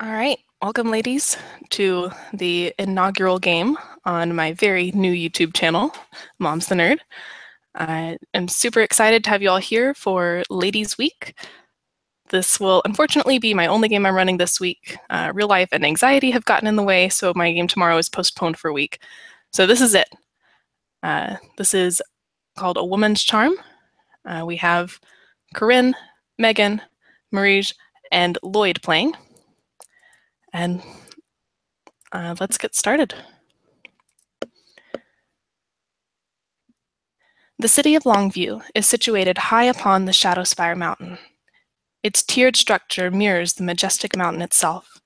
All right, welcome ladies to the inaugural game on my very new YouTube channel, Mom's the Nerd. I am super excited to have you all here for Ladies Week. This will unfortunately be my only game I'm running this week. Real life and anxiety have gotten in the way, so my game tomorrow is postponed for a week. So this is it. This is called A Woman's Charm. We have Corinne, Megan, Marije, and Lloyd playing. And let's get started. The city of Longview is situated high upon the Shadowspire Mountain. Its tiered structure mirrors the majestic mountain itself.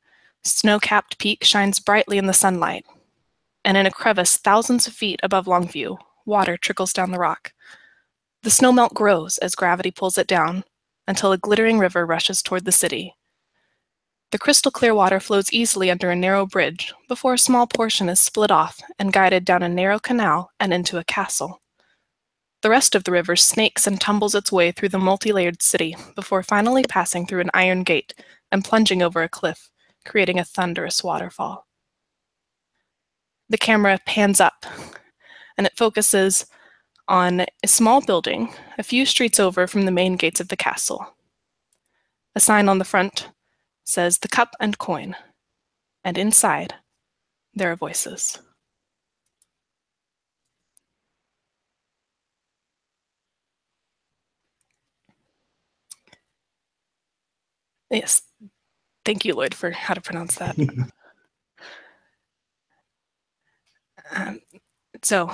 Snow-capped peak shines brightly in the sunlight, and in a crevice thousands of feet above Longview, water trickles down the rock. The snowmelt grows as gravity pulls it down, until a glittering river rushes toward the city. The crystal-clear water flows easily under a narrow bridge before a small portion is split off and guided down a narrow canal and into a castle. The rest of the river snakes and tumbles its way through the multi-layered city before finally passing through an iron gate and plunging over a cliff, creating a thunderous waterfall. The camera pans up, and it focuses on a small building a few streets over from the main gates of the castle. A sign on the front says "The Cup and Coin," and inside, there are voices. Yes, thank you, Lloyd, for how to pronounce that. So,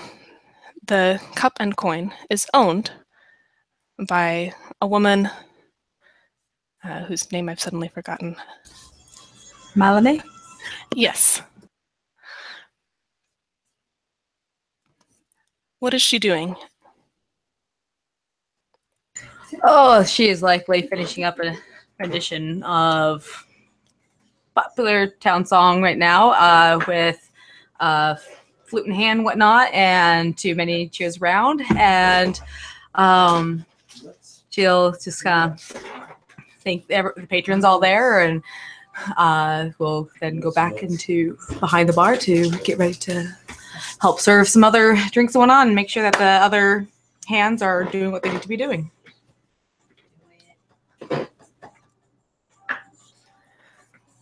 the Cup and Coin is owned by a woman whose name I've suddenly forgotten. Melanie? Yes. What is she doing? Oh, she is likely finishing up a rendition of popular town song right now with flute in hand, whatnot, and too many cheers around. And she'll just kind of thank the patrons all there, and we'll then go back into behind the bar to get ready to help serve some other drinks going on and make sure that the other hands are doing what they need to be doing.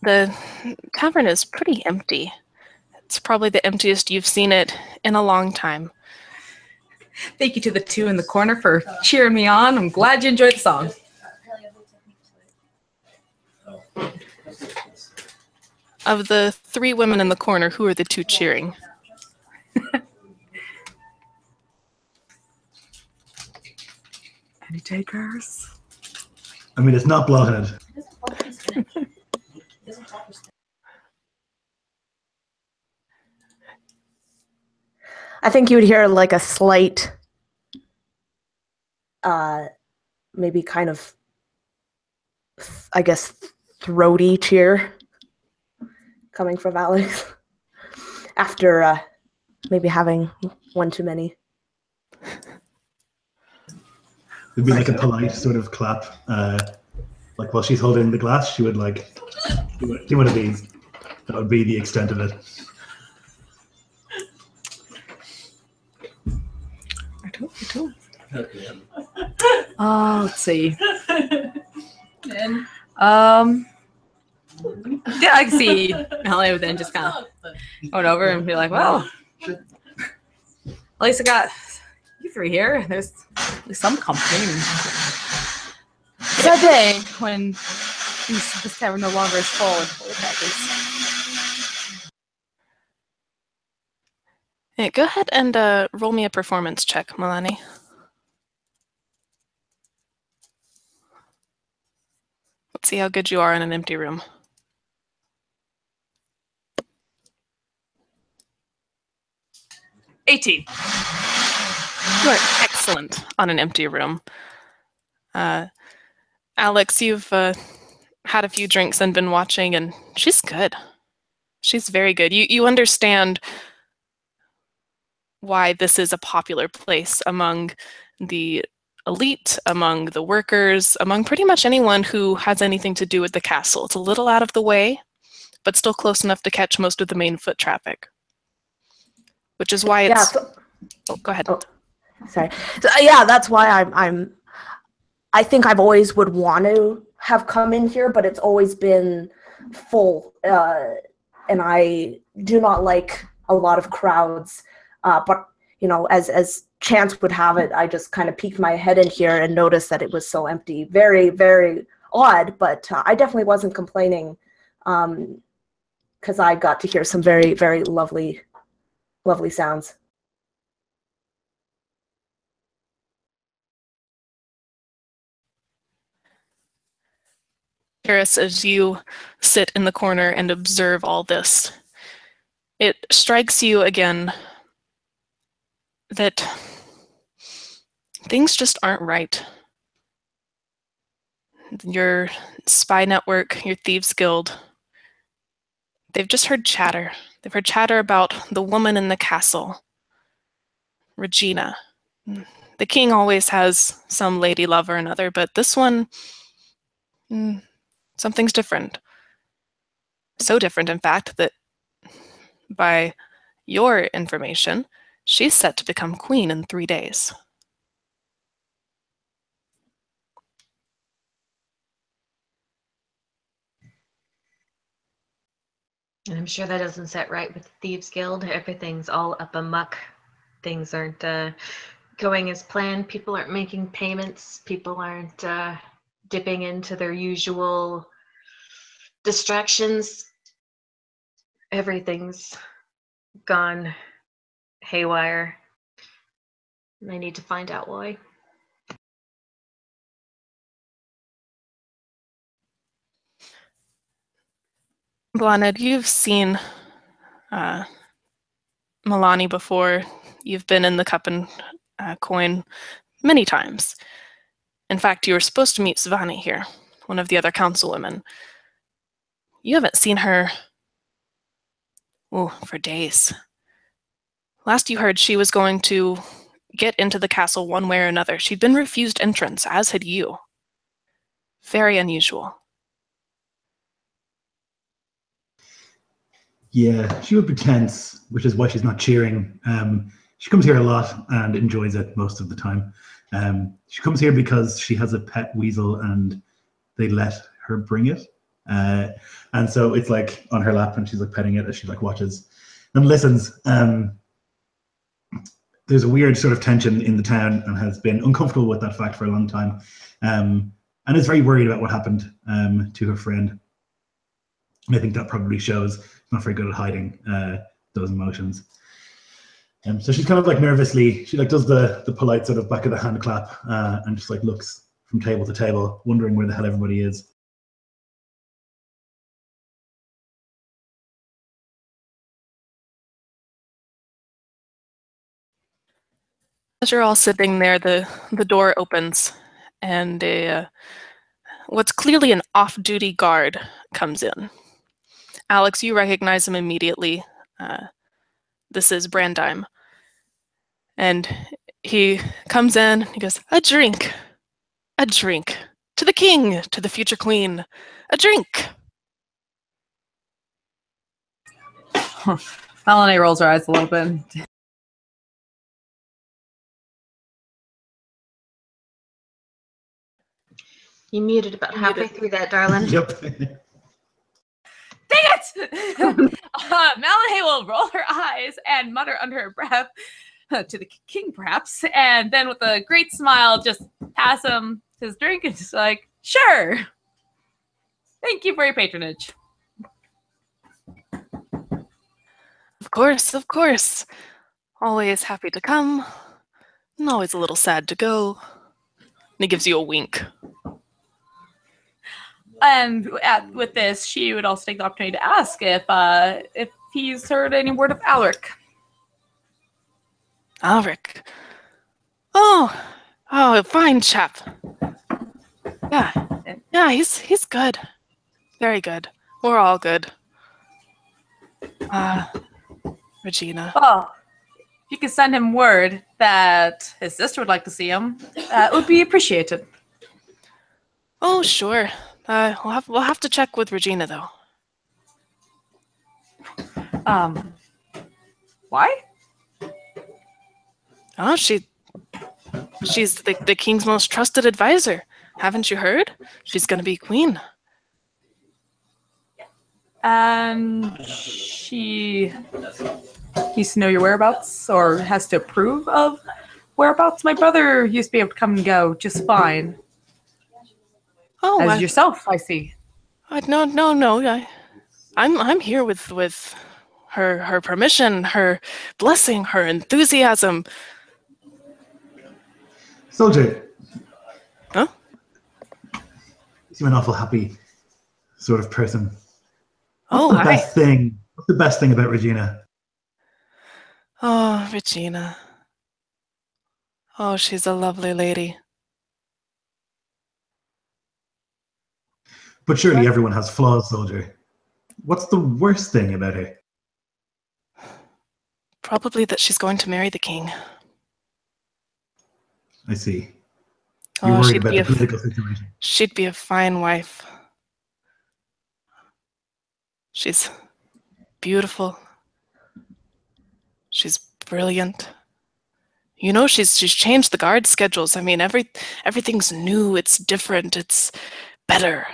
The tavern is pretty empty. It's probably the emptiest you've seen it in a long time. Thank you to the two in the corner for cheering me on. I'm glad you enjoyed the song. Of the three women in the corner, who are the two cheering? Any takers? I mean, it's not Blockhead. I think you would hear like a slight, maybe kind of, I guess, throaty cheer coming from Alex after maybe having one too many. It'd be like a polite sort of clap. Like while she's holding the glass, she would like do one of these. That would be the extent of it. Let's see. Yeah, I can see Melanie would then just kind of go over and be like, well, at least I got you three here. There's at least some company. It's that day when this tavern no longer is full and fully packed. Yeah, go ahead and roll me a performance check, Melanie. Let's see how good you are in an empty room. $18. You are excellent on an empty room. Alex, you've had a few drinks and been watching, and she's good. She's very good. You understand why this is a popular place among the elite, among the workers, among pretty much anyone who has anything to do with the castle. It's a little out of the way, but still close enough to catch most of the main foot traffic. Which is why it's... Yeah, so, oh, go ahead. Oh, sorry. So, yeah, that's why I think I've always would want to have come in here, but it's always been full. And I do not like a lot of crowds. But, you know, as chance would have it, I just kind of peeked my head in here and noticed that it was so empty. Very, very odd, but I definitely wasn't complaining because I got to hear some very, very lovely sounds. Paris, as you sit in the corner and observe all this, it strikes you again that things just aren't right. Your spy network, your thieves guild, they've just heard chatter. They've heard chatter about the woman in the castle, Regina. The king always has some lady love or another, but this one, something's different. So different, in fact, that by your information, she's set to become queen in 3 days. And I'm sure that doesn't set right with the Thieves Guild. Everything's all up amuck. Things aren't going as planned. People aren't making payments. People aren't dipping into their usual distractions. Everything's gone haywire. And I need to find out why. Blaned, you've seen Milani before. You've been in the Cup and Coin many times. In fact, you were supposed to meet Svani here, one of the other councilwomen. You haven't seen her, for days. Last you heard, she was going to get into the castle one way or another. She'd been refused entrance, as had you. Very unusual. Yeah, she would be tense, which is why she's not cheering. She comes here a lot and enjoys it most of the time. She comes here because she has a pet weasel and they let her bring it. And so it's like on her lap and she's like petting it as she like watches and listens. There's a weird sort of tension in the town and has been uncomfortable with that fact for a long time. And is very worried about what happened to her friend. And I think that probably shows she's not very good at hiding those emotions. So she's kind of like nervously, she like does the polite sort of back of the hand clap and just like looks from table to table, wondering where the hell everybody is. As you're all sitting there, the door opens and what's clearly an off-duty guard comes in. Alex, you recognize him immediately. This is Brandheim. And he comes in, he goes, a drink. To the king, to the future queen. A drink. Melanie rolls her eyes a little bit. You muted about halfway through that, darling. Yep. Dang it! Melanie will roll her eyes and mutter under her breath to the king, perhaps, and then with a great smile, just pass him his drink and just like, sure. Thank you for your patronage. Of course. Always happy to come. And always a little sad to go. And he gives you a wink. And with this, she would also take the opportunity to ask if he's heard any word of Alric. Alric. Oh, fine chap. Yeah, he's good. Very good. We're all good. Regina. Oh, if you could send him word that his sister would like to see him, it would be appreciated. Oh, sure. We'll have to check with Regina, though. Why? Oh, she's the king's most trusted advisor. Haven't you heard? She's gonna be queen. And she needs to know your whereabouts or has to approve of whereabouts. My brother used to be able to come and go just fine. Oh, As yourself, I see. No. I'm here with her permission, her blessing, her enthusiasm. Soldier. Huh? You seem an awful happy sort of person. Oh, hi. What's the best thing about Regina? Oh, Regina. Oh, she's a lovely lady. But surely everyone has flaws, Soldier. What's the worst thing about her? Probably that she's going to marry the king. I see. You're Oh, worried about the political situation. She'd be a fine wife. She's beautiful. She's brilliant. You know, she's changed the guard schedules. I mean, everything's new. It's different. It's better.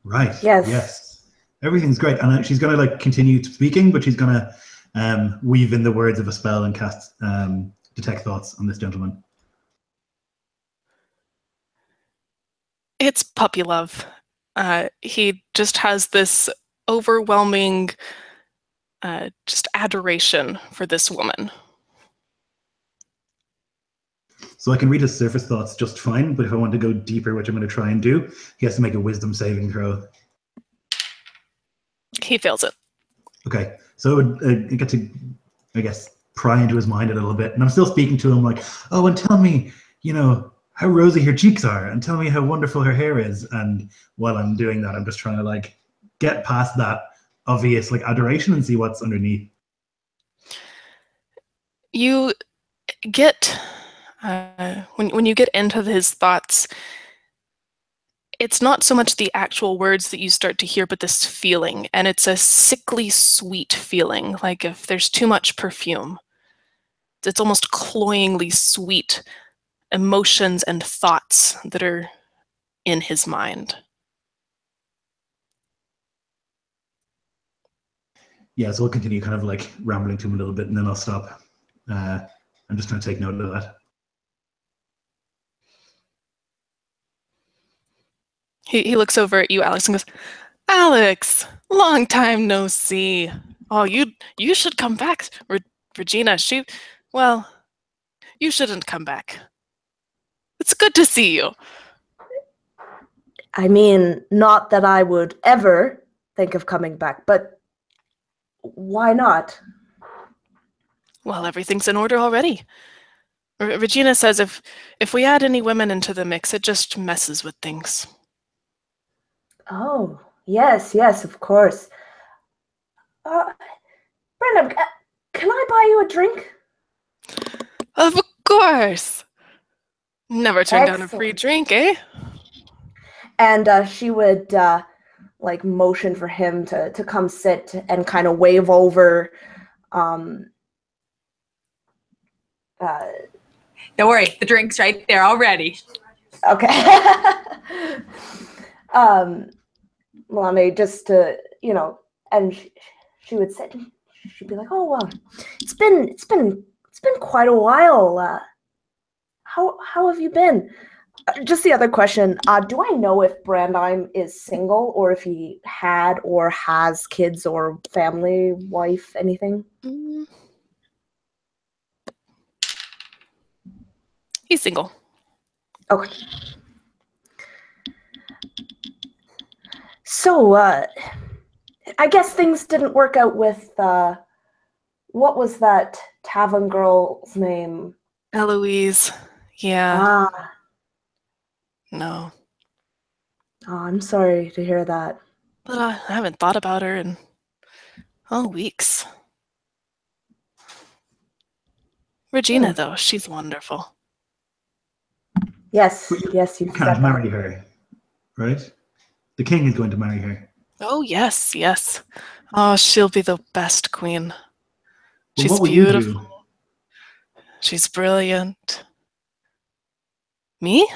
Right. Yes. Everything's great, and she's gonna like continue speaking, but she's gonna weave in the words of a spell and cast detect thoughts on this gentleman. It's puppy love. He just has this overwhelming just adoration for this woman. So I can read his surface thoughts just fine, but if I want to go deeper, which I'm going to try and do, he has to make a wisdom saving throw. He fails it. Okay, so I get to, I guess, pry into his mind a little bit, and I'm still speaking to him like, oh, and tell me, you know, how rosy her cheeks are, and tell me how wonderful her hair is. And while I'm doing that, I'm just trying to like get past that obvious like adoration and see what's underneath. You get when you get into his thoughts, it's not so much the actual words that you start to hear, but this feeling, and it's a sickly sweet feeling, like if there's too much perfume. It's almost cloyingly sweet emotions and thoughts that are in his mind. Yeah, so I'll continue kind of like rambling to him a little bit, and then I'll stop. I'm just trying to take note of that. He looks over at you, Alex, and goes, Alex, long time no see. Oh, you should come back. Regina, well, you shouldn't come back. It's good to see you. I mean, not that I would ever think of coming back, but why not? Well, everything's in order already. Regina says if we add any women into the mix, it just messes with things. Oh, yes, of course. Brandon, can I buy you a drink? Of course. Never turn down a free Excellent. drink, eh? And she would like motion for him to come sit and kind of wave over. Don't worry, the drink's right there already. Okay. Lonnie, just to, you know, and she would sit. She'd be like, "Oh well, it's been quite a while. How have you been?" Just the other question. Do I know if Brandheim is single or if he had or has kids or family, wife, anything? He's single. Okay. So, I guess things didn't work out with, what was that tavern girl's name? Eloise. Yeah. Ah, No. oh, I'm sorry to hear that. But I haven't thought about her in weeks. Regina, though, she's wonderful. Yes, But yes, you can't said marry her, right? The king is going to marry her. Oh, yes, yes. Oh, she'll be the best queen. But She's what will you beautiful. do? She's brilliant. Me?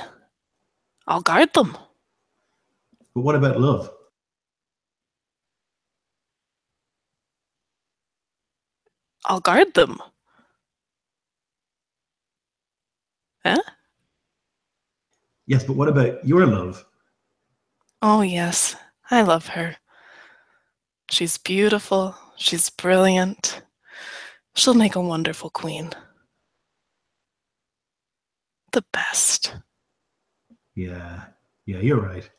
I'll guard them. But what about love? I'll guard them. Huh? Yes, but what about your love? Oh, yes. I love her. She's beautiful. She's brilliant. She'll make a wonderful queen. The best. Yeah, you're right.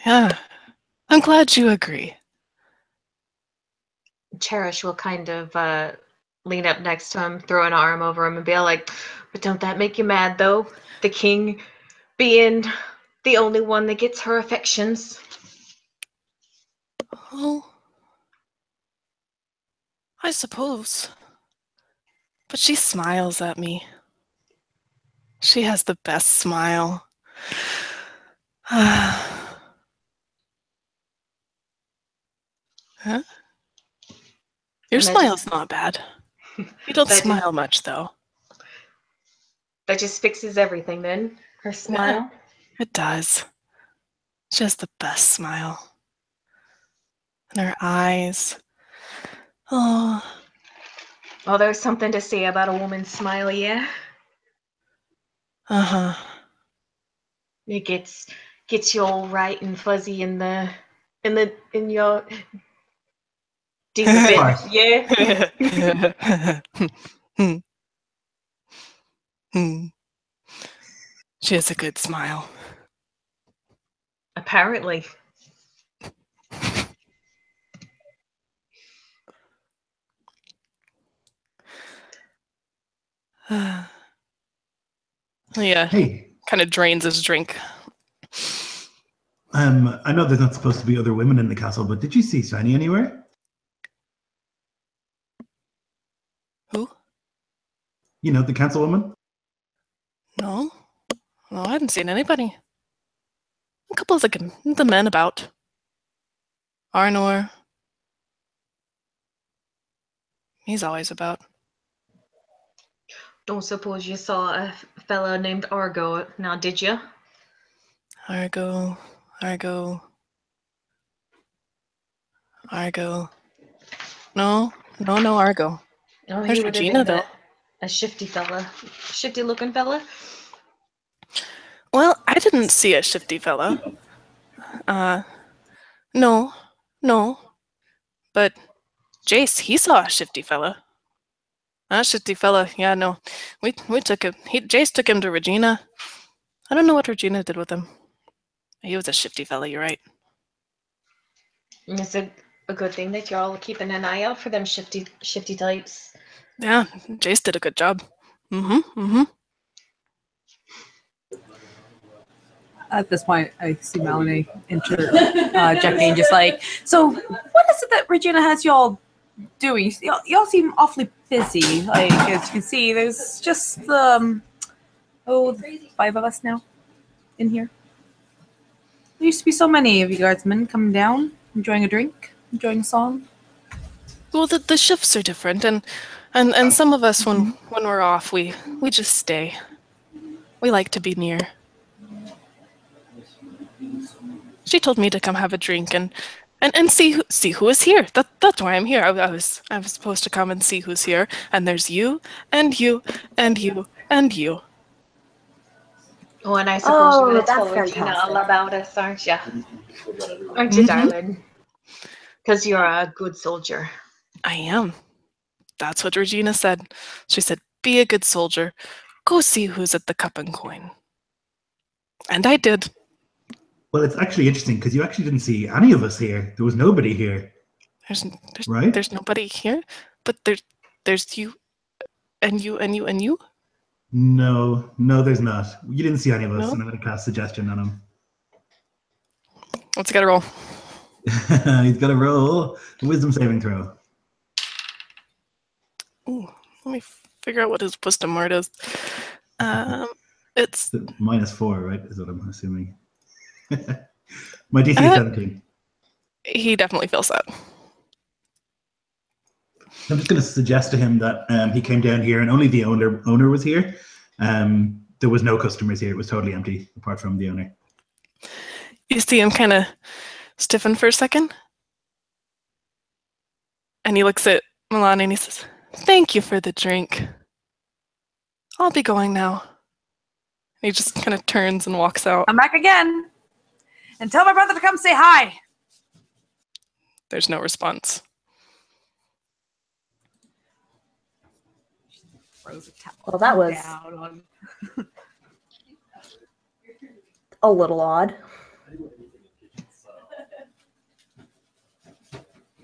Yeah. I'm glad you agree. Cherish will kind of lean up next to him, throw an arm over him, and be like, "But don't that make you mad, though? The king being the only one that gets her affections." Oh, I suppose. But she smiles at me. She has the best smile. Huh? Your smile's not bad. You don't smile much, though. That just fixes everything, then. Her smile. Yeah, it does. She has the best smile. And her eyes. Oh. Oh, there's something to say about a woman's smile, yeah. Uh-huh. It gets you all right and fuzzy in your deep bit, yeah. She has a good smile. Apparently. Yeah. Hey, Kind of drains his drink. I know there's not supposed to be other women in the castle, but did you see Shiny anywhere? Who? You know, the councilwoman? No. No, I hadn't seen anybody. A couple of the men about. Arnor. He's always about. Don't suppose you saw a fellow named Argo, now did you? Argo. No, Argo. Oh, he There's would have Regina, been though. a shifty fella. Shifty looking fella? Well, I didn't see a shifty fella. No. But Jace, he saw a shifty fella. A shifty fella, yeah, no. We took him. Jace took him to Regina. I don't know what Regina did with him. He was a shifty fella, you're right. It's a good thing that you're all keeping an eye out for them shifty types. Yeah, Jace did a good job. Mm-hmm. At this point, I see Melanie interjecting, just like, so what is it that Regina has y'all doing? Y'all seem awfully busy. Like, as you can see, there's just, 5 of us now in here. There used to be so many of you guardsmen coming down, enjoying a drink, enjoying a song. Well, the shifts are different, and some of us, when we're off, we just stay. We like to be near. She told me to come have a drink and see who is here. That's why I'm here. I was supposed to come and see who's here. And there's you and you and you and you. Oh, and I suppose you're going to tell that's Regina fantastic. all about us, aren't you? Aren't you, darling? Because you're a good soldier. I am. That's what Regina said. She said, be a good soldier. Go see who's at the cup and coin. And I did. Well, it's actually interesting because you actually didn't see any of us here. There was nobody here. Right? There's nobody here, but there's you and you and you and you. No, there's not. You didn't see any of us, No? and I'm going to cast suggestion on him. Let's get a roll. He's got to roll a wisdom saving throw. Ooh, let me figure out what his wisdom word is. It's -4, right? Is what I'm assuming. My DC is 17. he definitely feels that. I'm just going to suggest to him that he came down here and only the owner was here. There was no customers here. It was totally empty apart from the owner. You see him kind of stiffen for a second. And he looks at Milan and he says, "Thank you for the drink. I'll be going now." And he just kind of turns and walks out. I'm back again. And tell my brother to come say hi. There's no response. Well, that was a little odd.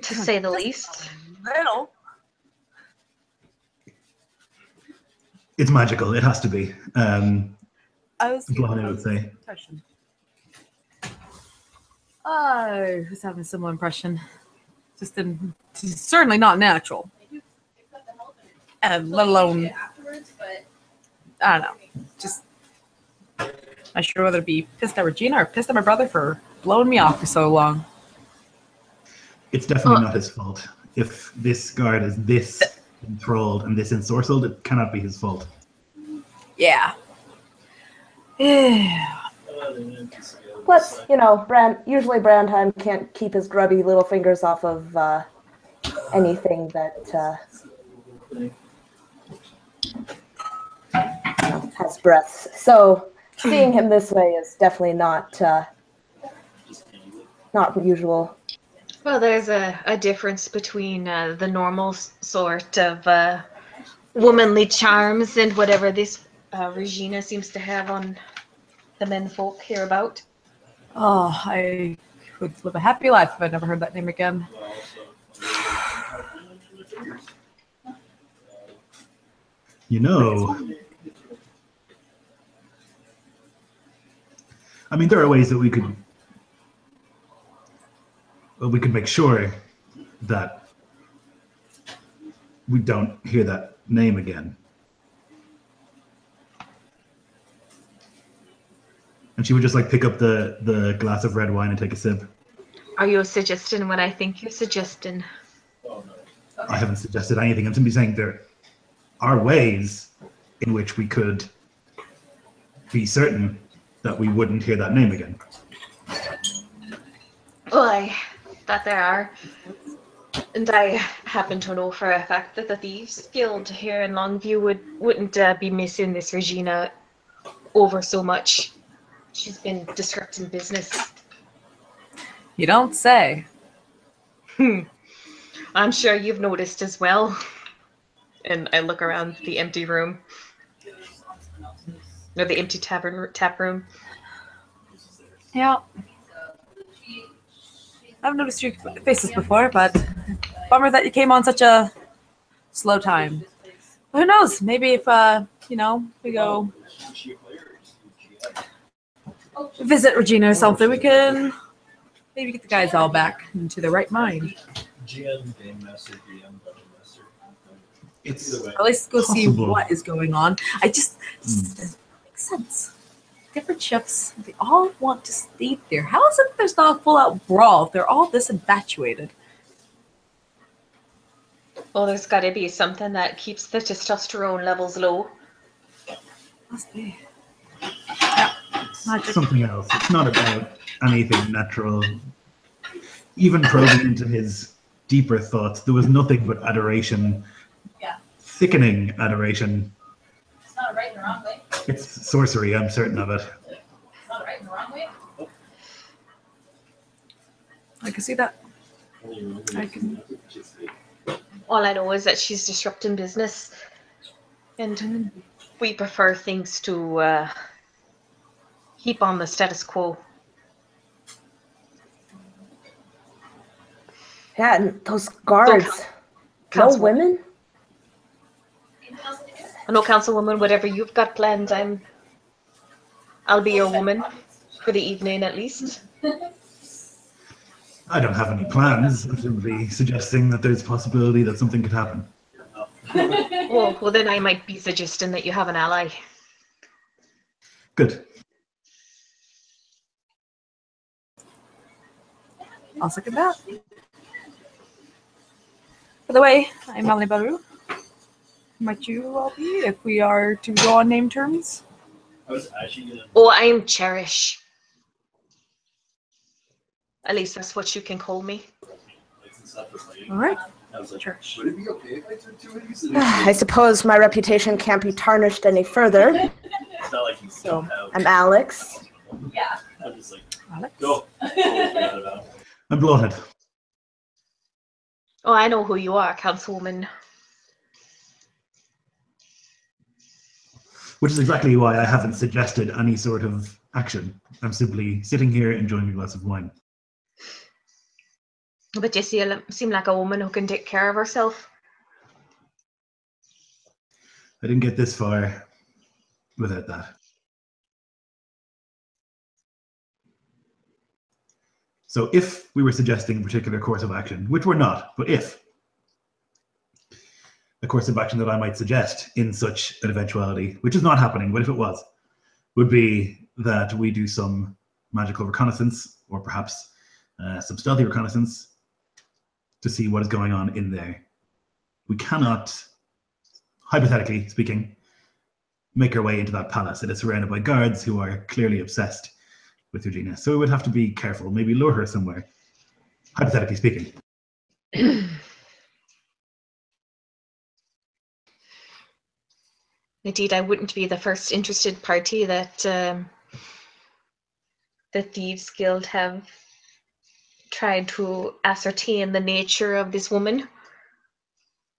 To say the least. Little. It's magical. It has to be. I would say. I was having a similar impression. Certainly not natural. Let alone, I don't know. Just, not sure whether to be pissed at Regina or pissed at my brother for blowing me off for so long. It's definitely not his fault. If this guard is this enthralled and this ensorcelled, it cannot be his fault. Yeah. Yeah. Plus, usually Brandheim can't keep his grubby little fingers off of anything that has breaths. So seeing him this way is definitely not usual. Well, there's a difference between the normal sort of womanly charms and whatever this Regina seems to have on the menfolk hereabout. Oh, I would live a happy life if I never heard that name again. I mean, there are ways that we could make sure that we don't hear that name again. And she would just pick up the glass of red wine and take a sip. Are you suggesting what I think you're suggesting? I haven't suggested anything. I'm simply saying there are ways in which we could be certain that we wouldn't hear that name again. Well, I thought there are. And I happen to know for a fact that the Thieves Guild here in Longview wouldn't be missing this Regina over so much. She's been disrupting business. You don't say. I'm sure you've noticed as well. And I look around the empty room. Or the empty tap room. Yeah. I've noticed your faces before, but bummer that you came on such a slow time. Who knows? Maybe if, we go visit Regina or something, we can maybe get the guys all back into their right mind. It's at least go see possible. What is going on. It doesn't make sense. Different shifts, they all want to stay there. How is it there's not a full-out brawl if they're all this infatuated? Well, there's got to be something that keeps the testosterone levels low. Must be. Not something else. It's not about anything natural. Even probing into his deeper thoughts, there was nothing but adoration. Yeah. Thickening adoration. It's not a right and a wrong way. It's sorcery, I'm certain of it. It's not a right and a wrong way. I can see that. All I know is that she's disrupting business. And we prefer things to keep on the status quo. Yeah, and those guards. No women? No, Councilwoman, whatever you've got planned, I'll be your woman for the evening at least. I don't have any plans. I'm simply suggesting that there's a possibility that something could happen. Well, then I might be suggesting that you have an ally. Good. I'll second that. By the way, I'm Melanie Baru. Might you all be, if we are to go on name terms? Oh, I'm Cherish. At least that's what you can call me. All right. Cherish. Would it be okay if I took 2 of these? I suppose my reputation can't be tarnished any further. So, I'm Alex. Alex? I'm bloated. Oh, I know who you are, Councilwoman. Which is exactly why I haven't suggested any sort of action. I'm simply sitting here enjoying a glass of wine. But you seem like a woman who can take care of herself. I didn't get this far without that. So if we were suggesting a particular course of action, which we're not, but if a course of action that I might suggest in such an eventuality, which is not happening, but if it was, would be that we do some magical reconnaissance, or perhaps some stealthy reconnaissance, to see what is going on in there. We cannot, hypothetically speaking, make our way into that palace. It is surrounded by guards who are clearly obsessed with Regina. So we would have to be careful, maybe lure her somewhere, hypothetically speaking. Indeed, I wouldn't be the first interested party that the Thieves Guild have tried to ascertain the nature of this woman.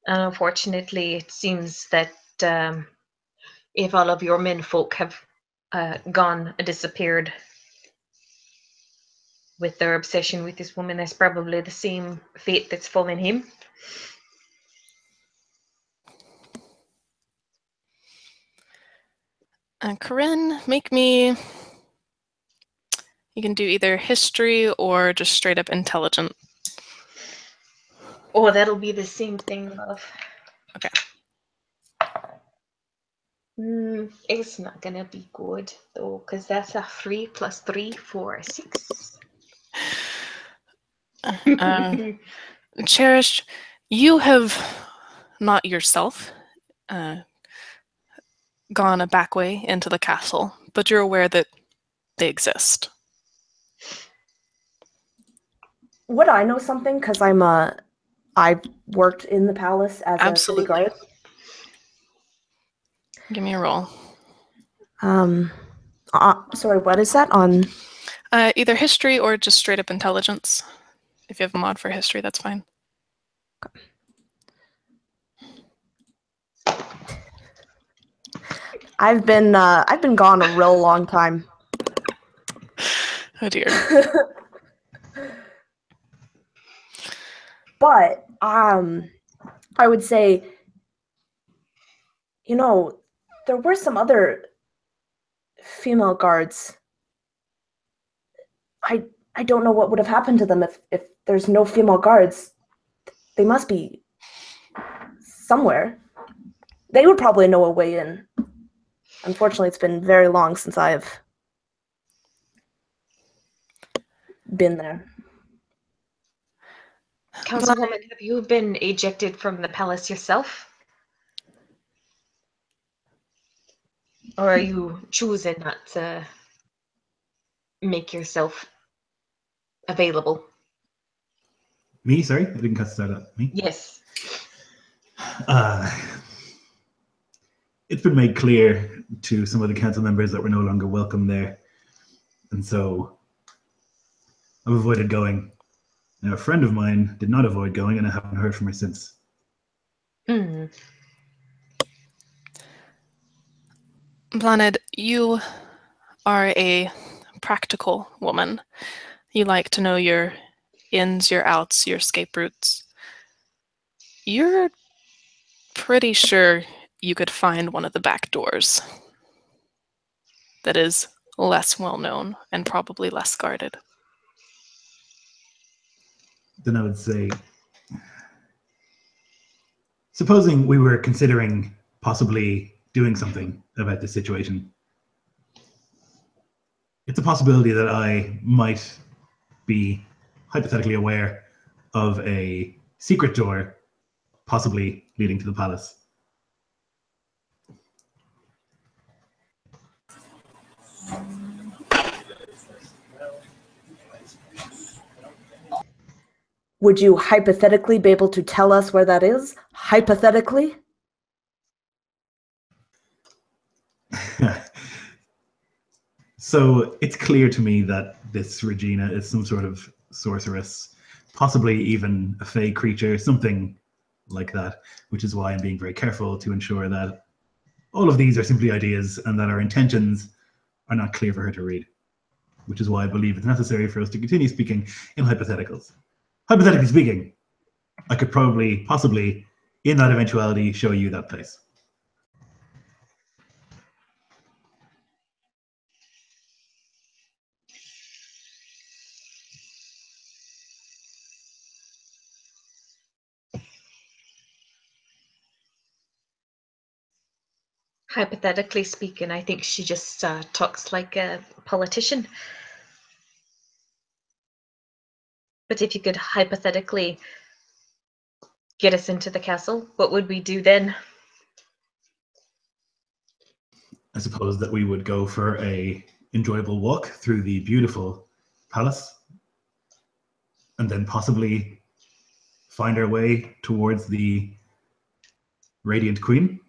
And unfortunately, it seems that if all of your menfolk have gone and disappeared with their obsession with this woman, that's probably the same fate that's fallen him. Corinne, make me... You can do either history or just straight up intelligent. Oh, that'll be the same thing, love. Okay. It's not gonna be good though, because that's a 3 + 3 for 6. Cherished, you have not yourself gone a back way into the castle, but you're aware that they exist. Would I know something? Because I worked in the palace as a city guard. Give me a roll. Sorry, what is that on? Either history or just straight up intelligence. If you have a mod for history, that's fine. I've been gone a real long time. Oh dear. But I would say, there were some other female guards. I don't know what would have happened to them if there's no female guards. They must be somewhere. They would probably know a way in. Unfortunately, it's been very long since I've been there. Councilwoman, have you been ejected from the palace yourself? Or are you choosing not to make yourself available? Me? Sorry? I didn't catch that up. Me? Yes. It's been made clear to some of the council members that we're no longer welcome there. And so I've avoided going. Now, a friend of mine did not avoid going, and I haven't heard from her since. Blanid, you are a practical woman. You like to know your ins, your outs, your escape routes. You're pretty sure you could find one of the back doors that is less well known and probably less guarded. Then I would say, supposing we were considering possibly doing something about this situation, it's a possibility that I might be hypothetically aware of a secret door possibly leading to the palace. Would you hypothetically be able to tell us where that is? Hypothetically? So it's clear to me that this Regina is some sort of sorceress, possibly even a fey creature, something like that, which is why I'm being very careful to ensure that all of these are simply ideas and that our intentions are not clear for her to read, which is why I believe it's necessary for us to continue speaking in hypotheticals. Hypothetically speaking, I could probably, possibly, in that eventuality, show you that place. Hypothetically speaking, I think she just talks like a politician. But if you could hypothetically get us into the castle, what would we do then? I suppose that we would go for a enjoyable walk through the beautiful palace and then possibly find our way towards the Radiant Queen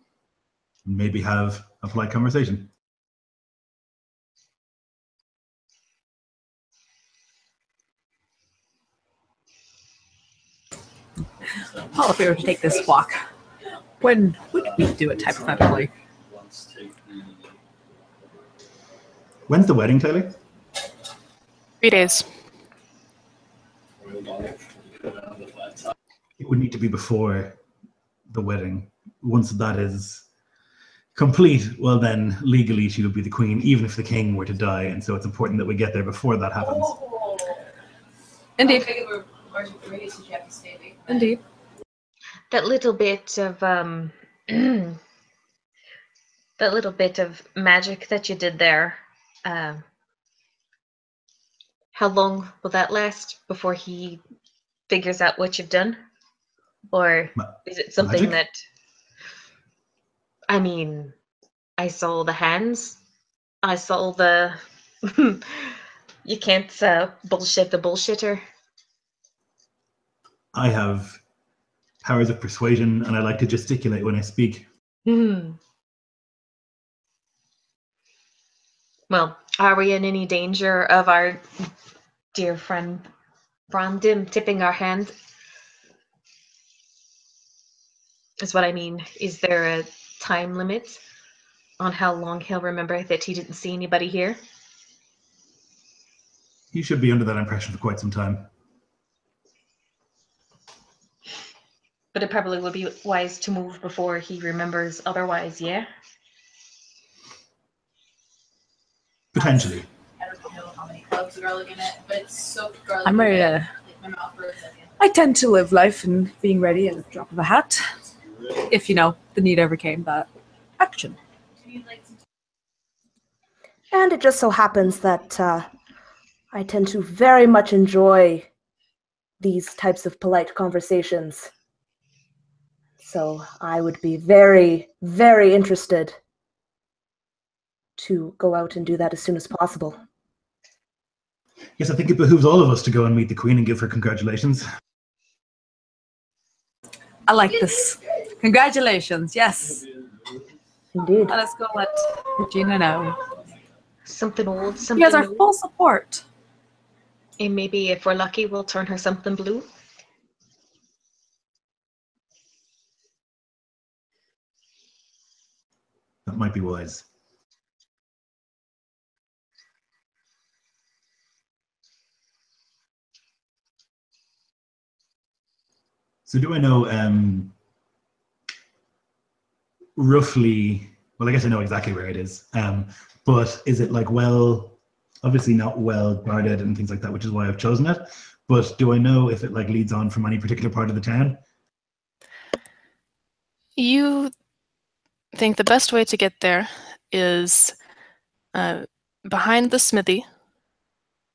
and maybe have a polite conversation. Well, if we were to take this walk, when would we do it hypothetically? When's the wedding, Taylor? 3 days. It would need to be before the wedding. Once that is complete, well then legally she would be the queen, even if the king were to die, and so it's important that we get there before that happens. Indeed. Indeed. That little bit of that little bit of magic that you did there. How long will that last before he figures out what you've done? Or is it something Magic? that, I mean, I saw the hands. I saw the you can't bullshit the bullshitter. I have powers of persuasion and I like to gesticulate when I speak. Well, are we in any danger of our dear friend Brandim tipping our hand? Is what I mean. Is there a time limit on how long he'll remember that he didn't see anybody here? You should be under that impression for quite some time. But it probably would be wise to move before he remembers otherwise, yeah? Potentially. I don't know how many clubs are looking at, but it's soaked garlic. I'm ready to. My mouth for a second. I tend to live life and being ready at the drop of a hat. If, the need ever came, that action. And it just so happens that I tend to very much enjoy these types of polite conversations. So I would be very, very interested to go out and do that as soon as possible. Yes, I think it behooves all of us to go and meet the queen and give her congratulations. I like this. Congratulations, yes. Indeed. Let us go let Regina know. Something old, something She has our new. full support. And maybe if we're lucky, we'll turn her something blue. That might be wise. So do I know roughly, well, I guess I know exactly where it is, but is it like obviously not well guarded and things like that, which is why I've chosen it, but do I know if it like leads on from any particular part of the town? You think the best way to get there is behind the smithy.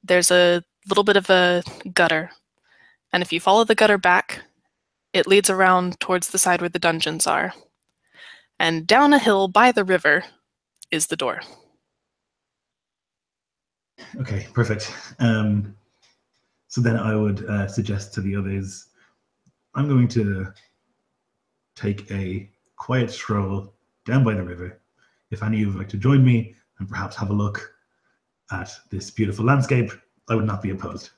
There's a little bit of a gutter. And if you follow the gutter back, it leads around towards the side where the dungeons are. And down a hill by the river is the door. Okay, perfect. So then I would suggest to the others, I'm going to take a quiet stroll down by the river. If any of you would like to join me and perhaps have a look at this beautiful landscape, I would not be opposed.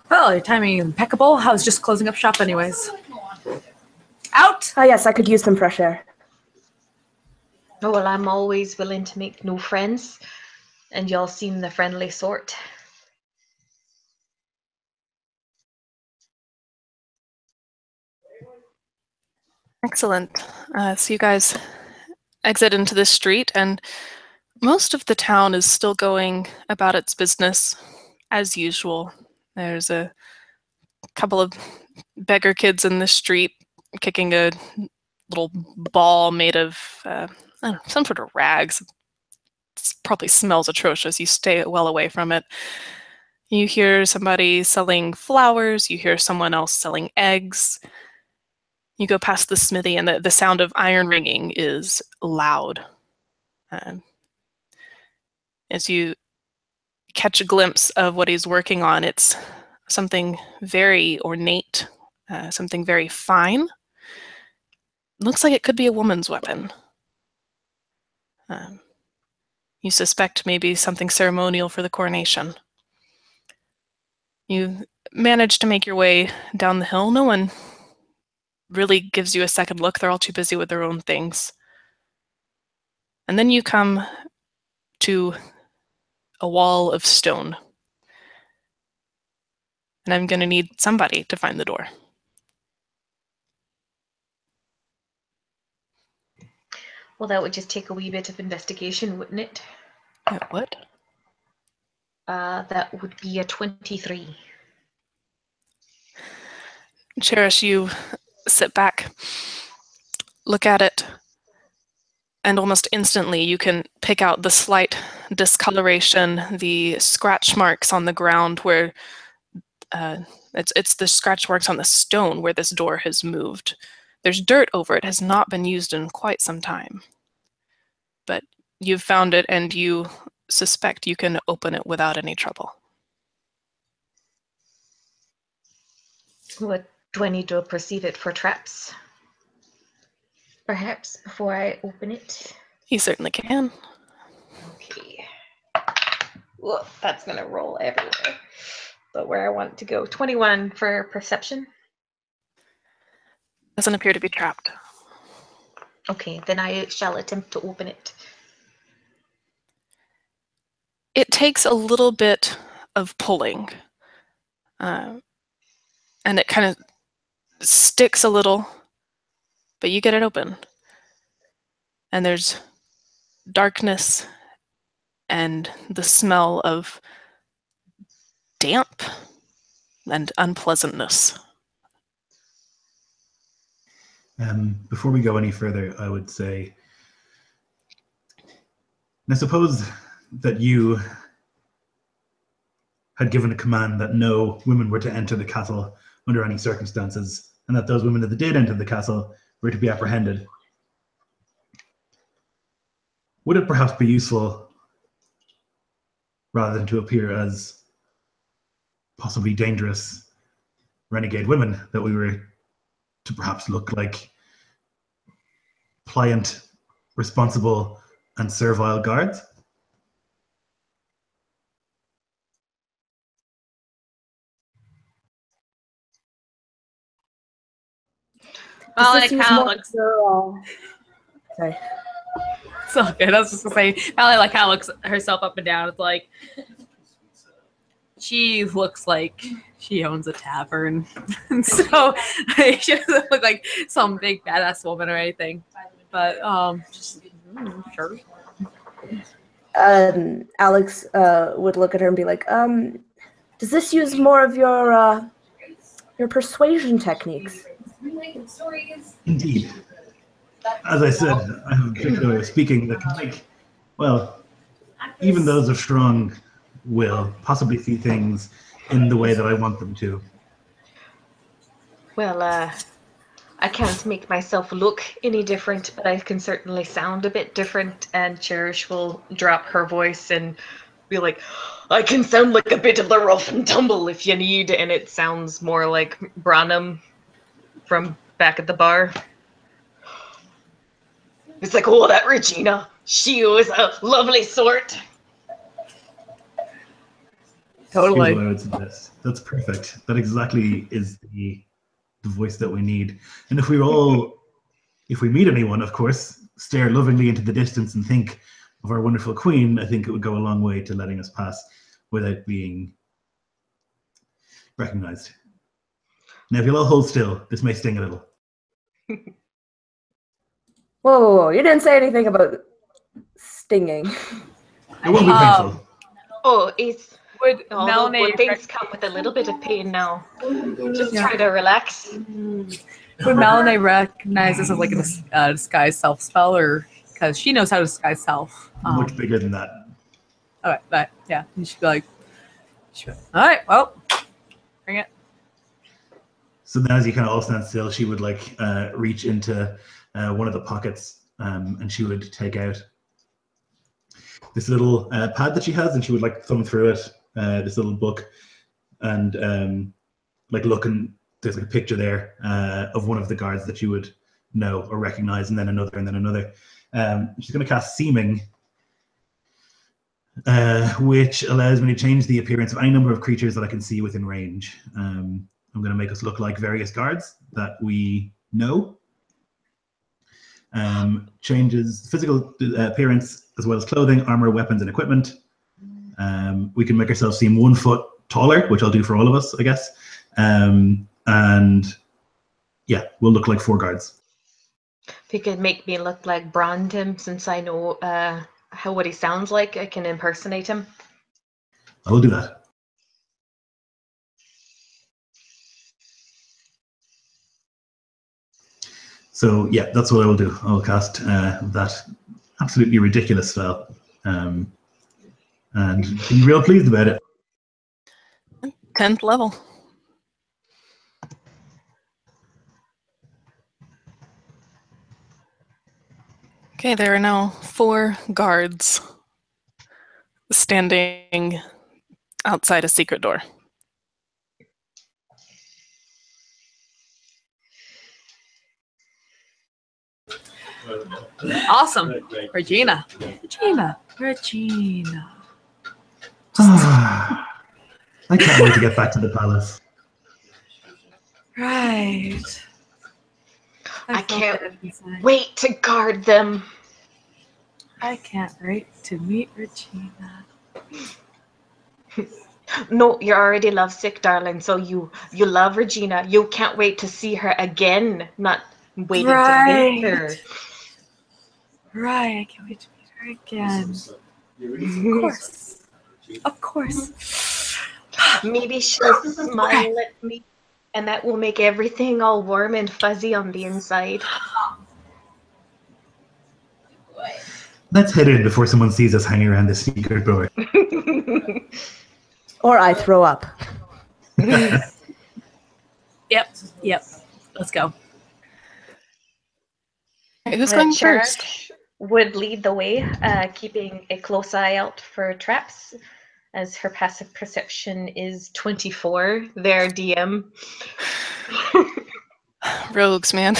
Well, your timing is impeccable. I was just closing up shop anyways. Out! Ah, yes, I could use some fresh air. Oh, well, I'm always willing to make new friends, and y'all seem the friendly sort. Excellent. So you guys exit into this street, and most of the town is still going about its business as usual. There's a couple of beggar kids in the street kicking a little ball made of I don't know, some sort of rags. It probably smells atrocious. You stay well away from it. You hear somebody selling flowers. You hear someone else selling eggs. You go past the smithy, and the sound of iron ringing is loud. As you catch a glimpse of what he's working on, it's something very ornate, something very fine. Looks like it could be a woman's weapon. You suspect maybe something ceremonial for the coronation. You manage to make your way down the hill. No one really gives you a second look. They're all too busy with their own things. And then you come to a wall of stone. And I'm going to need somebody to find the door. Well, that would just take a wee bit of investigation, wouldn't it? It would. That would be a 23. Cherish, you sit back, look at it, and almost instantly you can pick out the slight discoloration, the scratch marks on the ground where it's the scratch marks on the stone where this door has moved. There's dirt over it, has not been used in quite some time. But you've found it, and you suspect you can open it without any trouble. What do I need to perceive it for traps? Perhaps before I open it. You certainly can. Okay. Whoa, that's gonna roll everywhere. But where I want to go. 21 for perception. Doesn't appear to be trapped. Okay, then I shall attempt to open it. It takes a little bit of pulling. And it kind of sticks a little, but you get it open. And there's darkness and the smell of damp and unpleasantness. Before we go any further, I would say, I suppose that you had given a command that no women were to enter the castle under any circumstances, and that those women that did enter the castle were to be apprehended. Would it perhaps be useful, rather than to appear as possibly dangerous renegade women, that we were to perhaps look like pliant, responsible, and servile guards? Molly kind of looks. Sorry. So good. I was just gonna say, Molly like kind of looks herself up and down. It's like she looks like she owns a tavern, and so she doesn't look like some big badass woman or anything. But just sure. Alex would look at her and be like, does this use more of your persuasion techniques? Indeed. As I said, I have a particular way of speaking that can make, well, even those of strong will possibly see things in the way that I want them to. Well, I can't make myself look any different, but I can certainly sound a bit different. And Cherish will drop her voice and be like, I can sound like a bit of the rough and tumble if you need. And it sounds more like Branham from back at the bar. It's like, oh, that Regina, she was a lovely sort. Totally. Here's what I would suggest. That's perfect. That exactly is the voice that we need. And if we meet anyone, of course, stare lovingly into the distance and think of our wonderful queen, I think it would go a long way to letting us pass without being recognized. Now, if you'll all hold still, this may sting a little. Whoa, you didn't say anything about stinging. It won't be painful. Oh, it's Would all Melanie good things come with a little bit of pain now. Just try to relax. would Melanie recognize this as like a disguise self spell, or because she knows how to disguise self? Much bigger than that. Okay, but yeah, and she'd be like, all right, well, bring it. So then as you kind of all stand still, she would like reach into one of the pockets and she would take out this little pad that she has, and she would like thumb through it, this little book, and like look, and there's like a picture there of one of the guards that you would know or recognize, and then another, and then another. She's going to cast Seeming, which allows me to change the appearance of any number of creatures that I can see within range. I'm going to make us look like various guards that we know. Changes physical appearance as well as clothing, armor, weapons, and equipment. We can make ourselves seem 1 foot taller, which I'll do for all of us, I guess. And yeah, we'll look like 4 guards. If you could make me look like Brandon, since I know what he sounds like, I can impersonate him. I will do that. So yeah, that's what I will do. I'll cast that absolutely ridiculous spell, and be real pleased about it. 10th level. Okay, there are now 4 guards standing outside a secret door. Awesome. Regina. I can't wait to get back to the palace. Right. I can't wait to guard them. I can't wait to meet Regina. No, you're already lovesick, darling. So you love Regina. You can't wait to see her again. Not waiting to meet her. Right, I can't wait to meet her again. Of course. Maybe she'll smile at me, and that will make everything all warm and fuzzy on the inside. Let's head in before someone sees us hanging around this secret door. Or I throw up. Yep. Let's go. Who's going first? Cherish would lead the way, keeping a close eye out for traps, as her passive perception is 24. Their DM. Rogues, man.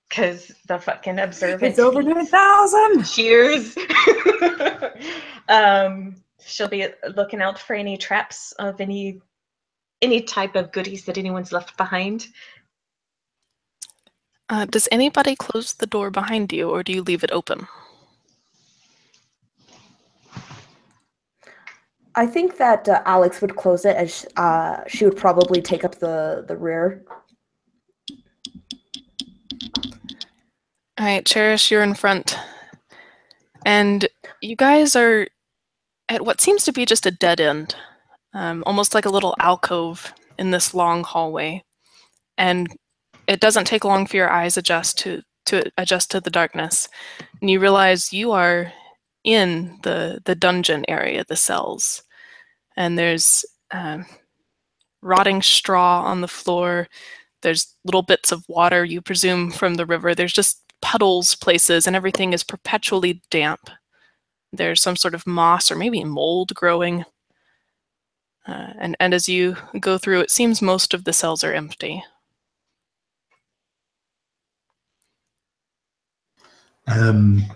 Because the fucking observant. It's over 9,000. Cheers. She'll be looking out for any traps of any type of goodies that anyone's left behind. Does anybody close the door behind you, or do you leave it open? I think that Alex would close it, as she would probably take up the rear. All right, Cherish, you're in front. And you guys are at what seems to be just a dead end, almost like a little alcove in this long hallway. And it doesn't take long for your eyes adjust to adjust to the darkness. And you realize you are in the dungeon area, the cells. And there's rotting straw on the floor. There's little bits of water, you presume, from the river. There's just puddles places, and everything is perpetually damp. There's some sort of moss or maybe mold growing. And as you go through, it seems most of the cells are empty.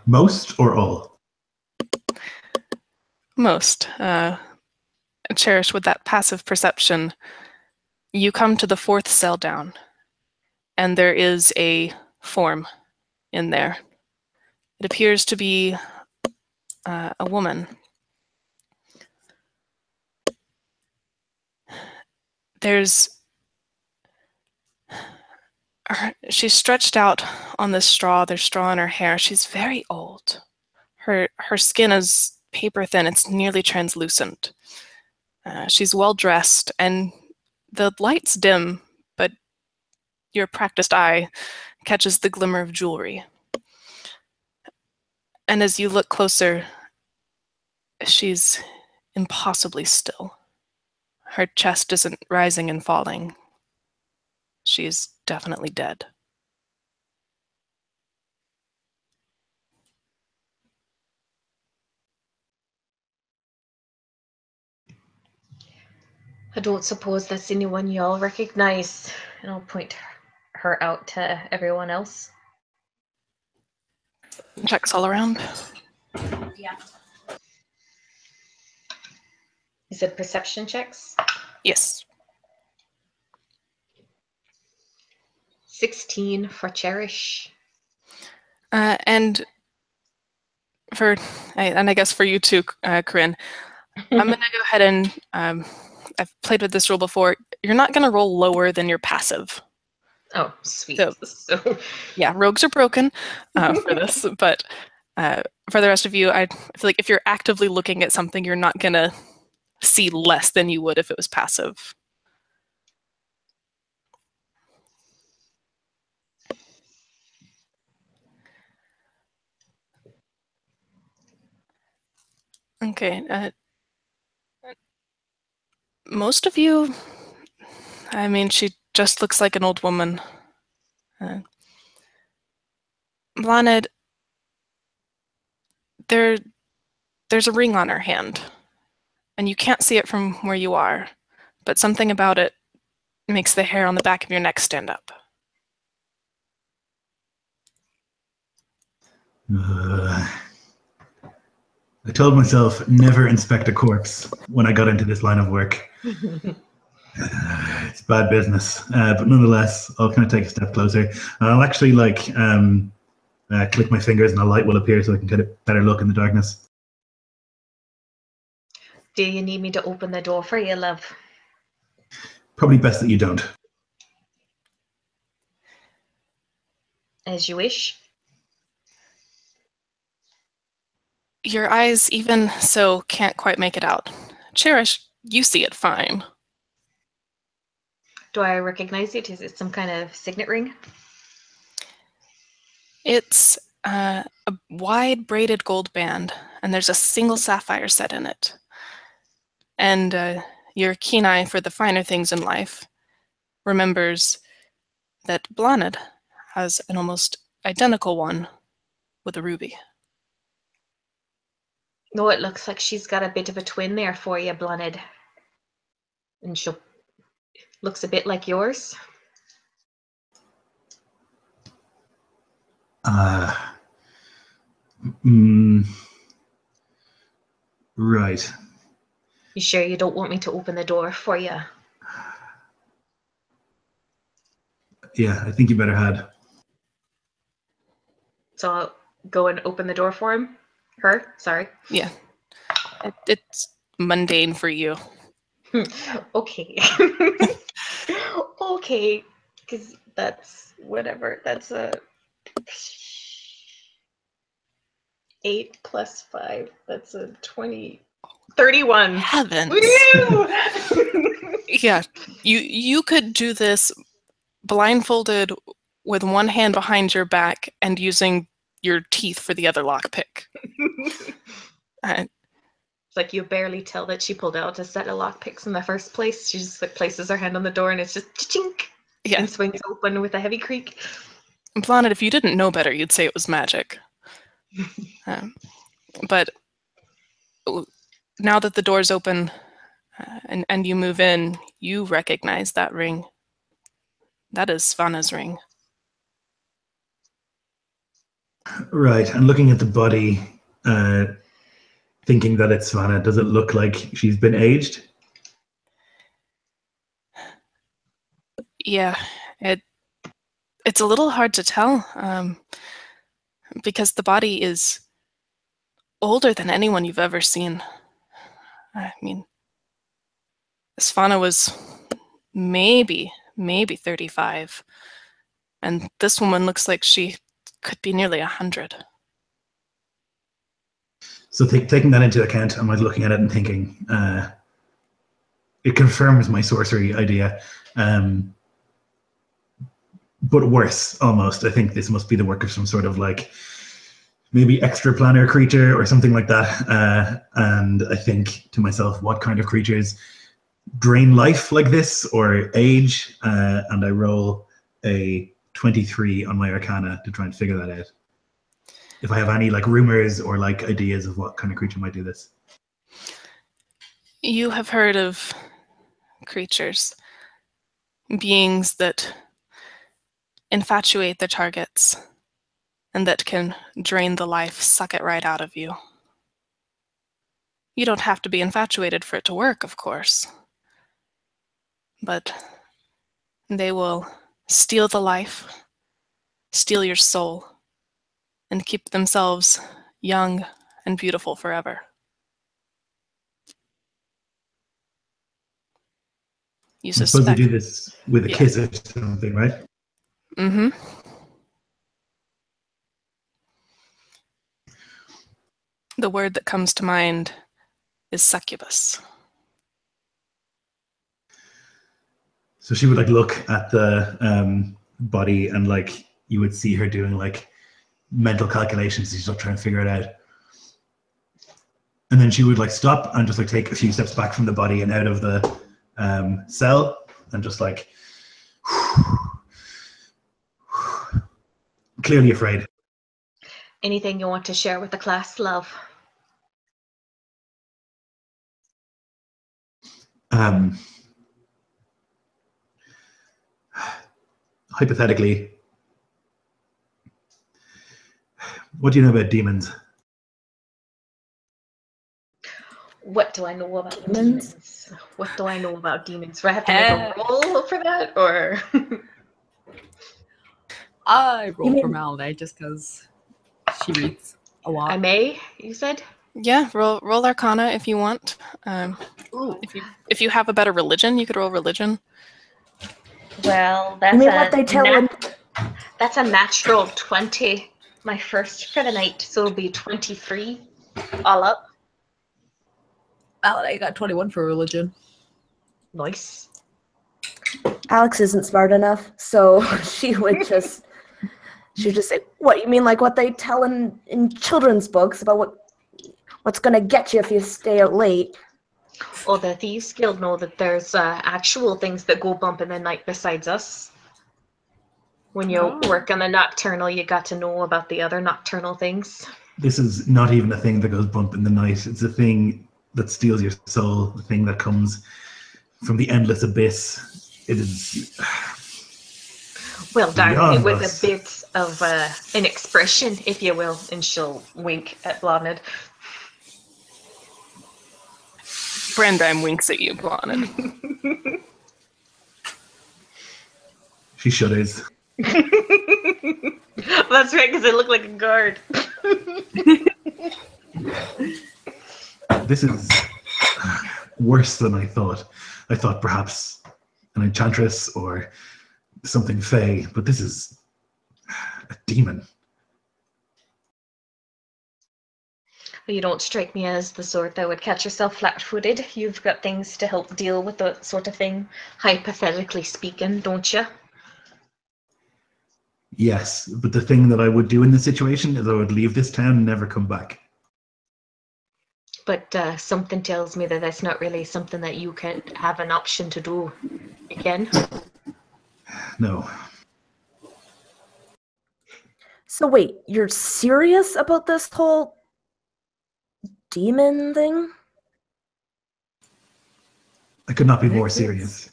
Most or all? Most. Cherish, with that passive perception, you come to the 4th cell down, and there is a form in there. It appears to be a woman. She's stretched out on this straw. There's straw in her hair. She's very old. Her skin is paper thin. It's nearly translucent. She's well dressed, and the light's dim, but your practiced eye catches the glimmer of jewelry. And as you look closer, she's impossibly still. Her chest isn't rising and falling. She's definitely dead. I don't suppose there's anyone y'all recognize, and I'll point her out to everyone else. Checks all around. Yeah. Is it perception checks? Yes. 16 for Cherish. And I guess for you too, Corinne, I'm going to go ahead and I've played with this rule before. You're not going to roll lower than your passive. Oh, sweet. So yeah, rogues are broken for this, but for the rest of you, I feel like if you're actively looking at something, you're not going to see less than you would if it was passive. Okay. Most of you, I mean, she just looks like an old woman. Blaned, there's a ring on her hand, and you can't see it from where you are, but something about it makes the hair on the back of your neck stand up. I told myself never inspect a corpse when I got into this line of work. It's bad business, but nonetheless, I'll kind of take a step closer. And I'll actually click my fingers and a light will appear so I can get a better look in the darkness. Do you need me to open the door for you, love? Probably best that you don't. As you wish. Your eyes, even so, can't quite make it out. Cherish, you see it fine. Do I recognize it? Is it some kind of signet ring? It's a wide braided gold band, and there's a single sapphire set in it. And your keen eye for the finer things in life remembers that Blaned has an almost identical one with a ruby. No, it looks like she's got a bit of a twin there for you, Blaned. And she looks a bit like yours. Right. You sure you don't want me to open the door for you? Yeah, I think you better had. So I'll go and open the door for him? Her? Sorry. Yeah. It's mundane for you. Okay. Okay. Because that's whatever. That's a 8 plus 5. That's a 20. 31. Heavens. Woo! Yeah. You could do this blindfolded with one hand behind your back and using your teeth for the other lockpick. It's like you barely tell that she pulled out a set of lockpicks in the first place. She just like places her hand on the door and it's just chink Yeah. and swings open with a heavy creak. Planet, if you didn't know better, you'd say it was magic. But now that the door's open and you move in, you recognize that ring. That is Svana's ring. Right, and looking at the body, thinking that it's Svana, does it look like she's been aged? Yeah, it's a little hard to tell because the body is older than anyone you've ever seen. I mean, Svana was maybe 35, and this woman looks like she could be nearly 100. So taking that into account, I'm like looking at it and thinking, it confirms my sorcery idea, but worse almost. I think this must be the work of some sort of like maybe extraplanar creature or something like that. And I think to myself, what kind of creatures drain life like this or age? And I roll a 23 on my Arcana to try and figure that out. If I have any like rumors or like ideas of what kind of creature might do this. You have heard of creatures, beings that infatuate their targets and that can drain the life, suck it right out of you. You don't have to be infatuated for it to work, of course. But they will steal the life, steal your soul, and keep themselves young and beautiful forever. You I suppose they suspect. do this with a Yeah. kiss or something, right? Mm-hmm. The word that comes to mind is succubus. So she would like look at the body and like you would see her doing like mental calculations. She's not trying to figure it out. And then she would like stop and just like take a few steps back from the body and out of the cell and just like clearly afraid. Anything you want to share with the class, love? Hypothetically, what do you know about demons? What do I know about Demons? demons? What do I know about demons? Do I have to make a roll for that, or? I roll mean- for Malday just because she reads a lot. I may, you said? Yeah, roll Arcana if you want. Ooh. If you have a better religion, you could roll religion. Well, You mean what they tell him? that's a natural 20. My first for the night, so it'll be 23 all up. Malday got 21 for religion. Nice. Alex isn't smart enough, so she'd just say, "What you mean, like what they tell in children's books about what's gonna get you if you stay out late?" Well, the Thieves Guild know that there's actual things that go bump in the night besides us. When you work on the nocturnal, you got to know about the other nocturnal things. This is not even a thing that goes bump in the night. It's a thing that steals your soul, the thing that comes from the endless abyss. It is... Well, darn, beyond it was us. a bit of an expression, if you will, and she'll wink at Blonde. Brandime winks at you, Blonde. She shudders. That's right, because I look like a guard. This is worse than I thought. I thought perhaps an enchantress or something fey, but this is a demon. You don't strike me as the sort that would catch yourself flat-footed. You've got things to help deal with that sort of thing, hypothetically speaking, don't you? Yes, but the thing that I would do in this situation is I would leave this town and never come back. But something tells me that that's not really something that you can have an option to do again. No. So wait, you're serious about this whole demon thing? I could not be more serious.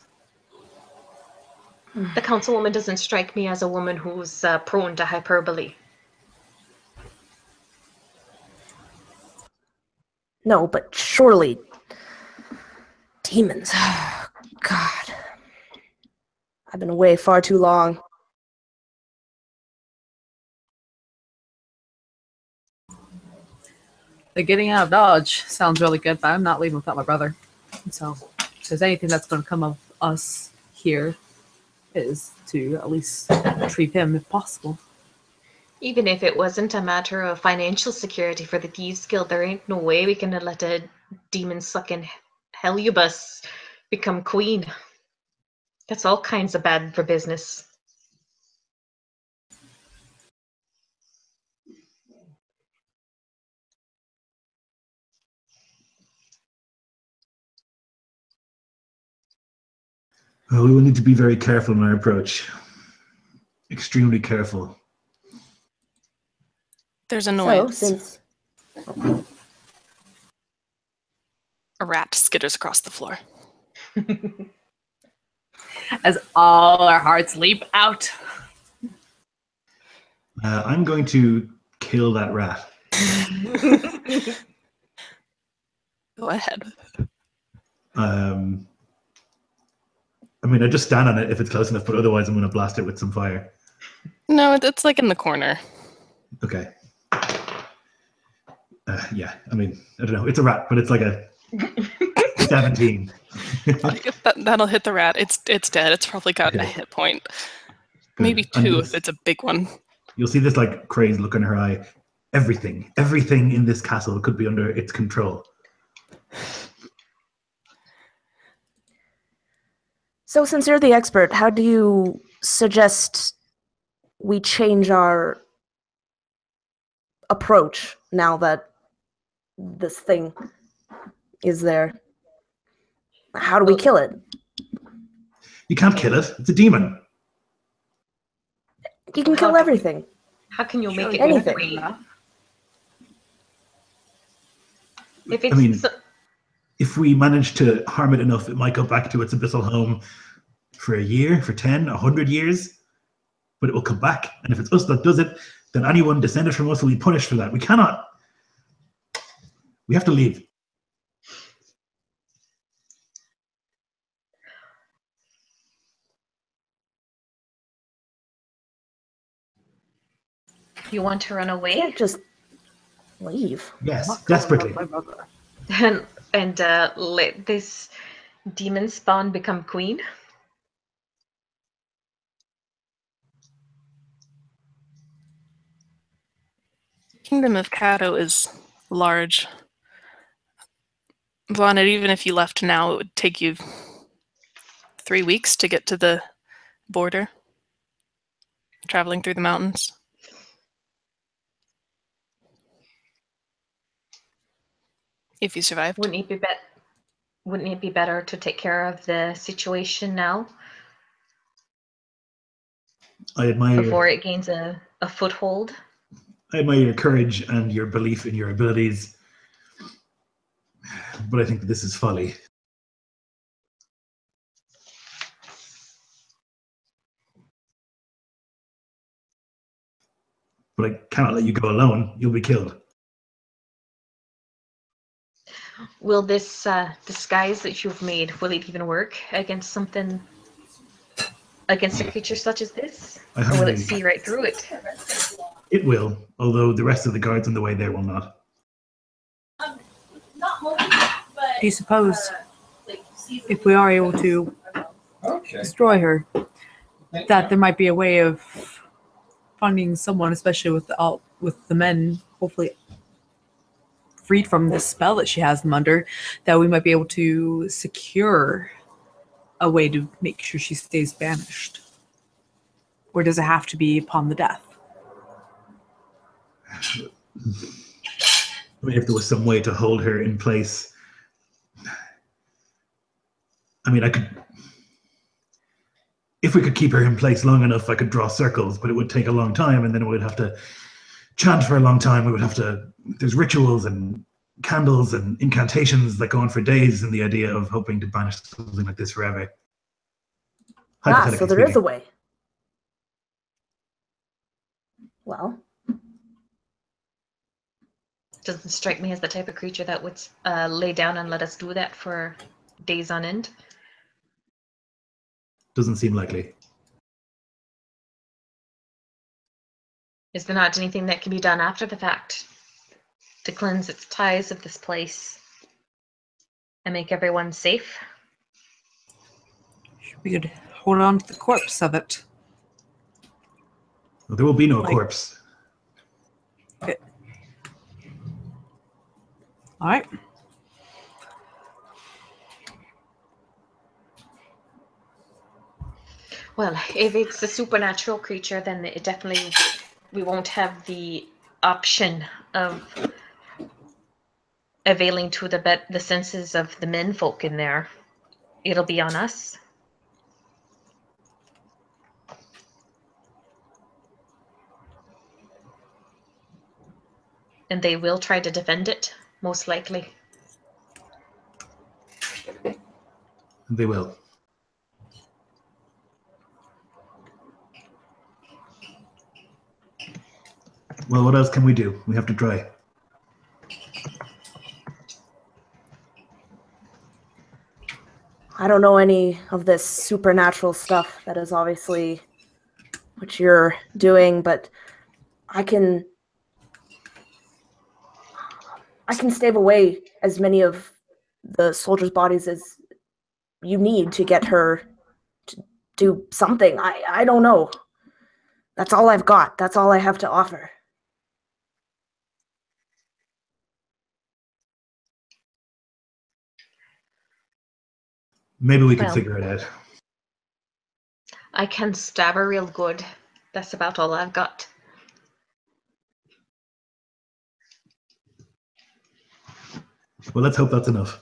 The councilwoman doesn't strike me as a woman who's prone to hyperbole. No, but surely demons. God. I've been away far too long. The getting out of Dodge sounds really good, but I'm not leaving without my brother. So if there's anything that's going to come of us here is to at least retrieve him if possible. Even if it wasn't a matter of financial security for the Thieves Guild, there ain't no way we can let a demon-sucking Heliobus become queen. That's all kinds of bad for business. Well, we will need to be very careful in our approach. Extremely careful. There's a noise. So, since A rat skitters across the floor. As all our hearts leap out. I'm going to kill that rat. Go ahead. I mean, I just stand on it if it's close enough, but otherwise I'm going to blast it with some fire. No, it's like in the corner. Okay. Yeah, I mean, I don't know. It's a rat, but it's like a 17. That'll hit the rat. It's dead. It's probably got a hit point. Good. Maybe And 2 if it's a big one. You'll see this like crazed look in her eye. Everything in this castle could be under its control. So, since you're the expert, how do you suggest we change our approach now that this thing is there? How do we kill it? You can't kill it. It's a demon. You can kill everything. How can you make it Anything. free? If it's I mean, if we manage to harm it enough, it might go back to its abyssal home for a year, for 10, 100 years, but it will come back. And if it's us that does it, then anyone descended from us will be punished for that. We cannot. We have to leave. You want to run You away can't just leave. Yes, desperately. and let this demon spawn become queen? Kingdom of Kato is large. Vonnet, even if you left now, it would take you 3 weeks to get to the border, traveling through the mountains. If you survived. Wouldn't it be better to take care of the situation now I admire before it gains a foothold? I admire your courage and your belief in your abilities, but I think that this is folly. But I cannot let you go alone. You'll be killed. Will this disguise that you've made, will it even work against a creature such as this? I Or will humbly- it see right through it? It will, although the rest of the guards on the way there will not. Do you suppose if we are able to destroy her, that there might be a way of finding someone, especially with the men, hopefully freed from this spell that she has them under, that we might be able to secure a way to make sure she stays banished? Or does it have to be upon the death? I mean, if there was some way to hold her in place, I mean, I could. If we could keep her in place long enough, I could draw circles, but it would take a long time, and then we'd have to chant for a long time. We would have to. There's rituals and candles and incantations that go on for days, and the idea of hoping to banish something like this forever. So there is a way. Well, Doesn't strike me as the type of creature that would lay down and let us do that for days on end. Doesn't seem likely. Is there not anything that can be done after the fact to cleanse its ties of this place and make everyone safe? We could hold on to the corpse of it. Well, there will be no corpse. Okay. All right. Well, if it's a supernatural creature, then it definitely, we won't have the option of availing to the senses of the men folk in there. It'll be on us. And they will try to defend it, most likely. They will. Well, what else can we do? We have to try. I don't know any of this supernatural stuff. That is obviously what you're doing, but I can stave away as many of the soldiers' bodies as you need to get her to do something. I don't know. That's all I've got. That's all I have to offer. Maybe we could figure it out. I can stab her real good. That's about all I've got. Well, let's hope that's enough.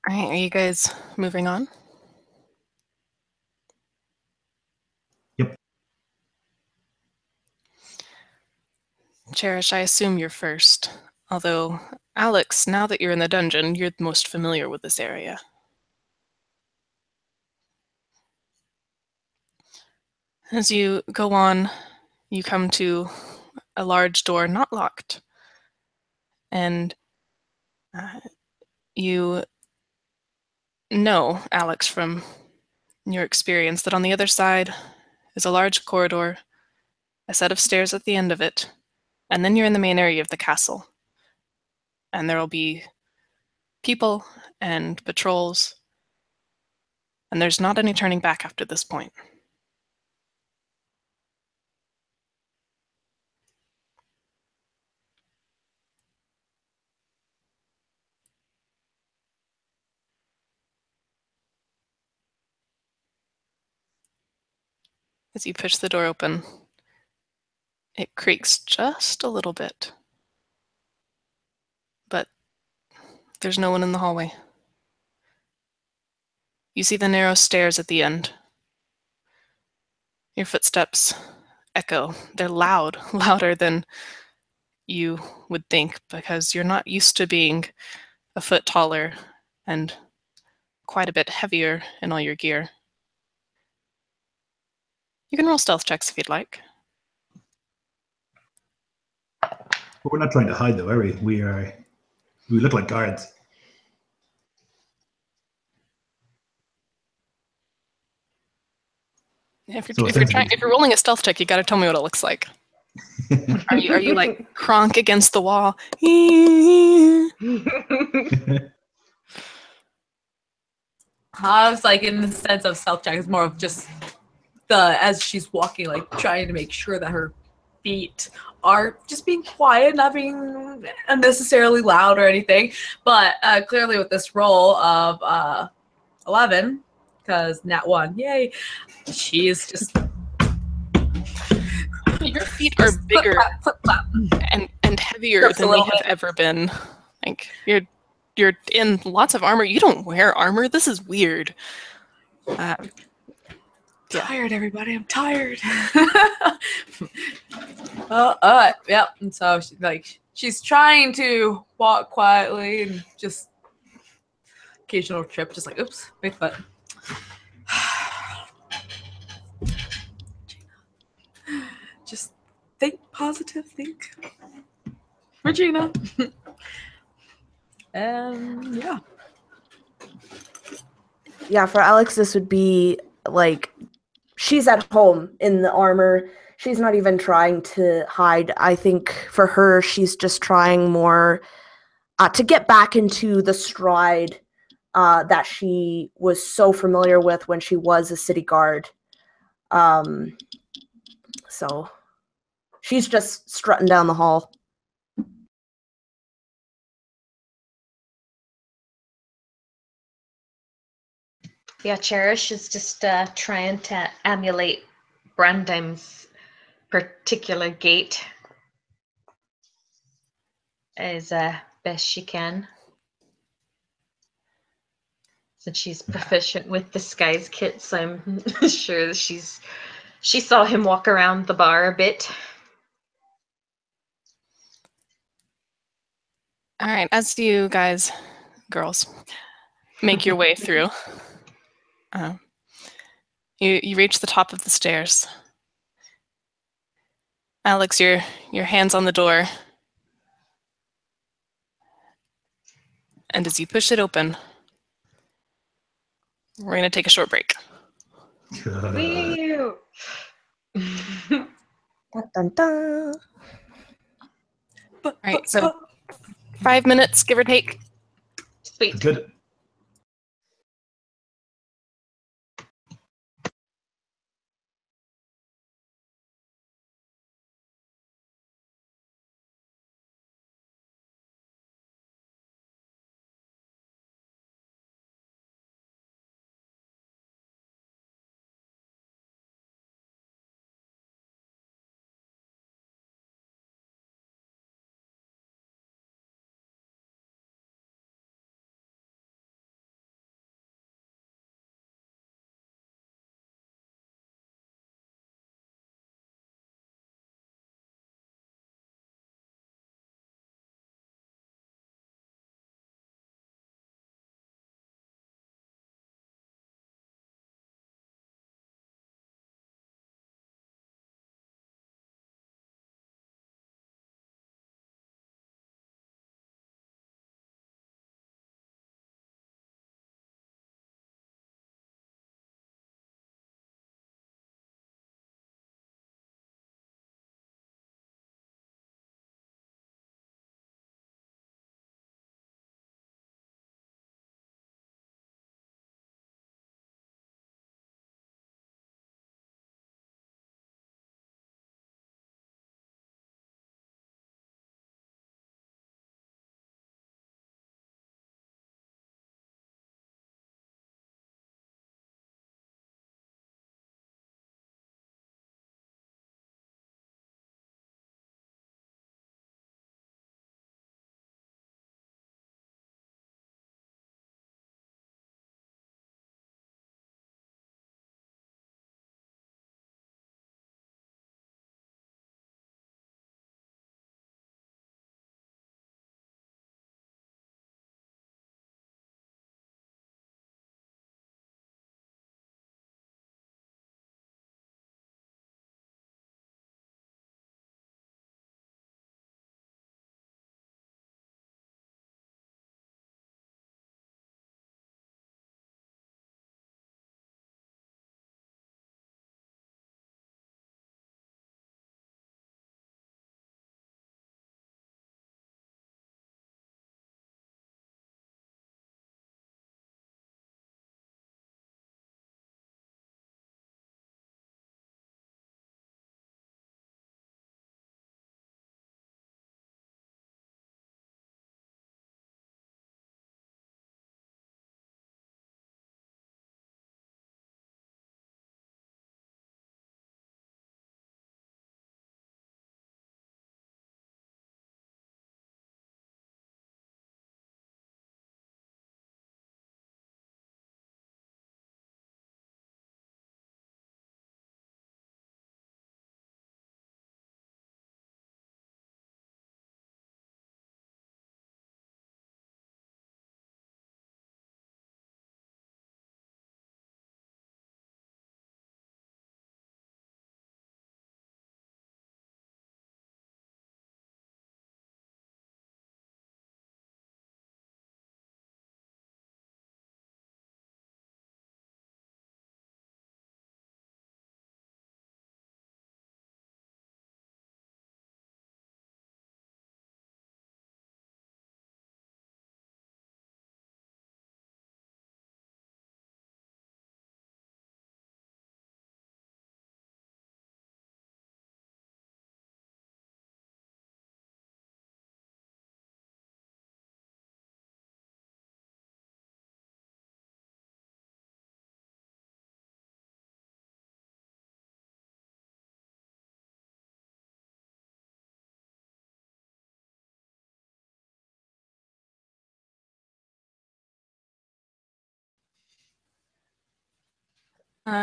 All right, are you guys moving on? Yep. Cherish, I assume you're first. Although, Alex, now that you're in the dungeon, you're the most familiar with this area. As you go on, you come to a large door not locked. And you know, Alex, from your experience, that on the other side is a large corridor, a set of stairs at the end of it, and then you're in the main area of the castle. And there will be people and patrols, and there's not any turning back after this point. As you push the door open, it creaks just a little bit. But there's no one in the hallway. You see the narrow stairs at the end. Your footsteps echo. They're loud, louder than you would think, because you're not used to being a foot taller and quite a bit heavier in all your gear. You can roll stealth checks if you'd like. But we're not trying to hide, though, are we? We look like guards. If you're rolling a stealth check, you got to tell me what it looks like. Are you like Kronk against the wall? I was like, in the sense of stealth check, it's more of just as she's walking, like trying to make sure that her feet are just being quiet, not being unnecessarily loud or anything. But clearly with this roll of 11, because nat 1, yay, she's just Your feet are bigger flip, flap. and heavier Just a than they little have ever been. Like you're in lots of armor. You don't wear armor. This is weird. Yeah. Tired, everybody. I'm tired. Yeah. And so she's trying to walk quietly and just occasional trip, just like oops, big foot. Just think positive, think. Regina. And yeah. Yeah, for Alex, this would be like she's at home in the armor. She's not even trying to hide. I think for her, she's just trying more to get back into the stride that she was so familiar with when she was a city guard. So she's just strutting down the hall. Yeah, Cherish is just trying to emulate Brandim's particular gait as best she can. Since she's proficient with disguise kits, I'm sure that she saw him walk around the bar a bit. All right, as you guys, girls, make your way through, you reach the top of the stairs. Alex, your hand's on the door, and as you push it open, we're gonna take a short break. Wee! Dun, dun, dun. All right, so 5 minutes, give or take. Sweet. Good.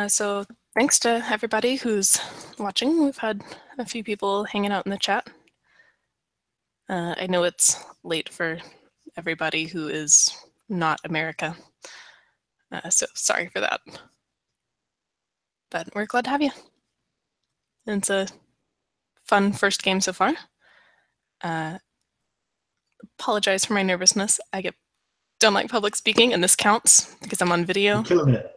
So thanks to everybody who's watching. We've had a few people hanging out in the chat. I know it's late for everybody who is not America. So sorry for that. But we're glad to have you. It's a fun first game so far. Apologize for my nervousness. Don't like public speaking, and this counts because I'm on video. You're killing it.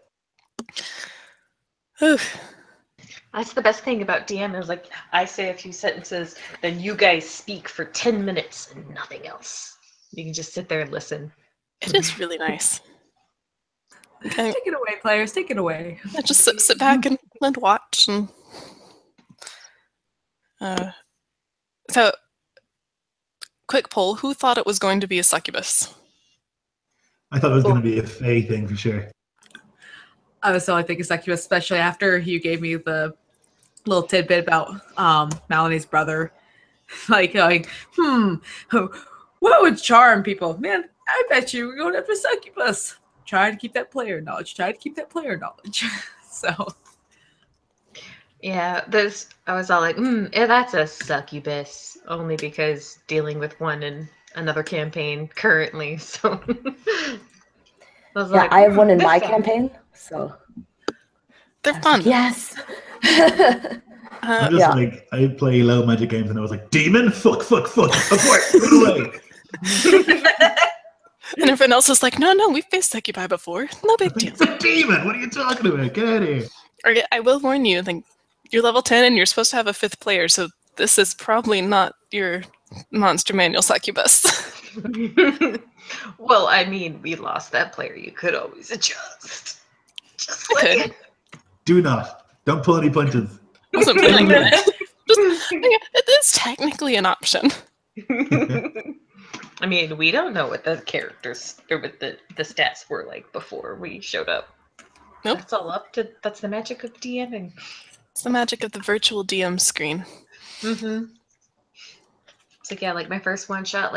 That's the best thing about DM is like I say a few sentences, then you guys speak for 10 minutes and nothing else. You can just sit there and listen. It is really nice. Okay. Take it away, players. Take it away. Yeah, just sit back and watch. And so, quick poll: who thought it was going to be a succubus? I thought it was going to be a Fae thing for sure. I was only thinking succubus, especially after you gave me the little tidbit about Melanie's brother. Like, what would charm people? Man, I bet you we're going after succubus. Try to keep that player knowledge. So. Yeah, I was all like, yeah, that's a succubus. Only because dealing with one in another campaign currently, so. I have one in my campaign, so. They're fun. Yes. I'm just like, I play low magic games and I was like, demon? Fuck, abort, run away. And everyone else is like, no, we've faced succubi before. No big deal. It's a demon! What are you talking about? Get out of here. Okay, I will warn you, like, you're level 10 and you're supposed to have a 5th player, so this is probably not your monster manual succubus. Well, I mean, we lost that player. You could always adjust. Just I could. Do not. Don't pull any punches. I wasn't feeling that. It is technically an option. I mean, we don't know what the characters or what the stats were like before we showed up. Nope. That's the magic of DMing. It's the magic of the virtual DM screen. Mm-hmm. It's like, yeah, like my first one shot,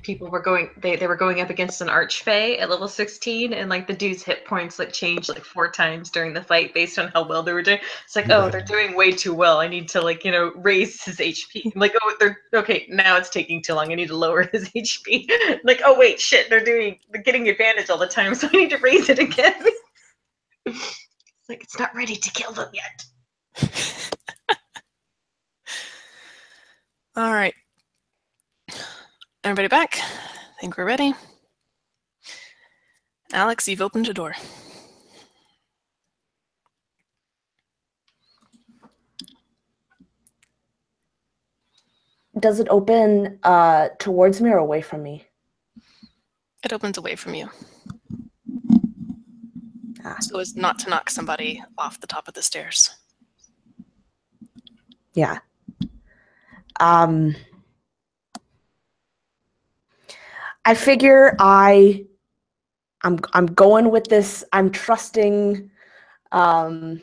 people were going, they were going up against an archfey at level 16, and like the dude's hit points like changed like 4 times during the fight based on how well they were doing. It's like, oh, they're doing way too well. I need to raise his HP. I'm like, oh, they're okay. Now it's taking too long. I need to lower his HP. Like, oh wait, shit, they're getting advantage all the time, so I need to raise it again. It's like it's not ready to kill them yet. All right. Everybody back? I think we're ready. Alex, you've opened a door. Does it open towards me or away from me? It opens away from you. Ah. So as not to knock somebody off the top of the stairs. Yeah. I figure I'm going with this. I'm trusting the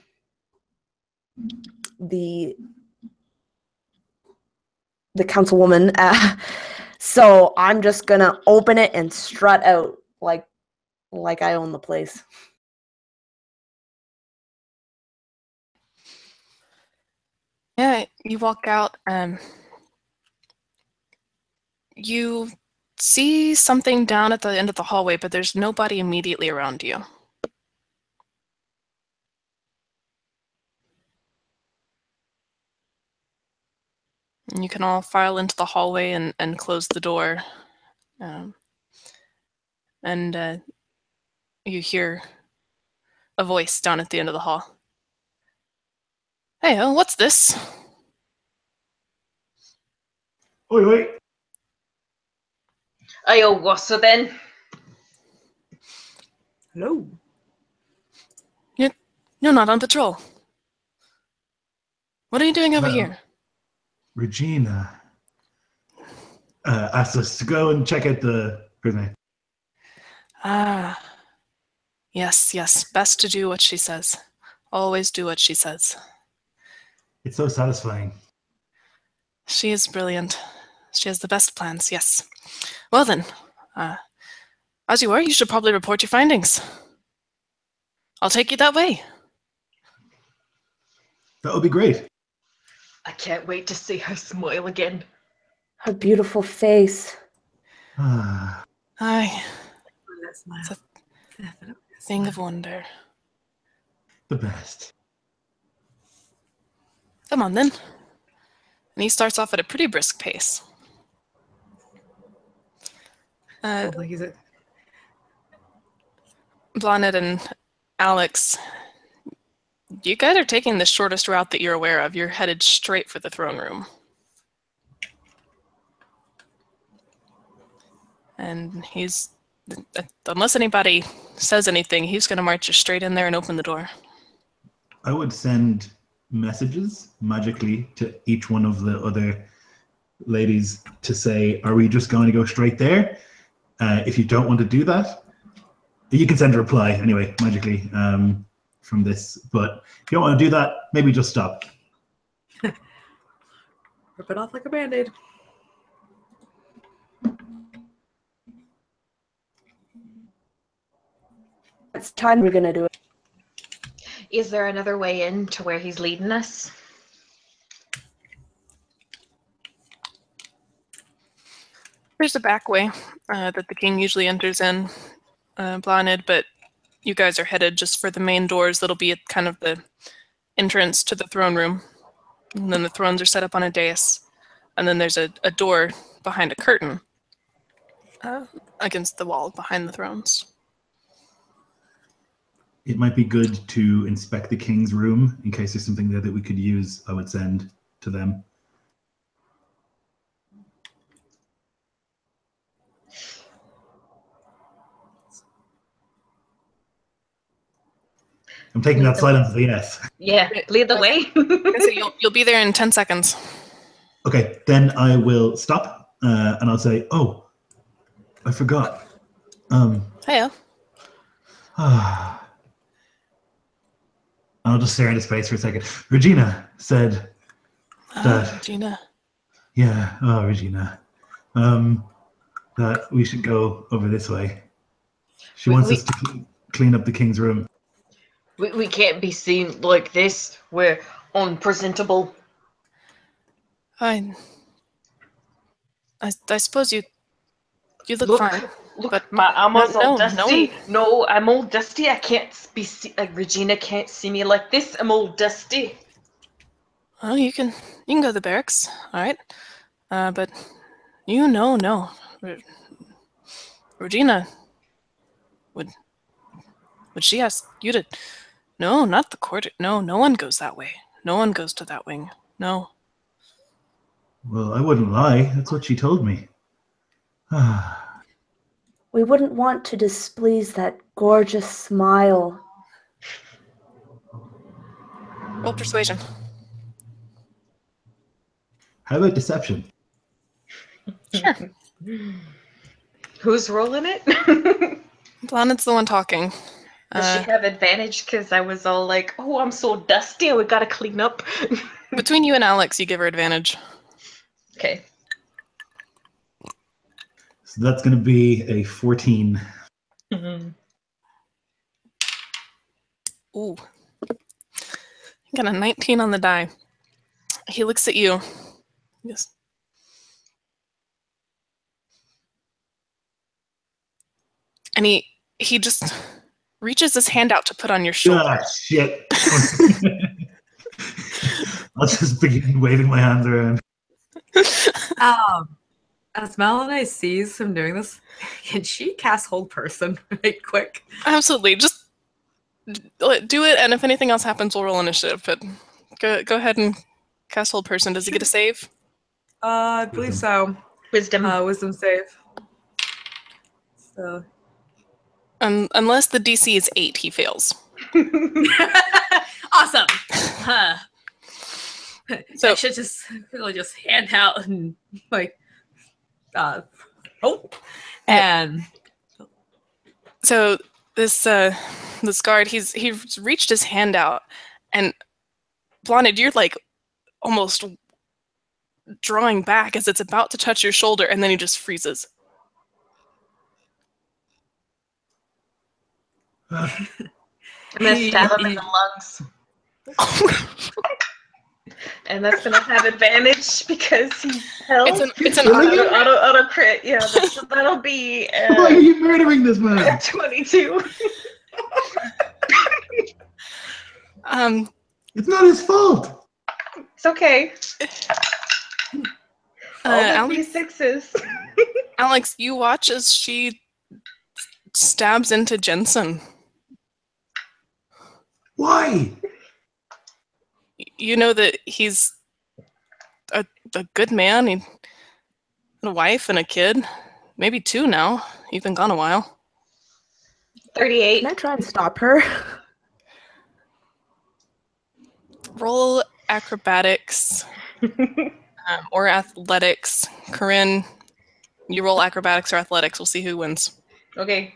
councilwoman. So I'm just gonna open it and strut out like I own the place. Yeah, you walk out. You see something down at the end of the hallway, but there's nobody immediately around you. And you can all file into the hallway and close the door. And you hear a voice down at the end of the hall. Hey, what's this? Oi, oi. Ayo, what's so then? Hello. You're not on patrol. What are you doing over here? Regina asked us to go and check out the prison. Ah. Yes. Best to do what she says. Always do what she says. It's so satisfying. She is brilliant. She has the best plans, yes. Well then, as you are, you should probably report your findings. I'll take you that way. That would be great. I can't wait to see her smile again. Her beautiful face. Ah, Aye, That smile. It's a Definitely a thing smile. of wonder. the best. Come on, then. And he starts off at a pretty brisk pace. Oh, like he's a Blondet and Alex, you guys are taking the shortest route that you're aware of. You're headed straight for the throne room. And he's, unless anybody says anything, he's going to march you straight in there and open the door. I would send messages magically to each one of the other ladies to say, are we just going to go straight there? If you don't want to do that, you can send a reply anyway, magically, from this. But if you don't want to do that, maybe just stop. rip it off like a band-aid. It's time we're gonna do it. Is there another way in to where he's leading us? There's a back way that the king usually enters in, Blondet, but you guys are headed just for the main doors that'll be at kind of the entrance to the throne room. And then the thrones are set up on a dais. And then there's a door behind a curtain against the wall behind the thrones. It might be good to inspect the king's room in case there's something there that we could use. I would send to them. I'm taking that silence as a yes. Yeah, lead the way. So you'll be there in 10 seconds. Okay, then I will stop and I'll say, oh, I forgot. Hiya. I'll just stare into space for a second. Regina said that, Regina. yeah, oh, Regina, that we should go over this way. She wants us to clean up the king's room. We can't be seen like this. We're unpresentable. I suppose you look fine. Look, but my armor's all no dusty. No, I'm all dusty. I can't be Regina can't see me like this. I'm all dusty. Well, you can go to the barracks, all right? But no. Regina, would she ask you to? No, not the court. No one goes that way. No one goes to that wing. No. Well, I wouldn't lie. That's what she told me. We wouldn't want to displease that gorgeous smile. Roll persuasion. How about deception? Sure. Who's rolling it? Blondet's the one talking. Does she have advantage? Because I was all like, "Oh, I'm so dusty. We gotta clean up." Between you and Alex, you give her advantage. Okay. So that's going to be a 14. Mm-hmm. Ooh. Got a 19 on the die. He looks at you. Yes. And he just reaches his hand out to put on your shoulder. Ah, shit. I'll just begin waving my hands around. As Melanie sees him doing this, can she cast Hold Person right quick? Absolutely. Just do it, and if anything else happens, we'll roll initiative. But go ahead and cast Hold Person. Does he get a save? I believe so. Wisdom. Wisdom save. So. Unless the DC is 8, he fails. Awesome. Huh. So I should just really just hand out and like and so this guard, he's reached his hand out, and Blonded, you're like almost drawing back as it's about to touch your shoulder, and then he just freezes. I'm gonna stab him in the lungs. And that's gonna have advantage because he's held. It's an auto crit. Yeah, that'll be Why are you murdering this man? 22. It's not his fault. It's okay. All the Alex, D6s. Alex, you watch as she stabs into Jensen. Why? You know that he's a good man. He had a wife and a kid. Maybe 2 now. He's been gone a while. 38. Can I try and stop her? Roll acrobatics or athletics. Corinne, you roll acrobatics or athletics. We'll see who wins. Okay.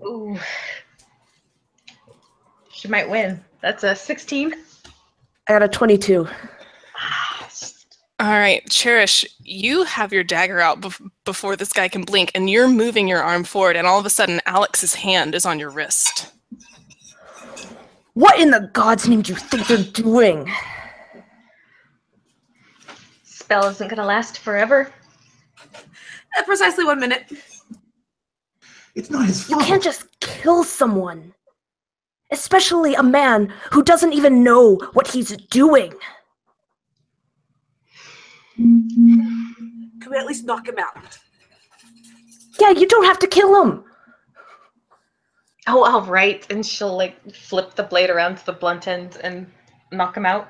Ooh. She might win. That's a 16. I got a 22. All right, Cherish, you have your dagger out before this guy can blink, and you're moving your arm forward, and all of a sudden, Alex's hand is on your wrist. What in the God's name do you think they're doing? Spell isn't gonna last forever. Precisely 1 minute. It's not his You fault. can't just kill someone. Especially a man who doesn't even know what he's doing. Can we at least knock him out? Yeah, you don't have to kill him. Oh, all right. And she'll like flip the blade around to the blunt end and knock him out.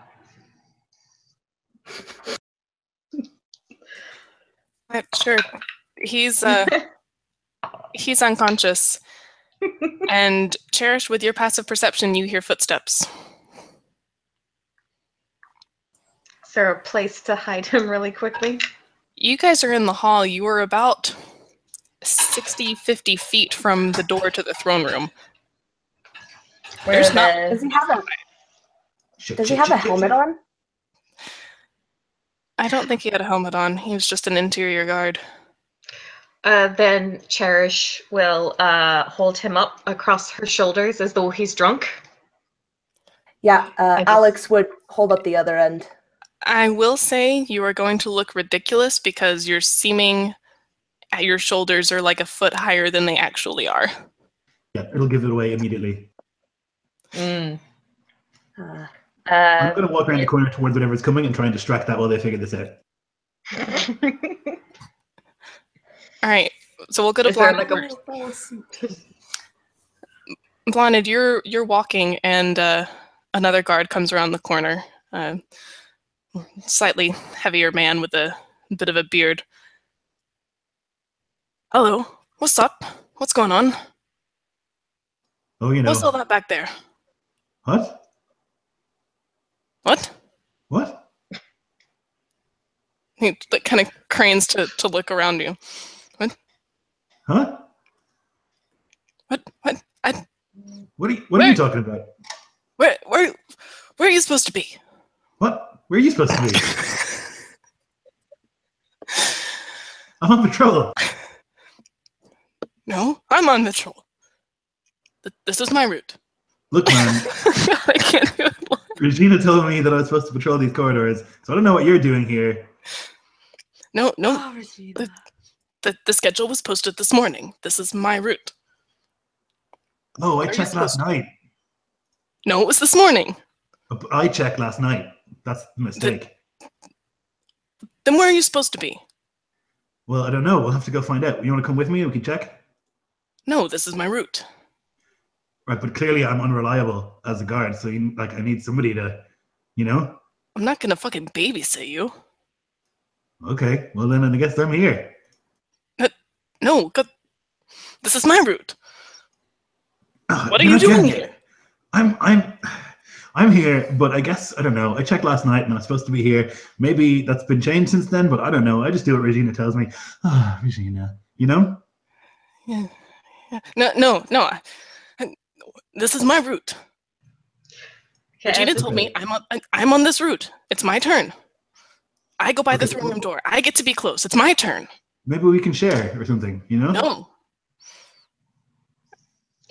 Sure. He's unconscious. And Cherish, with your passive perception, you hear footsteps. Is there a place to hide him really quickly? You guys are in the hall. You are about 50 feet from the door to the throne room. Where's Does he have a helmet on? I don't think he had a helmet on. He was just an interior guard. Then Cherish will hold him up across her shoulders as though he's drunk. Yeah, Alex would hold up the other end. I will say you are going to look ridiculous because you're seeming at your shoulders are like a foot higher than they actually are. Yeah, it'll give it away immediately. Mm. I'm going to walk around the corner towards whatever's coming and try and distract that while they figure this out. All right, so we'll go to Blonded. Blonded, you're walking, and another guard comes around the corner. Slightly heavier man with a bit of a beard. Hello, what's up? What's going on? Oh, you know. What's all that back there? What? What? What? He kind of cranes to look around you. What? Huh? What? What are you talking about? Where are you supposed to be? What? Where are you supposed to be? I'm on patrol. No, I'm on patrol. This is my route. Look, man. I can't do it. Regina told me that I was supposed to patrol these corridors, so I don't know what you're doing here. No. Oh, Regina. The schedule was posted this morning. This is my route. Oh, I Are you checked last supposed to- night. No, it was this morning. I checked last night. That's the mistake. Then where are you supposed to be? Well, I don't know. We'll have to go find out. You want to come with me? We can check. No, this is my route. Right, but clearly I'm unreliable as a guard, so I need somebody to, I'm not gonna fucking babysit you. Okay, well then I guess I'm here. No, this is my route. What are You're you not doing getting it. here? I'm here, but I guess I don't know. I checked last night and I'm supposed to be here. Maybe that's been changed since then, but I don't know. I just do what Regina tells me. Ah, Regina, Yeah. No. This is my route. Regina told me I'm on this route. It's my turn. I go by the throne room door. I get to be close. It's my turn. Maybe we can share or something, No.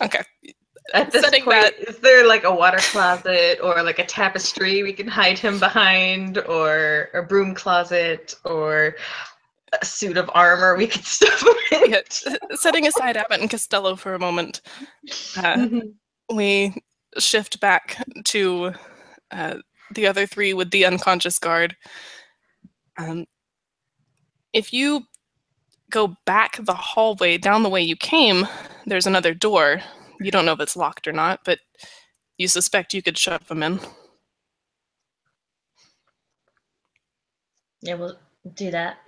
Okay. At this Setting point, that- is there like a water closet or like a tapestry we can hide him behind, or a broom closet, or a suit of armor we could stuff him in? Yeah, setting aside Abbott and Costello for a moment, we shift back to the other three with the unconscious guard. If you go back the hallway down the way you came, there's another door. You don't know if it's locked or not, but you suspect you could shove them in. Yeah, we'll do that.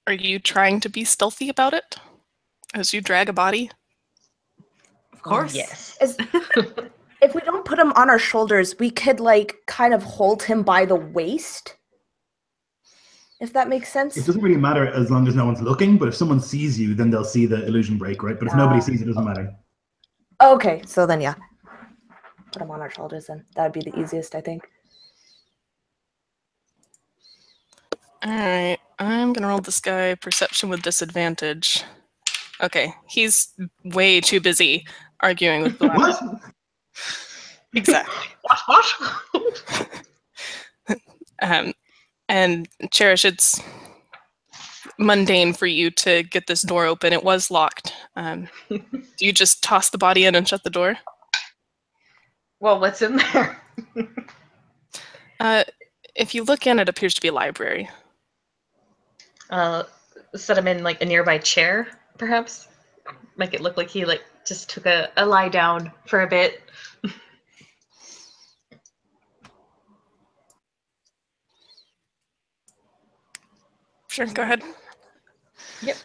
Are you trying to be stealthy about it as you drag a body? Of course. Yes. If we don't put him on our shoulders, we could like kind of hold him by the waist. If that makes sense. It doesn't really matter as long as no one's looking, but if someone sees you, then they'll see the illusion break, right? But if nobody sees it, doesn't matter. Okay, so then yeah. Put him on our shoulders then. That would be the easiest, I think. Alright, I'm gonna roll this guy perception with disadvantage. Okay, he's way too busy arguing with the What? Exactly. What? And Cherish, it's mundane for you to get this door open. It was locked. Do you just toss the body in and shut the door? Well, what's in there? If you look in, it appears to be a library. Set him in like a nearby chair, perhaps. Make it look like he like just took a lie down for a bit. Sure, go ahead. Yep.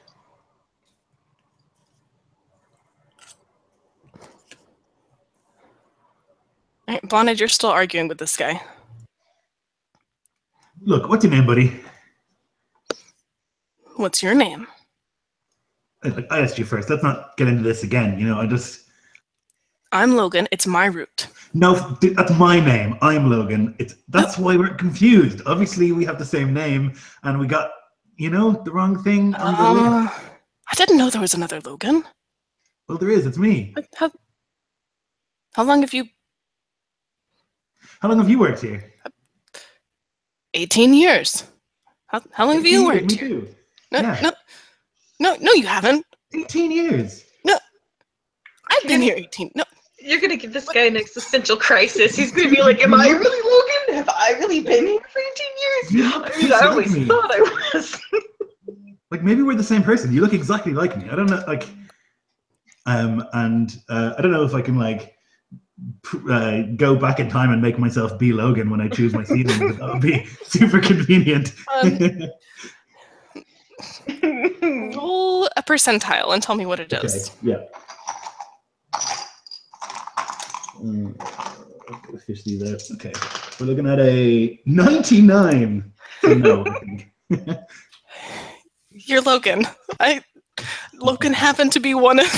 All right, Blonded, you're still arguing with this guy. Look, what's your name, buddy? What's your name? I asked you first. Let's not get into this again. You know, I'm Logan. It's my route. No, that's my name. I'm Logan. That's why we're confused. Obviously, we have the same name, and we got, the wrong thing on the list. I didn't know there was another Logan. Well, there is. It's me. How long have you... How long have you worked here? 18 years. How long have you 18 years, worked me here? too. No, Yeah. no, you haven't. 18 years. No, I've been here 18. No, You're gonna give this guy an existential crisis. He's gonna be like, "Am I really Logan? Have I really been here for 18 years? You look I mean, just I like always me. thought I was." Like, maybe we're the same person. You look exactly like me. I don't know, like, and I don't know if I can, like, go back in time and make myself be Logan when I choose my season, but that would be super convenient. roll a percentile and tell me what it is. Okay, yeah. Officially there. Okay, we're looking at a 99. So no, I think. You're Logan. Logan happened to be one of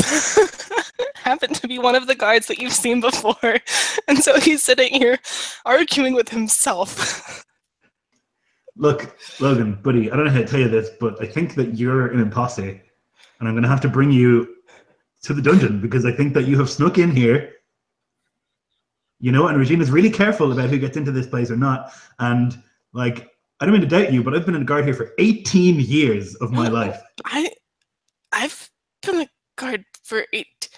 the guards that you've seen before, and so he's sitting here arguing with himself. Look, Logan, buddy, I don't know how to tell you this, but I think that you're an imposter, and I'm going to have to bring you to the dungeon because I think that you have snuck in here. And Regina's really careful about who gets into this place or not. And, like, I don't mean to doubt you, but I've been a guard here for 18 years of my life. I've been a guard for 8.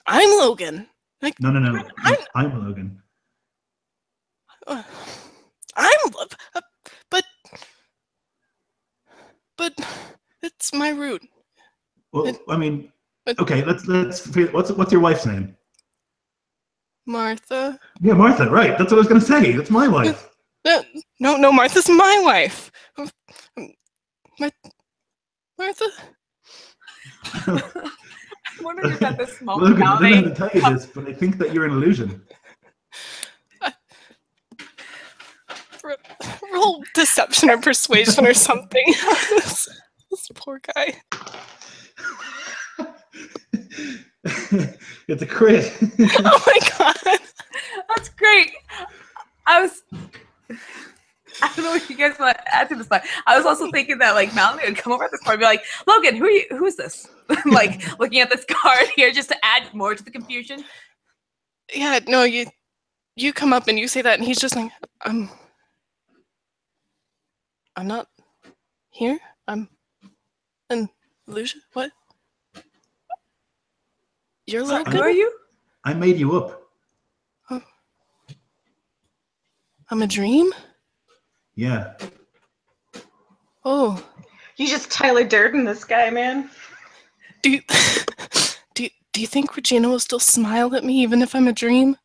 I'm Logan. Like, No. I'm Logan. But it's my route. Well, I mean, okay, let's what's your wife's name? Martha. Yeah, Martha, right. That's what I was going to say. That's my wife. No, Martha's my wife. Martha? I'm wondering if at this moment Logan, now I don't know how to tell you this, but I think that you're an illusion. Roll deception or persuasion or something. this poor guy. It's a crit. Oh my god. That's great. I was don't know what you guys want to add to this, but I was also thinking that like Melanie would come over at this point and be like, Logan, who is this? Like looking at this card here just to add more to the confusion. Yeah, no, you come up and you say that, and he's just like, I'm not here. I'm an illusion. What? You're Logan? Who are you? I made you up. Oh. I'm a dream? Yeah. Oh. You just Tyler Durden this guy, man. Do you, do you think Regina will still smile at me even if I'm a dream?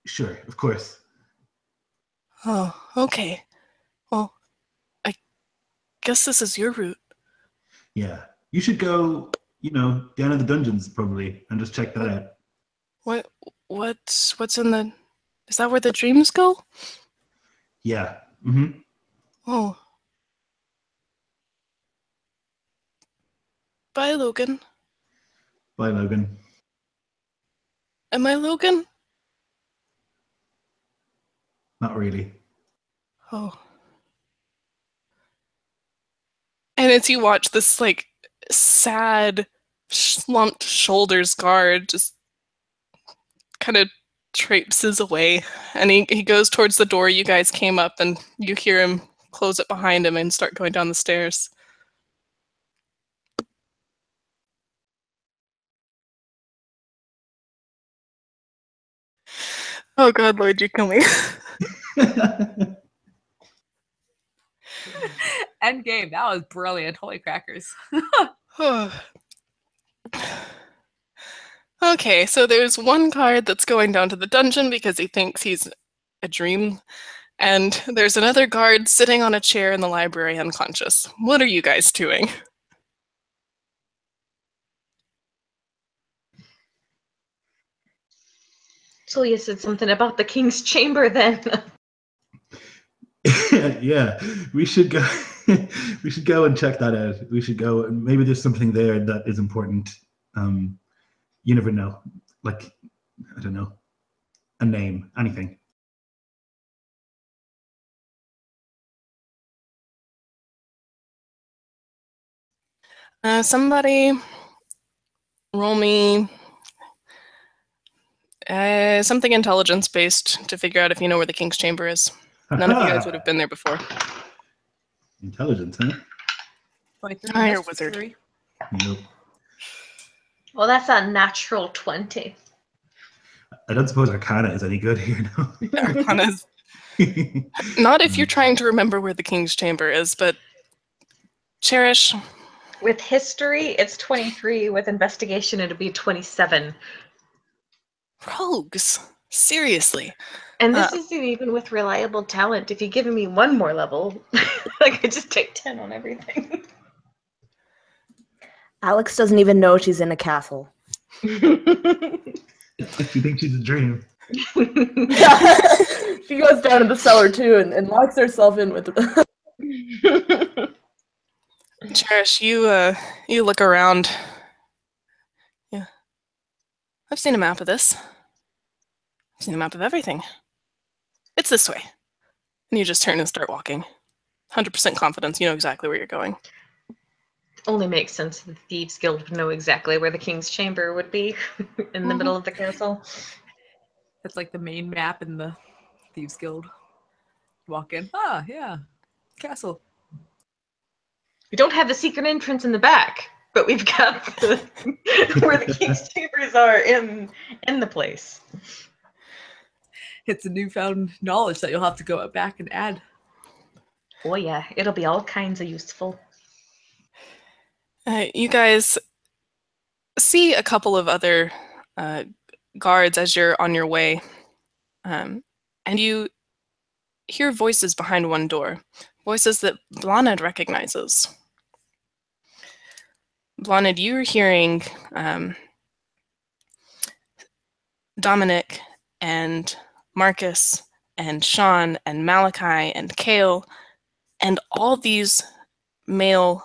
Sure, of course. Oh, okay. Well, I guess this is your route. Yeah. You should go, down in the dungeons probably and just check that out. What's in the... Is that where the dreams go? Yeah. Mm-hmm. Oh. Bye, Logan. Bye, Logan. Am I Logan? Not really. Oh. And as you watch this, like, sad, slumped shoulders guard just kind of traipses away, and he goes towards the door you guys came up, and you hear him close it behind him and start going down the stairs. Oh God, Lloyd, you kill me. End game. That was brilliant. Holy crackers. Okay, so there's one card that's going down to the dungeon because he thinks he's a dream, and there's another guard sitting on a chair in the library unconscious. What are you guys doing? So you said something about the King's Chamber then. Yeah, we should go. We should go and check that out. We should go, and maybe there's something there that is important. You never know. Like, I don't know, a name, anything. Somebody roll me something intelligence-based to figure out if you know where the King's Chamber is. None of you guys would have been there before. Intelligence, huh? 23. You're a wizard. 3. Nope. Well, that's a natural 20. I don't suppose Arcana is any good here, no. Arcana's not if you're trying to remember where the King's Chamber is, but Cherish. With history, it's 23. With investigation, it'll be 27. Rogues. Seriously. And this isn't even with reliable talent. If you're giving me one more level, I could just take 10 on everything. Alex doesn't even know she's in a castle. She thinks she's a dream. She goes down in the cellar too and locks herself in with Cherish, you look around. Yeah. I've seen a map of this. I've seen a map of everything. It's this way. And you just turn and start walking. 100% confidence, you know exactly where you're going. Only makes sense that the Thieves Guild would know exactly where the King's Chamber would be in the middle of the castle. That's like the main map in the Thieves Guild. Walk in. Ah, yeah. Castle. We don't have the secret entrance in the back, but we've got where the King's Chambers are in the place. It's a newfound knowledge that you'll have to go back and add. Oh yeah, it'll be all kinds of useful. You guys see a couple of other guards as you're on your way, and you hear voices behind one door, voices that Blanid recognizes. Blanid, you're hearing Dominic and Marcus and Sean and Malachi and Kale and all these male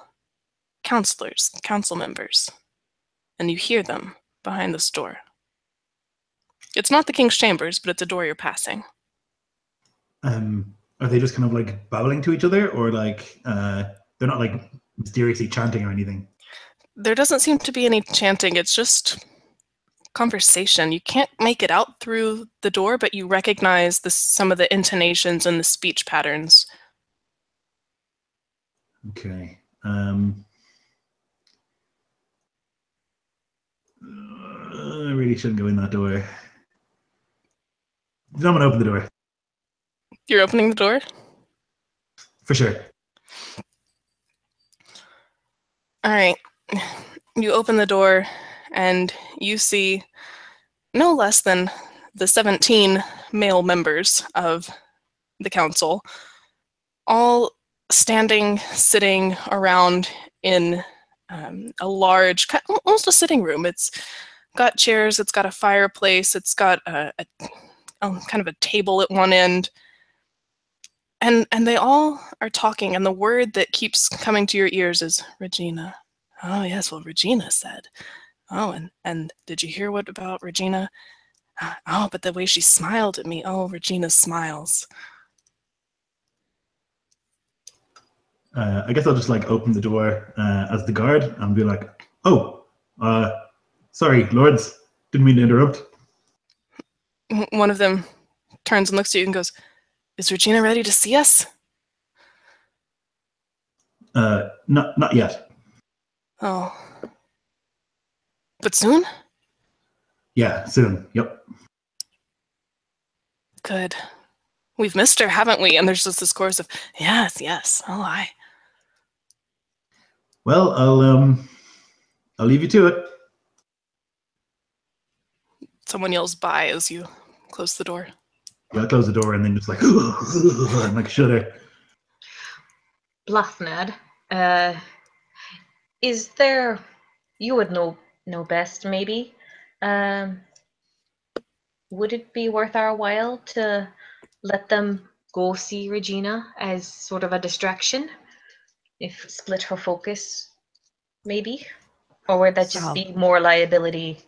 council members, and you hear them behind this door. It's not the King's Chambers, but it's a door you're passing. Are they just kind of like babbling to each other, or like they're not like mysteriously chanting or anything? There doesn't seem to be any chanting. It's just conversation. You can't make it out through the door, but you recognize some of the intonations and the speech patterns. Okay. I really shouldn't go in that door. I'm gonna open the door You're opening the door? for sure. All right. You open the door and you see no less than the 17 male members of the council, all standing, sitting around in a large, almost a sitting room. It's got chairs, it's got a fireplace, it's got a kind of a table at one end. And they all are talking, and the word that keeps coming to your ears is Regina. Oh, yes, well, Regina said. Oh, and did you hear what about Regina? Oh, but the way she smiled at me. Oh, Regina's smiles. I guess I'll just like open the door as the guard and be like, "Oh, sorry, lords, didn't mean to interrupt." One of them turns and looks at you and goes, "Is Regina ready to see us?" Not yet. Oh. But soon? Yeah, soon. Yep. Good. We've missed her, haven't we? And there's just this chorus of, yes, yes, oh, I. Well, I'll leave you to it. Someone yells bye as you close the door. Yeah, I'll close the door and then just like, and like shudder. Bluffnad, is there? You would know best, maybe. Would it be worth our while to let them go see Regina as sort of a distraction? If split her focus, maybe? Or would that just be more liability?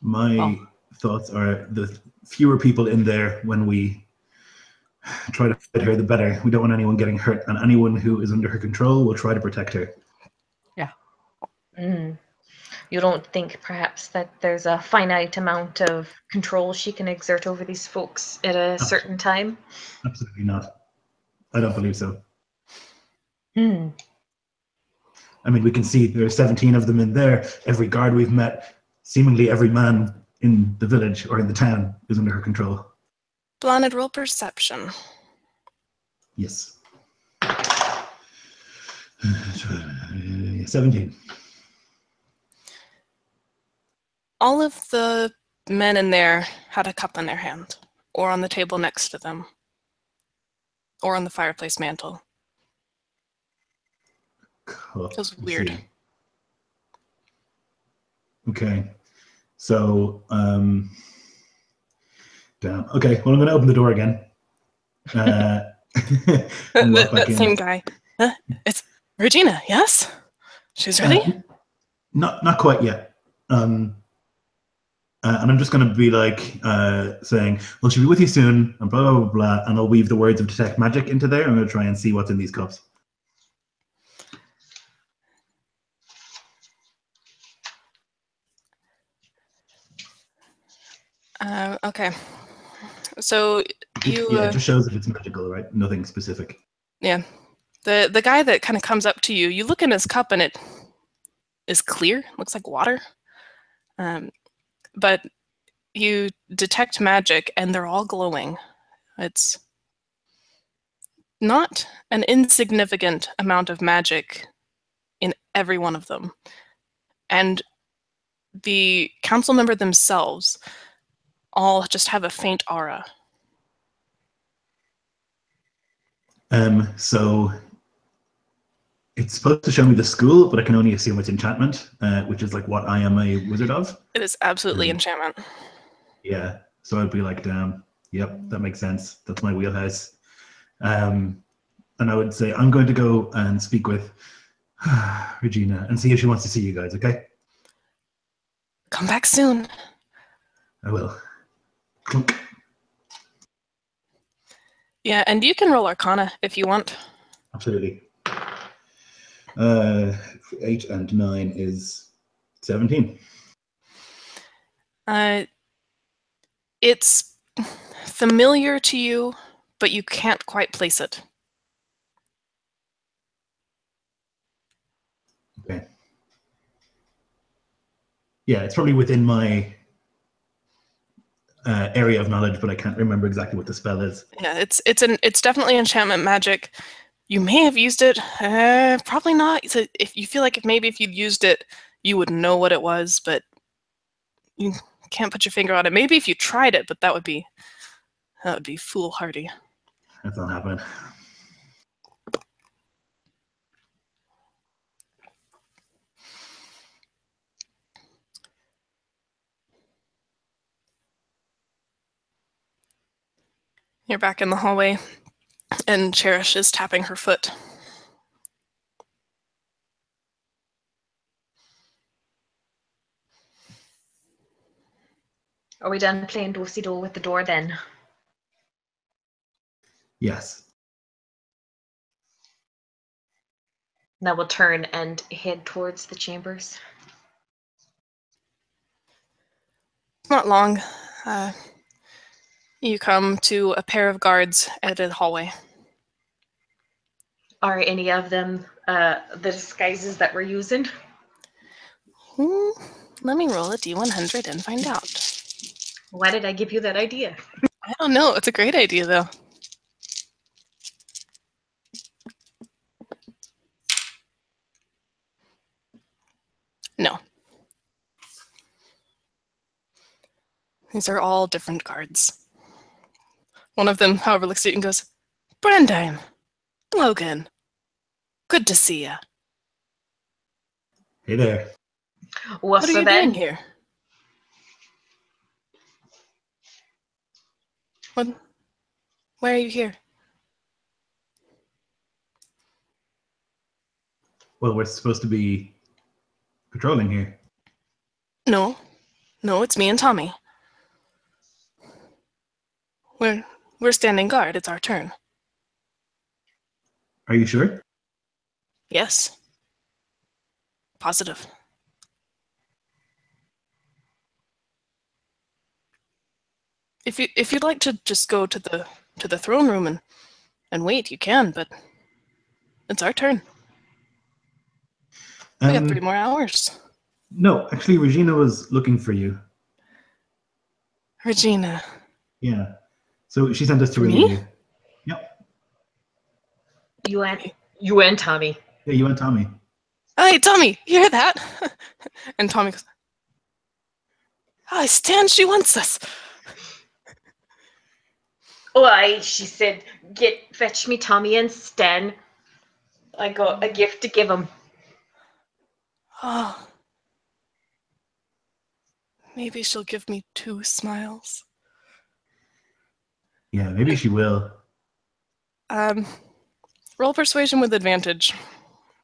My thoughts are the fewer people in there when we try to fight her, the better. We don't want anyone getting hurt, and anyone who is under her control will try to protect her. Yeah. You don't think perhaps that there's a finite amount of control she can exert over these folks at a certain time? Absolutely not. I don't believe so. I mean, we can see there are 17 of them in there. Every guard we've met, seemingly every man in the village or in the town is under her control. Blinded roll perception. Yes. 17. All of the men in there had a cup in their hand, or on the table next to them, or on the fireplace mantle. It was weird. See. Okay. So, damn. Okay, well, I'm going to open the door again. That same guy. It's Regina, yes? She's ready? Not quite yet. And I'm just going to be like saying, well, she'll be with you soon, and blah, blah, blah, blah, and I'll weave the words of detect magic into there. I'm going to try and see what's in these cups. Okay. So you... Yeah, it just shows if it's magical, right? Nothing specific. Yeah. The guy that kind of comes up to you, you look in his cup and it is clear. Looks like water. But you detect magic and they're all glowing. It's not an insignificant amount of magic in every one of them. And the council member themselves all just have a faint aura. So it's supposed to show me the school, but I can only assume it's enchantment, which is like what I am a wizard of. It is absolutely enchantment. Yeah, so I'd be like, damn, yep, that makes sense. That's my wheelhouse. And I would say, I'm going to go and speak with Regina and see if she wants to see you guys, okay? Come back soon. I will. Clunk. Yeah, and you can roll Arcana if you want. Absolutely. 8 and 9 is 17. It's familiar to you, but you can't quite place it. Okay. Yeah, it's probably within my area of knowledge, but I can't remember exactly what the spell is. Yeah, it's definitely enchantment magic. You may have used it, probably not. So if you feel like if you'd used it, you would know what it was, but you can't put your finger on it. Maybe if you tried it, but that would be foolhardy. That's not happening. You're back in the hallway, and Cherish is tapping her foot. Are we done playing do-si-do with the door then? Yes. Now we'll turn and head towards the chambers. It's not long. You come to a pair of guards at a hallway. Are any of them the disguises that we're using? Let me roll a d100 and find out. Why did I give you that idea? I don't know. It's a great idea, though. No. These are all different guards. One of them, however, looks at you and goes, Brandine, Logan, good to see ya. Hey there. What are you doing here? Why are you here? Well, we're supposed to be patrolling here. No, it's me and Tommy. We're standing guard. It's our turn. Are you sure? Yes. Positive. If you'd like to just go to the throne room and wait, you can, but it's our turn. We got 3 more hours. No, actually, Regina was looking for you. Regina. Yeah. So she sent us to relieve you. Yep. You and Tommy. Yeah, you and Tommy. Hey, Tommy, you hear that? And Tommy goes, Hi, Stan, she wants us. Why, she said, fetch me Tommy and Stan. I got a gift to give him. Oh. Maybe she'll give me 2 smiles. Yeah, maybe she will. Roll persuasion with advantage.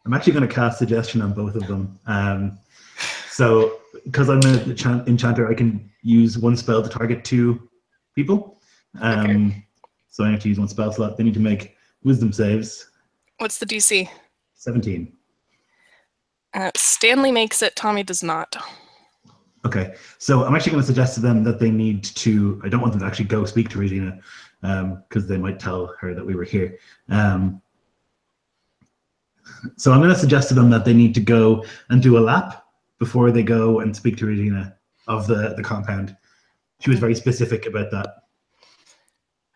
I'm actually going to cast suggestion on both of them. So, because I'm an enchanter, I can use 1 spell to target 2 people. Okay. So I have to use 1 spell slot. They need to make wisdom saves. What's the DC? 17. Stanley makes it, Tommy does not. Okay, so I'm actually going to suggest to them that they need to, I don't want them to actually go speak to Regina, because they might tell her that we were here. So I'm going to suggest to them that they need to go and do a lap before they go and speak to Regina of the compound. She was very specific about that.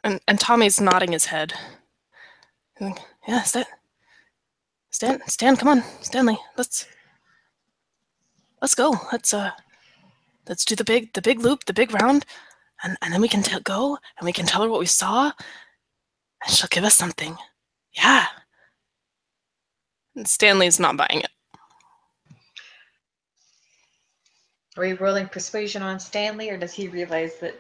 And Tommy's nodding his head. Like, yeah, Stan, come on, Stanley, let's go. Let's do the big loop, the big round, and then we can go and we can tell her what we saw, and she'll give us something. Yeah. And Stanley's not buying it. Are we rolling persuasion on Stanley, or does he realize that,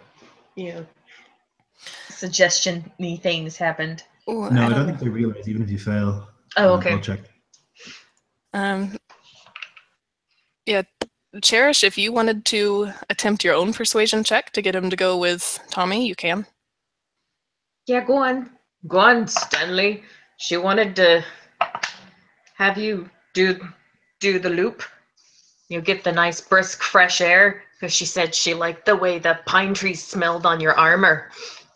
suggestion-y things happened? Ooh, No, I don't think they realize, even if you fail. Oh, okay. I'll check. Yeah, Cherish, if you wanted to attempt your own persuasion check to get him to go with Tommy, you can. Yeah, go on. Go on, Stanley. She wanted to have you do the loop. You get the nice brisk fresh air because she said she liked the way the pine trees smelled on your armor.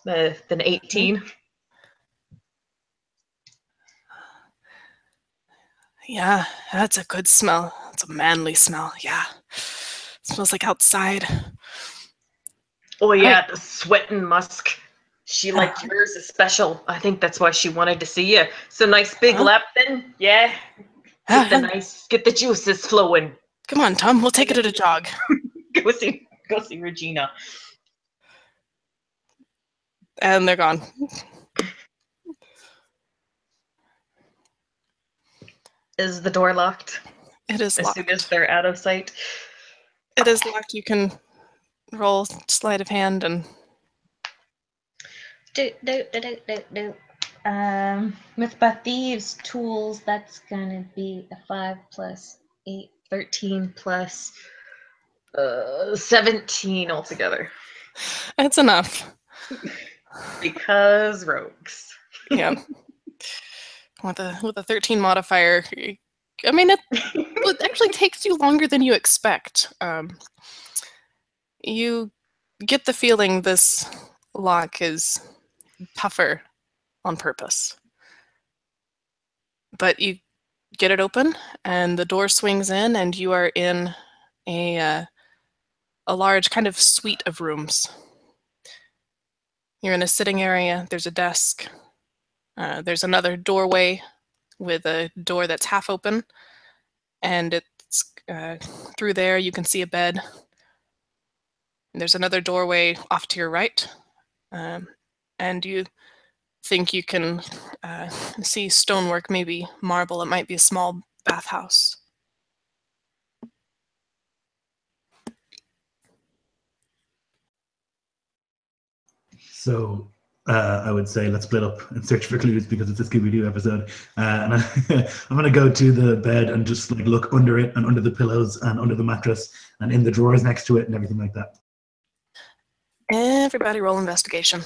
Than 18. Yeah, that's a good smell. It's a manly smell. Yeah. Smells like outside. Oh yeah, Right. the sweat and musk. She liked yours especial. I think that's why she wanted to see you. So nice big Huh? lap then. Yeah. Get the juices flowing. Come on, Tom. We'll take it at a jog. Go see Regina. And they're gone. Is the door locked? It is As locked. soon as they're out of sight. It is locked. You can roll sleight of hand and With my thieves tools, that's gonna be a 5 plus 8, 13 plus 17 altogether. it's enough. Because rogues. Yeah. With a 13 modifier, I mean, it actually takes you longer than you expect. You get the feeling this lock is tougher on purpose. But you get it open, and the door swings in, and you are in a large kind of suite of rooms. You're in a sitting area. There's a desk. There's another doorway with a door that's half open, and it's through there you can see a bed. And there's another doorway off to your right, and you think you can see stonework, maybe marble. It might be a small bathhouse. So I would say let's split up and search for clues because it's a Scooby-Doo episode. And I'm gonna go to the bed and just like look under it and under the pillows and under the mattress and in the drawers next to it and everything like that. Everybody roll investigation.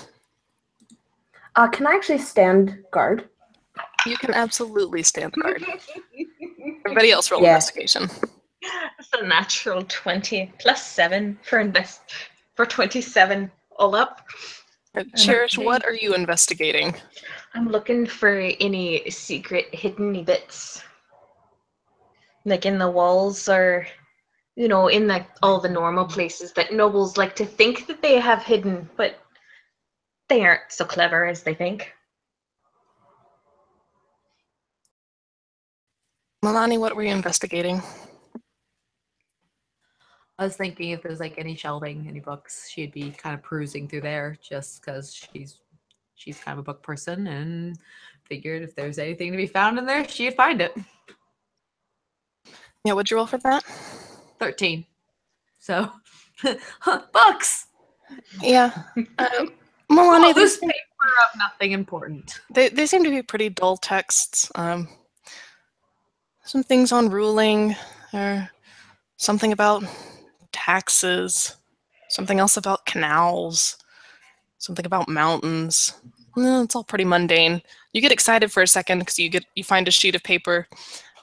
Can I actually stand guard? You can absolutely stand guard. Everybody else roll Yeah. investigation. That's a natural 20 plus 7 for 27 all up. Cherish, what are you investigating? I'm looking for any secret hidden bits. Like in the walls or, in all the normal places that nobles like to think that they have hidden, but they aren't so clever as they think. Milani, what were you investigating? I was thinking if there's like any shelving, any books, she'd be kind of perusing through there just because she's kind of a book person and figured if there's anything to be found in there, she'd find it. Yeah, what'd you roll for that? 13. So, books! Yeah. Milani, This paper of nothing important. they seem to be pretty dull texts. Some things on ruling, or something about taxes, something else about canals, something about mountains. It's all pretty mundane. You get excited for a second because you find a sheet of paper,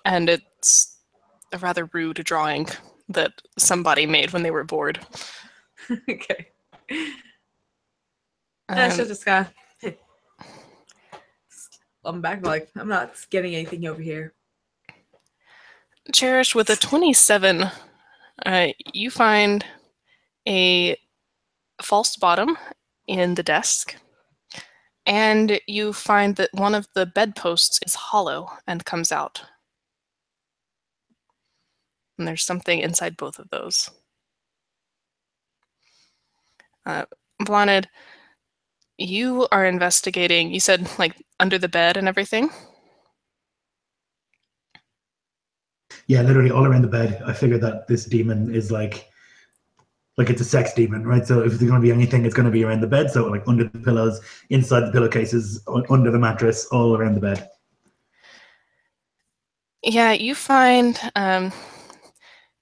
and it's a rather rude drawing that somebody made when they were bored. Okay. So just gotta I'm back like I'm not getting anything over here. Cherish, with a 27, you find a false bottom in the desk, and you find that one of the bedposts is hollow and comes out. And there's something inside both of those. Blonid, you are investigating, you said like under the bed and everything? Yeah, literally all around the bed. I figured that this demon is like it's a sex demon, right? So if there's going to be anything, it's going to be around the bed. So like under the pillows, inside the pillowcases, under the mattress, all around the bed. Yeah, you find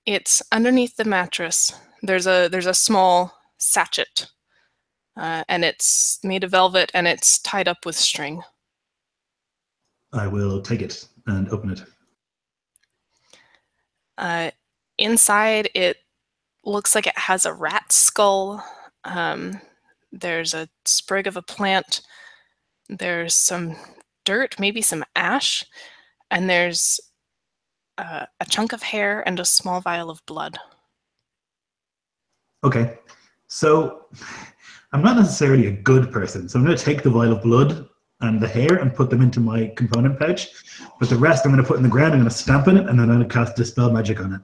it's underneath the mattress. There's a small sachet and it's made of velvet and it's tied up with string. I will take it and open it. Inside, it looks like it has a rat skull. There's a sprig of a plant. There's some dirt, maybe some ash, and there's a chunk of hair and a small vial of blood. Okay, so I'm not necessarily a good person, so I'm going to take the vial of blood and the hair and put them into my component pouch, but the rest I'm going to put in the ground. I'm going to stamp in it, and then I'm going to cast Dispel Magic on it.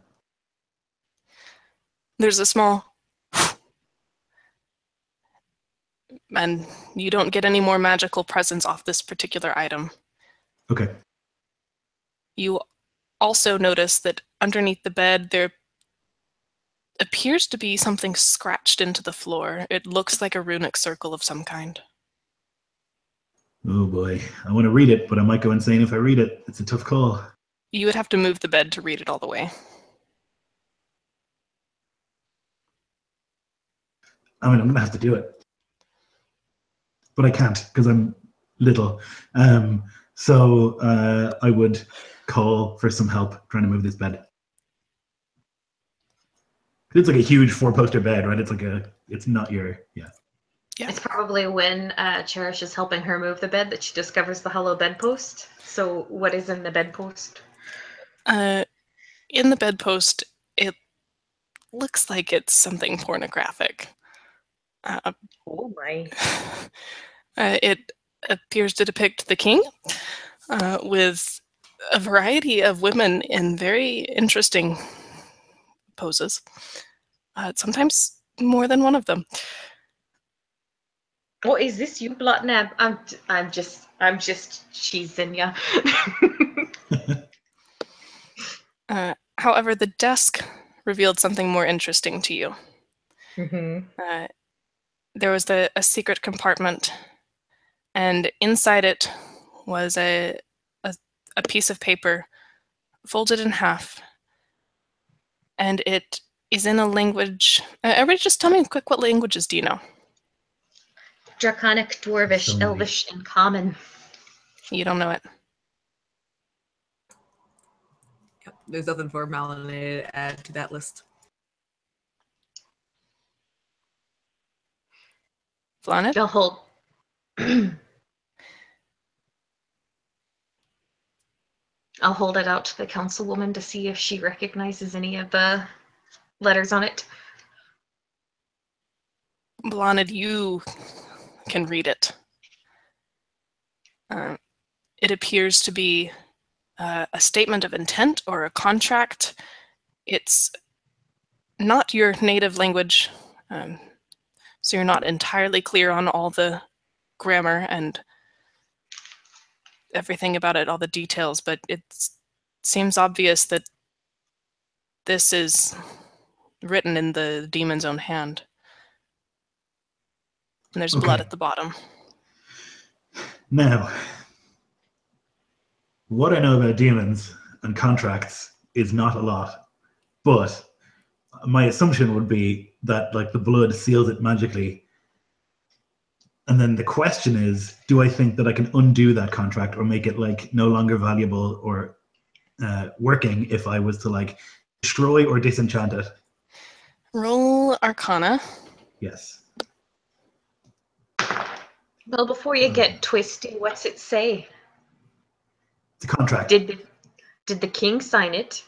There's a small... and you don't get any more magical presence off this particular item. Okay. You also notice that underneath the bed there appears to be something scratched into the floor. It looks like a runic circle of some kind. Oh boy, I want to read it, but I might go insane if I read it. It's a tough call. You would have to move the bed to read it all the way. I mean, I'm going to have to do it. But I can't because I'm little. So I would call for some help trying to move this bed. It's like a huge 4-poster bed, right? It's not your, yeah. It's probably when Cherish is helping her move the bed that she discovers the hollow bedpost. So what is in the bedpost? In the bedpost, it looks like it's something pornographic. Oh my. It appears to depict the king with a variety of women in very interesting poses. Sometimes more than one of them. What is this, you Bloodnab? I'm just cheesing ya. However, the desk revealed something more interesting to you. Mm-hmm. There was a secret compartment, and inside it was a piece of paper folded in half, and it is in a language. Everybody just tell me quick, what languages do you know? Draconic, Dwarvish, So Elvish, and Common. You don't know it. Yep, there's nothing for Melanie to add to that list. Vlanet? I'll hold. I'll hold it out to the councilwoman to see if she recognizes any of the letters on it. Vlanet, you can read it. It appears to be a statement of intent or a contract. It's not your native language, so you're not entirely clear on all the grammar and everything about it, all the details, but it seems obvious that this is written in the demon's own hand. And there's blood at the bottom. Now, what I know about demons and contracts is not a lot, but my assumption would be that like the blood seals it magically. And then the question is, do I think that I can undo that contract or make it like no longer valuable or working if I was to like destroy or disenchant it? Roll Arcana. Yes. Well, before you get twisty, what's it say? It's a contract. Did the king sign it?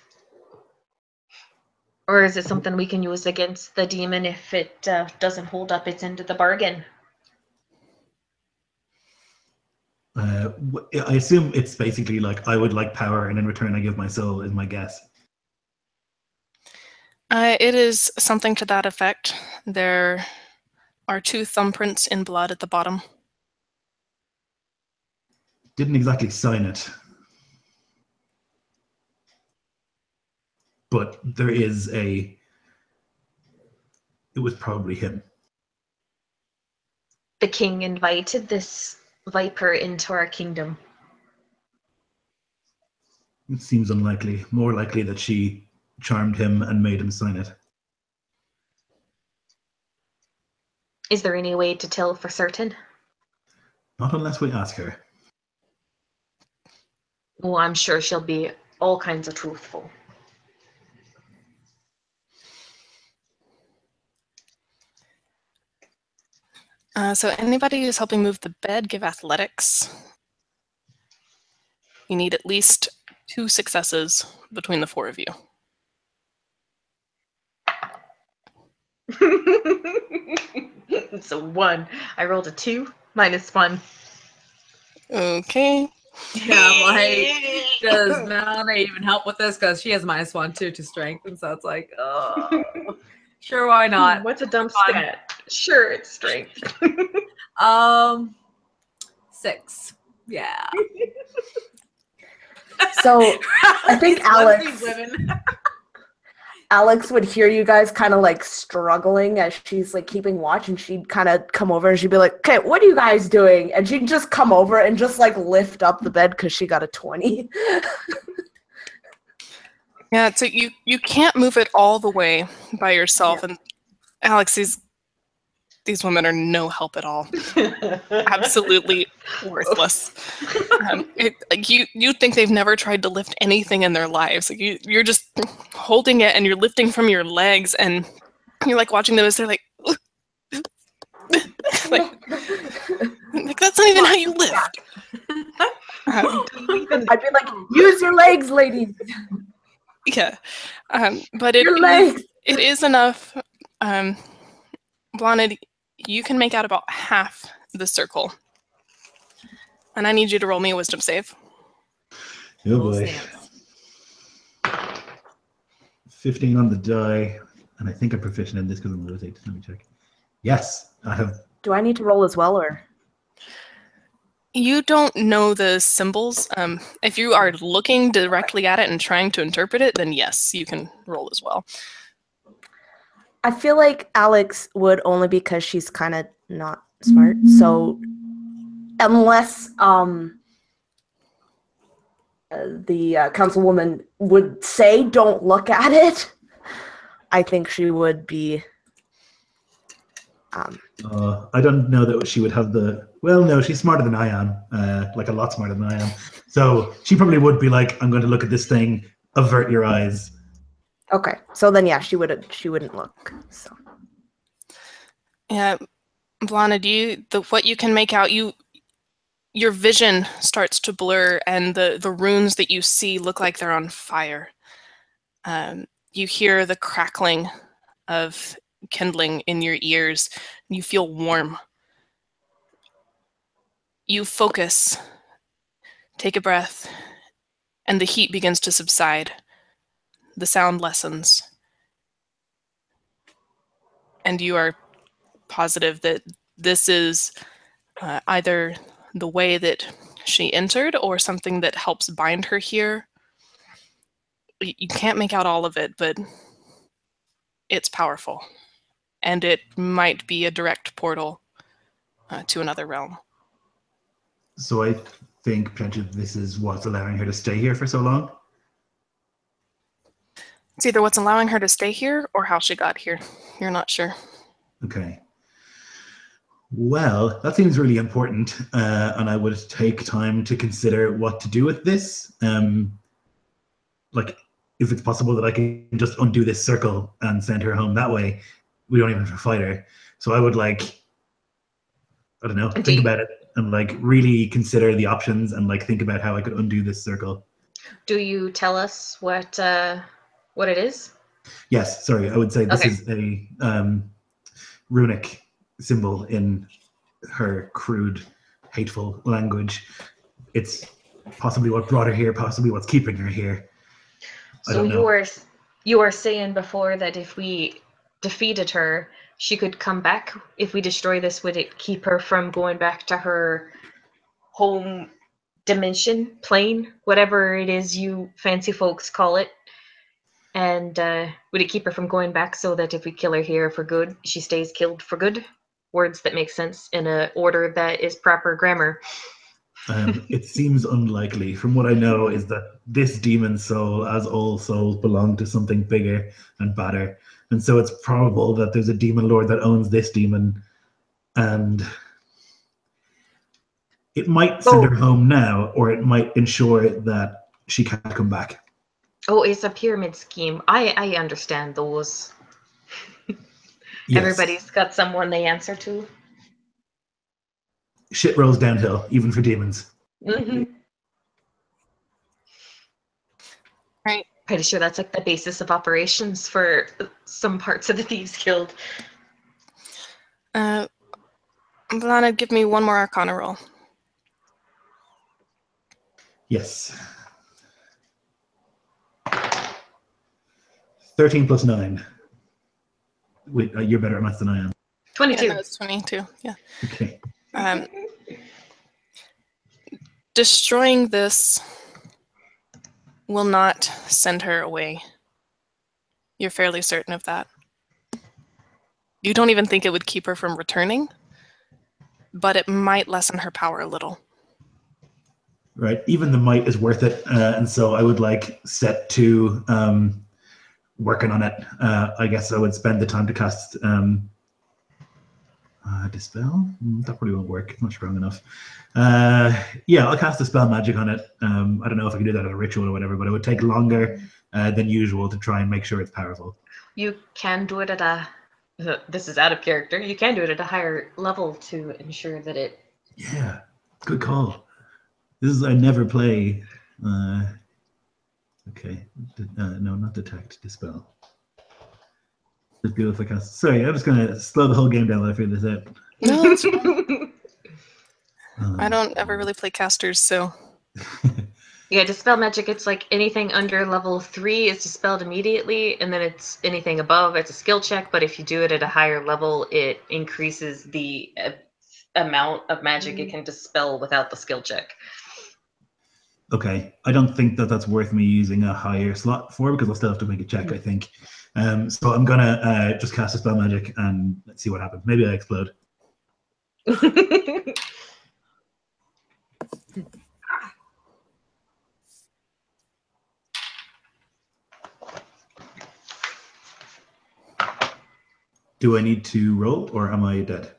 Or is it something we can use against the demon if it doesn't hold up its end of the bargain? I assume it's basically like I would like power and in return I give my soul is my guess. It is something to that effect. There are 2 thumbprints in blood at the bottom. Didn't exactly sign it. But there is it was probably him. The king invited this viper into our kingdom. It seems unlikely. More likely that she charmed him and made him sign it. Is there any way to tell for certain? Not unless we ask her. Oh, I'm sure she'll be all kinds of truthful. So anybody who's helping move the bed, give athletics. You need at least 2 successes between the 4 of you. So 1. I rolled a 2 minus 1. Okay. Yeah, I'm like, does Melanie even help with this? Because she has -1 too to strength, and so it's like, oh, sure, why not? What's a dumb Fun. stat? Sure, it's strength. 6. Yeah. So I think These flimsy Alex women. Alex would hear you guys kind of like struggling as she's like keeping watch, and she'd kind of come over and she'd be like, "Okay, what are you guys doing?" And she'd just come over and just like lift up the bed because she got a 20. Yeah, so you can't move it all the way by yourself, and Alex, these women are no help at all. Absolutely worthless. You think they've never tried to lift anything in their lives. Like you're just holding it and you're lifting from your legs, and you're like watching them as they're like, like that's not even how you lift. I'd be like, "Use your legs, ladies." Yeah, but it Your legs. it is enough. Blonde, you can make out about half the circle, and I need you to roll me a wisdom save. Oh boy. 15 on the die, and I think I'm proficient in this because I'm rotate. Let me check. Yes, I have. Do I need to roll as well, or? You don't know the symbols. If you are looking directly at it and trying to interpret it, then yes, you can roll as well. I feel like Alex would, only because she's kind of not smart. So unless the councilwoman would say don't look at it, I think she would be. I don't know that she would have the. Well, no, she's smarter than I am, like a lot smarter than I am. So she probably would be like, "I'm going to look at this thing. Avert your eyes." Okay, so then yeah, she wouldn't look. So Yeah, Blana, what you can make out, your vision starts to blur, and the runes that you see look like they're on fire. You hear the crackling of kindling in your ears. You feel warm. You focus, take a breath, and the heat begins to subside. The sound lessens. And you are positive that this is either the way that she entered or something that helps bind her here. You can't make out all of it, but it's powerful. And it might be a direct portal to another realm. So I think potentially this is what's allowing her to stay here for so long. It's either what's allowing her to stay here or how she got here. You're not sure. Okay. Well, that seems really important, and I would take time to consider what to do with this. Like, if it's possible that I can just undo this circle and send her home that way, we don't even have to fight her. So I would I don't know, think about it and like really consider the options and like think about how I could undo this circle. Do you tell us what it is? Yes, sorry, I would say this is a runic symbol in her crude, hateful language. It's possibly what brought her here, possibly what's keeping her here. So you were saying before that if we defeated her, she could come back. If we destroy this, would it keep her from going back to her home dimension, plane, whatever it is you fancy folks call it? And would it keep her from going back so that if we kill her here for good, she stays killed for good? Words that make sense in an order that is proper grammar. It seems unlikely. From what I know is that this demon soul, as all souls, belong to something bigger and badder. And so it's probable that there's a demon lord that owns this demon and it might send her home now, or it might ensure that she can't come back. Oh, it's a pyramid scheme. I understand those. Yes. Everybody's got someone they answer to. Shit rolls downhill, even for demons. Mm-hmm. Right. Pretty sure that's like the basis of operations for some parts of the Thieves Guild. Valana, give me one more Arcana roll. Yes. 13 plus 9. Wait, you're better at math than I am. 22. Yeah, no, it's 22. Yeah. Okay. Destroying this will not send her away. You're fairly certain of that. You don't even think it would keep her from returning, but it might lessen her power a little. Right. Even the might is worth it, and so I would set to working on it. I guess I would spend the time to cast Dispel. That probably won't work. It's not strong enough. Yeah, I'll cast Dispel Magic on it. I don't know if I can do that in a ritual or whatever, but it would take longer than usual to try and make sure it's powerful. You can do it at a... This is out of character. You can do it at a higher level to ensure that it... Yeah, good call. I never play... okay. No, not Detect. Dispel. Just do if I cast... Sorry, I'm just going to slow the whole game down while I figure this out. No, it's fine. I don't ever really play casters, so... Yeah, Dispel Magic, it's like anything under level 3 is dispelled immediately, and then it's anything above, it's a skill check, but if you do it at a higher level, it increases the amount of magic it can dispel without the skill check. Okay, I don't think that's worth me using a higher slot for, because I'll still have to make a check, I think. So I'm gonna just cast a Spell Magic and let's see what happens. Maybe I explode. Do I need to roll, or am I dead?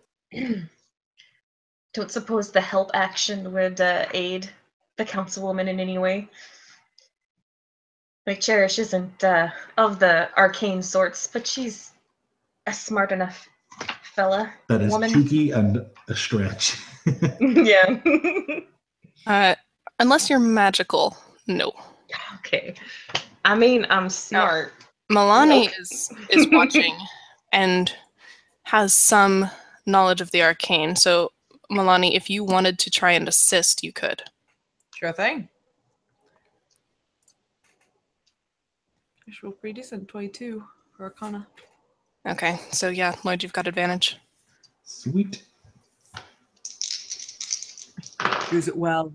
Don't suppose the help action would aid the councilwoman in any way. Like, Cherish isn't of the arcane sorts, but she's a smart enough fella. That is woman. cheeky and a stretch. Yeah. Unless you're magical, no. Okay. I mean, I'm smart. Milani Okay. is watching and has some knowledge of the arcane. So, Milani, if you wanted to try and assist, you could. Sure thing. I should roll pretty decent. 22 for Arcana. Okay, so yeah, Lloyd, you've got advantage. Sweet. Use it well.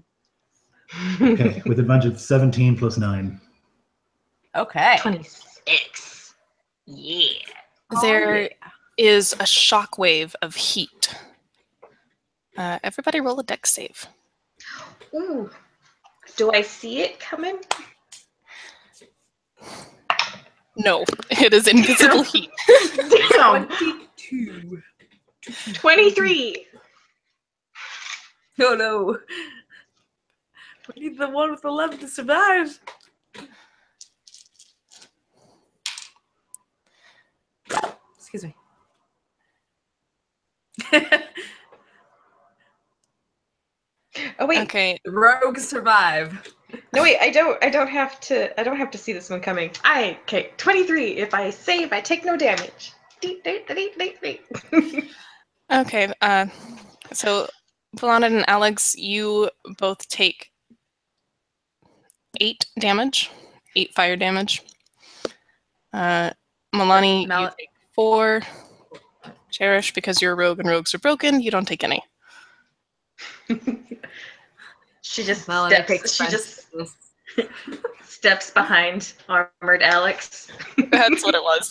Okay, with advantage 17 plus 9. Okay. 26. Yeah. There is a shockwave of heat. Everybody roll a dex save. Ooh. Do I see it coming? No, it is invisible heat. Damn. 22. 23. Oh no. We need the one with 11 to survive. Excuse me. Oh wait. Okay, Rogue survive. No wait, I don't have to see this one coming. Okay, 23. If I save, I take no damage. okay. So, Valana and Alex, you both take 8 damage, 8 fire damage. Milani, you take 4. Cherish, because you're a rogue and rogues are broken, you don't take any. She just Well, steps behind armored Alex. That's what it was.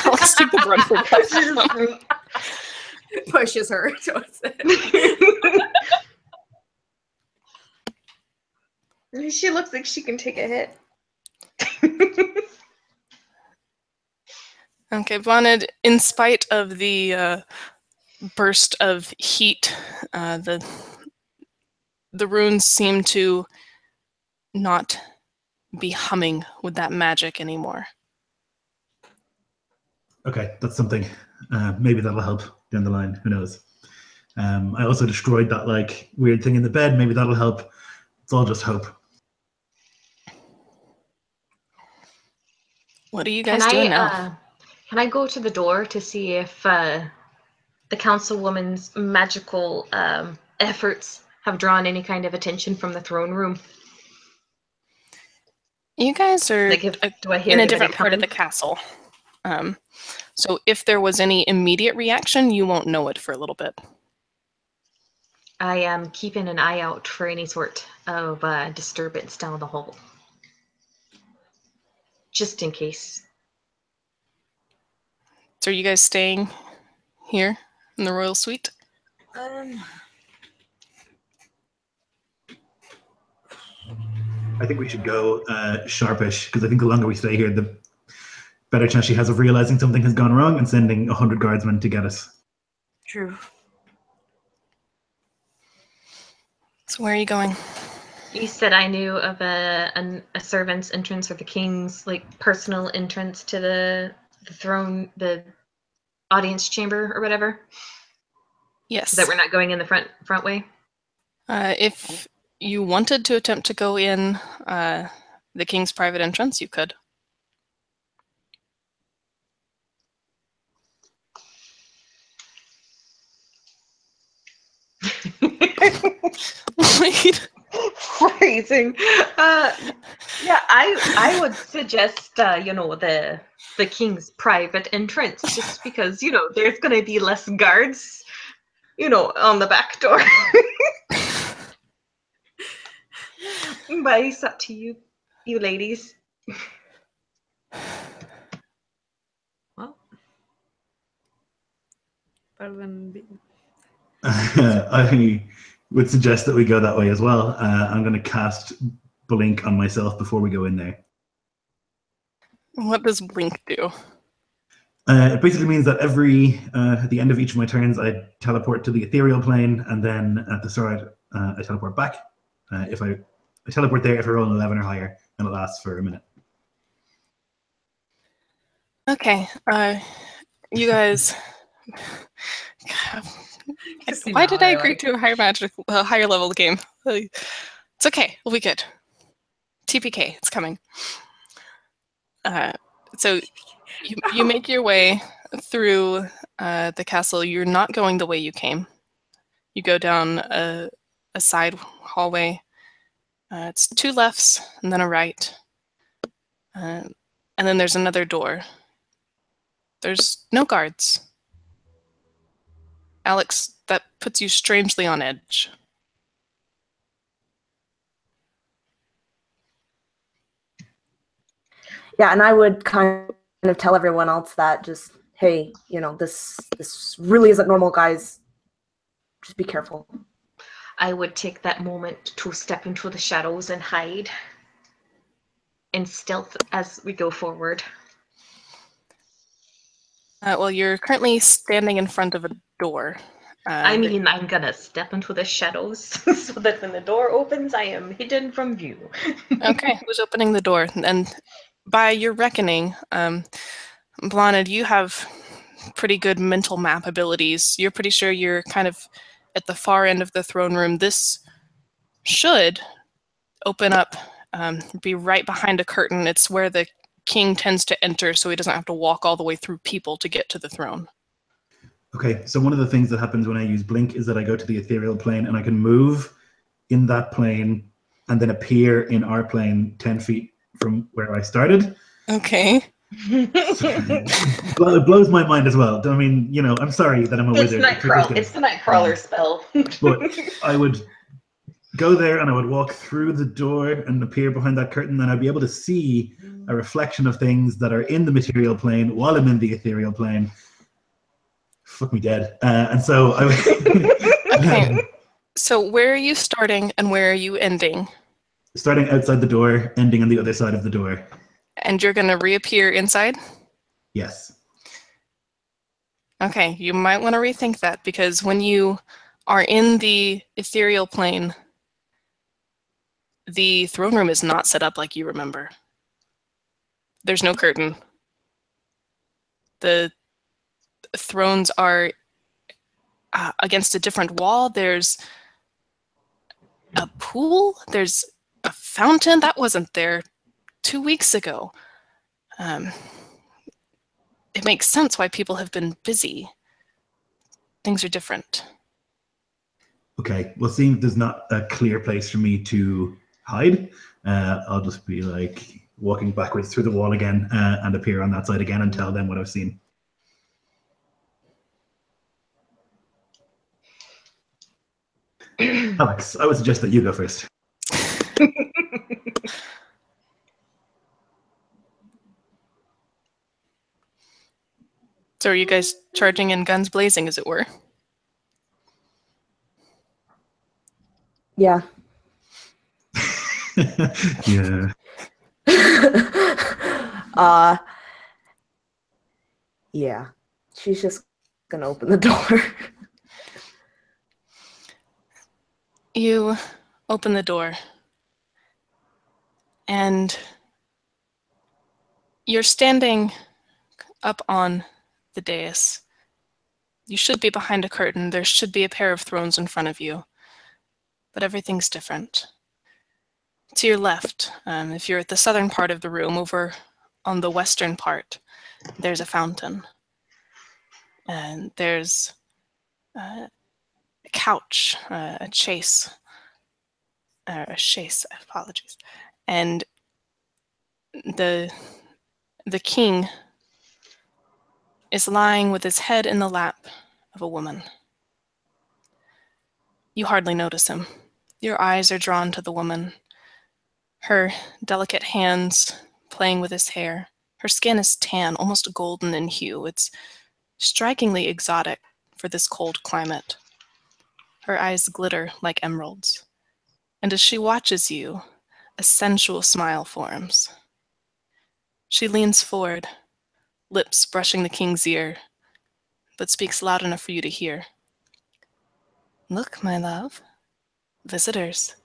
Alex took the brunt for that. Pushes her towards it. She looks like she can take a hit. Okay, Voned, in spite of the burst of heat. The runes seem to not be humming with that magic anymore. Okay, that's something. Maybe that'll help down the line. Who knows? I also destroyed that like weird thing in the bed. Maybe that'll help. It's all just hope. What are you guys doing now? Can I go to the door to see if the councilwoman's magical efforts have drawn any kind of attention from the throne room? You guys are Like, do I hear in a anybody different part of the coming? castle. So if there was any immediate reaction, you won't know it for a little bit. I am keeping an eye out for any sort of disturbance down the hall. Just in case. So are you guys staying here in the royal suite? I think we should go sharpish, because I think the longer we stay here, the better chance she has of realizing something has gone wrong and sending 100 guardsmen to get us. True. So where are you going? You said I knew of a servant's entrance or the king's like personal entrance to the throne, the audience chamber or whatever. Yes. So that we're not going in the front way. If you wanted to attempt to go in the king's private entrance, you could. Wait. Phrasing. Yeah, I would suggest the king's private entrance, just because there's gonna be less guards, on the back door. But it's up to you ladies. Well, better than being. I would suggest that we go that way as well. I'm going to cast Blink on myself before we go in there. What does Blink do? It basically means that at the end of each of my turns, I teleport to the ethereal plane, and then at the start, I teleport back. If I teleport there if I roll an 11 or higher, and it lasts for a minute. Okay. You guys. Why did I agree to a higher level game? It's okay. We'll be good. TPK, it's coming. So you make your way through the castle. You're not going the way you came. You go down a side hallway. It's 2 lefts and then a right. And then there's another door. There's no guards. Alex, that puts you strangely on edge. Yeah, and I would kind of tell everyone else that just, hey, this really isn't normal, guys. Just be careful. I would take that moment to step into the shadows and hide in stealth as we go forward. Well, you're currently standing in front of a door. I'm gonna step into the shadows so that when the door opens, I am hidden from view. Okay, who's opening the door? And by your reckoning, Blana, you have pretty good mental map abilities. You're pretty sure you're kind of at the far end of the throne room. This should open up, be right behind a curtain. It's where the king tends to enter, so he doesn't have to walk all the way through people to get to the throne. Okay, so one of the things that happens when I use Blink is that I go to the ethereal plane and I can move in that plane and then appear in our plane 10 feet from where I started. Okay. It blows my mind as well. I mean, I'm sorry that I'm a wizard. It's the Nightcrawler spell. But I would go there and I would walk through the door and appear behind that curtain, and I'd be able to see a reflection of things that are in the material plane while I'm in the ethereal plane. Fuck me dead. And so I would... Okay. So where are you starting and where are you ending? Starting outside the door, ending on the other side of the door. And you're going to reappear inside? Yes. Okay, you might want to rethink that, because when you are in the ethereal plane, the throne room is not set up like you remember. There's no curtain. The thrones are against a different wall. There's a pool. There's a fountain. That wasn't there 2 weeks ago. It makes sense why people have been busy. Things are different. Okay, well, seeing there's not a clear place for me to hide, I'll just be like walking backwards through the wall again and appear on that side again and tell them what I've seen. Alex, I would suggest that you go first. So are you guys charging in guns blazing, as it were? Yeah. Yeah. Yeah. She's just gonna open the door. You open the door, and you're standing up on the dais. You should be behind a curtain. There should be a pair of thrones in front of you, but everything's different. To your left, if you're at the southern part of the room, over on the western part, there's a fountain. And there's a couch, a chaise, apologies. And the king is lying with his head in the lap of a woman. You hardly notice him. Your eyes are drawn to the woman. Her delicate hands playing with his hair. Her skin is tan, almost golden in hue. It's strikingly exotic for this cold climate. Her eyes glitter like emeralds. And as she watches you, a sensual smile forms. She leans forward, lips brushing the king's ear, but speaks loud enough for you to hear. Look, my love, visitors.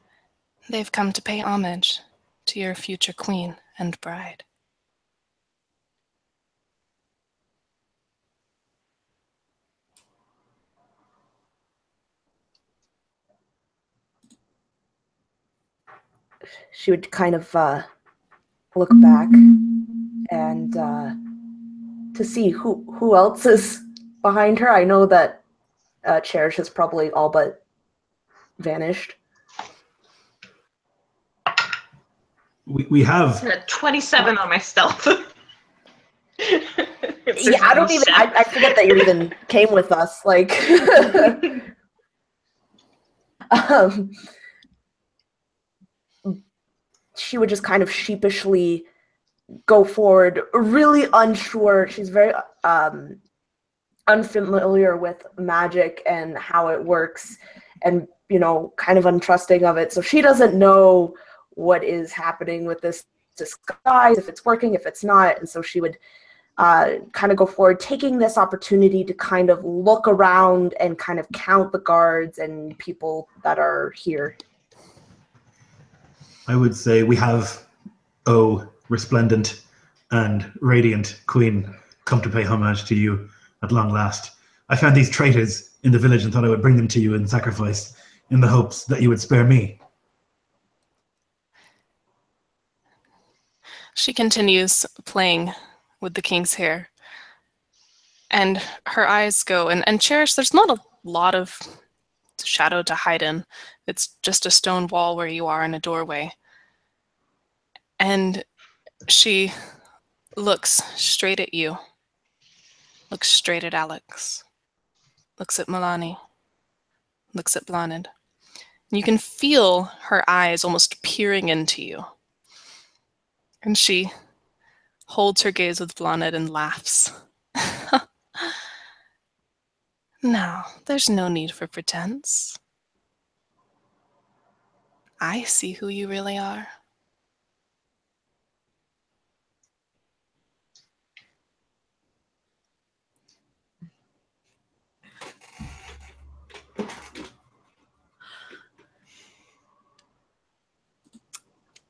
They've come to pay homage to your future queen and bride. She would kind of look back and to see who else is behind her. I know that Cherish has probably all but vanished. We have 27 on my stealth. Yeah, I don't even. I forget that you even came with us. Like, she would just kind of sheepishly go forward, really unsure. She's very unfamiliar with magic and how it works, and kind of untrusting of it. So she doesn't know what is happening with this disguise, if it's working, if it's not. And so she would kind of go forward, taking this opportunity to kind of look around and kind of count the guards and people that are here. I would say we have, resplendent and radiant queen, come to pay homage to you at long last. I found these traitors in the village and thought I would bring them to you in sacrifice in the hopes that you would spare me. She continues playing with the king's hair, and her eyes go, and Cherish, there's not a lot of shadow to hide in. It's just a stone wall where you are in a doorway. And she looks straight at you, looks straight at Alex, looks at Milani, looks at Blanid. You can feel her eyes almost peering into you. And she holds her gaze with Blanid and laughs. No, there's no need for pretense. I see who you really are.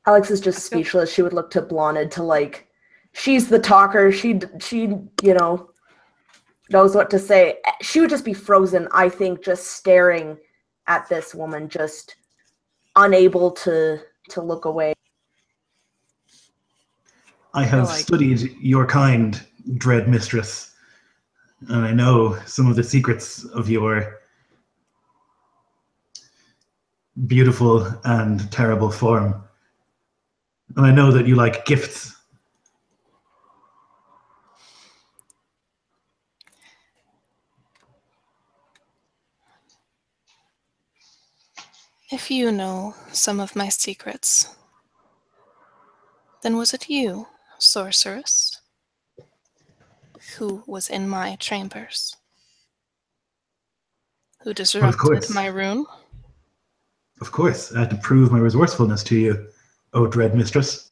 Alex is just speechless. She would look to Blonde to like, she's the talker. She knows what to say. She would just be frozen, I think, just staring at this woman, just unable to look away. I have studied your kind, dread mistress, and I know some of the secrets of your beautiful and terrible form. And I know that you like gifts. If you know some of my secrets, then was it you, sorceress, who was in my chambers? Who disrupted my rune? Of course, I had to prove my resourcefulness to you, O dread mistress.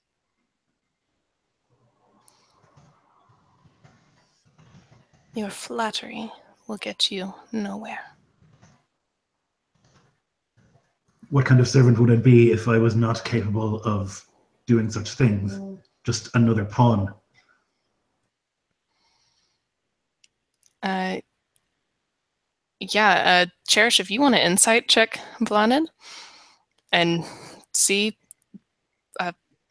Your flattery will get you nowhere. What kind of servant would I be if I was not capable of doing such things? Just another pawn. Cherish, if you want to insight check Blonded and see,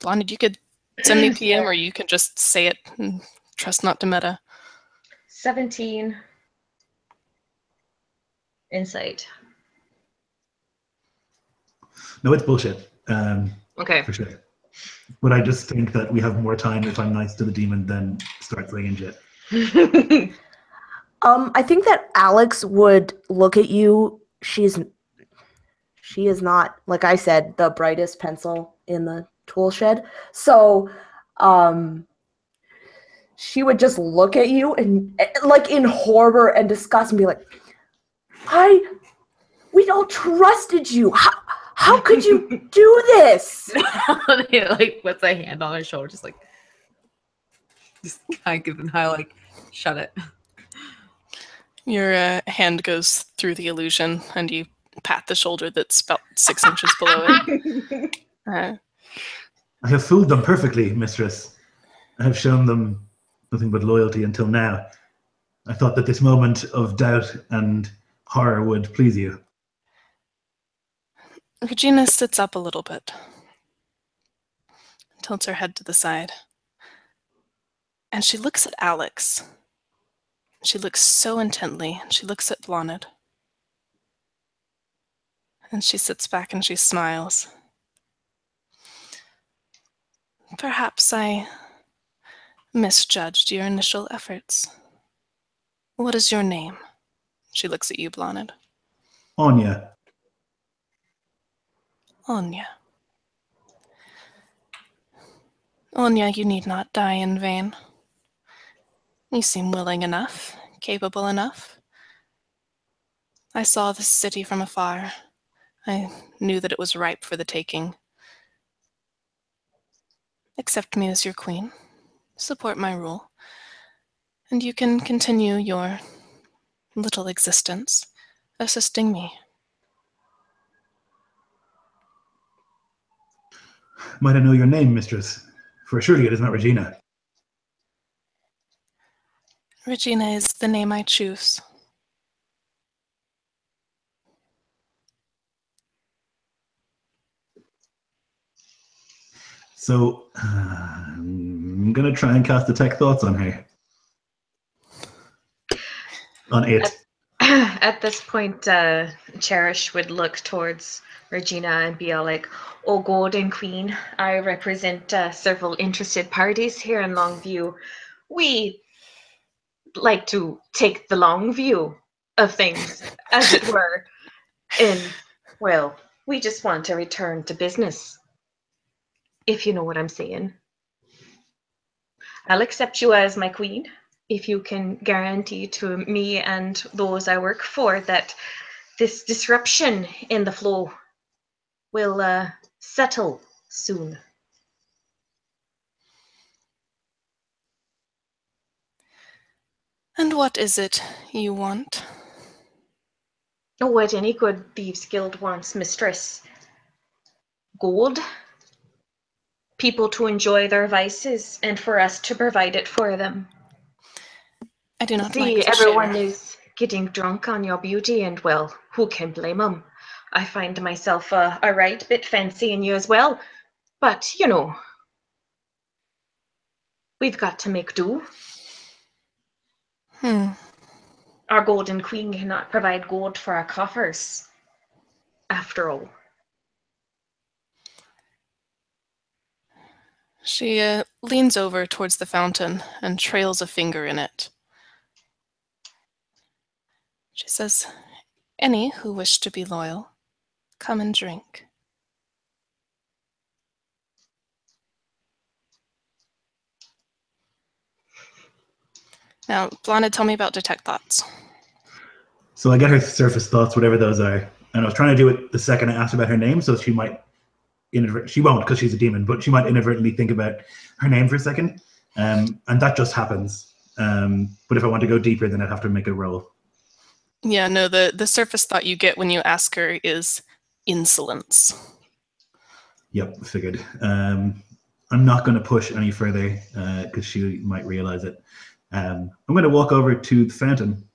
Blonded, you could send me PM or you could just say it and trust not to meta. 17 insight. No, it's bullshit. Okay. For sure. But I just think that we have more time if I'm nice to the demon than start throwing shit. I think that Alex would look at you. She is not, like I said, the brightest pencil in the tool shed. So, she would just look at you and like in horror and disgust and be like, we all trusted you. How could you do this? He like puts a hand on her shoulder, just kind of giving high, like, shut it. Your hand goes through the illusion and you pat the shoulder that's about 6 inches below it. I have fooled them perfectly, mistress. I have shown them nothing but loyalty until now. I thought that this moment of doubt and horror would please you. Regina sits up a little bit, tilts her head to the side, and she looks at Alex. She looks so intently, and she looks at Blonde. And she sits back and she smiles. Perhaps I misjudged your initial efforts. What is your name? She looks at you, Blonde. Anya. Anya. Anya, you need not die in vain. You seem willing enough, capable enough. I saw this city from afar. I knew that it was ripe for the taking. Accept me as your queen. Support my rule. And you can continue your little existence, assisting me. Might I know your name, mistress? For surely it is not Regina. Regina is the name I choose. So, I'm going to try and cast Detect Thoughts on her. On it. At this point, Cherish would look towards Regina and be all like, "Oh, Golden Queen, I represent several interested parties here in Longview. We like to take the long view of things, as it were. And, well, we just want to return to business, if you know what I'm saying. I'll accept you as my queen if you can guarantee to me and those I work for that this disruption in the flow will settle soon." And what is it you want? What any good thieves guild wants, mistress. Gold, people to enjoy their vices and for us to provide it for them. I do not See, like to everyone share. is getting drunk on your beauty, and well, who can blame them? I find myself a right bit fancying you as well. But, you know, we've got to make do. Our golden queen cannot provide gold for our coffers, after all. She leans over towards the fountain and trails a finger in it. She says, "Any who wish to be loyal, come and drink." Now, Blonde, tell me about detect thoughts. So I get her surface thoughts, whatever those are. And I was trying to do it the second I asked about her name, so she might she won't because she's a demon, but she might inadvertently think about her name for a second. And that just happens. But if I want to go deeper, then I'd have to make a roll. Yeah, no, the surface thought you get when you ask her is insolence. Yep, figured. I'm not going to push any further because she might realize it. I'm going to walk over to the fountain.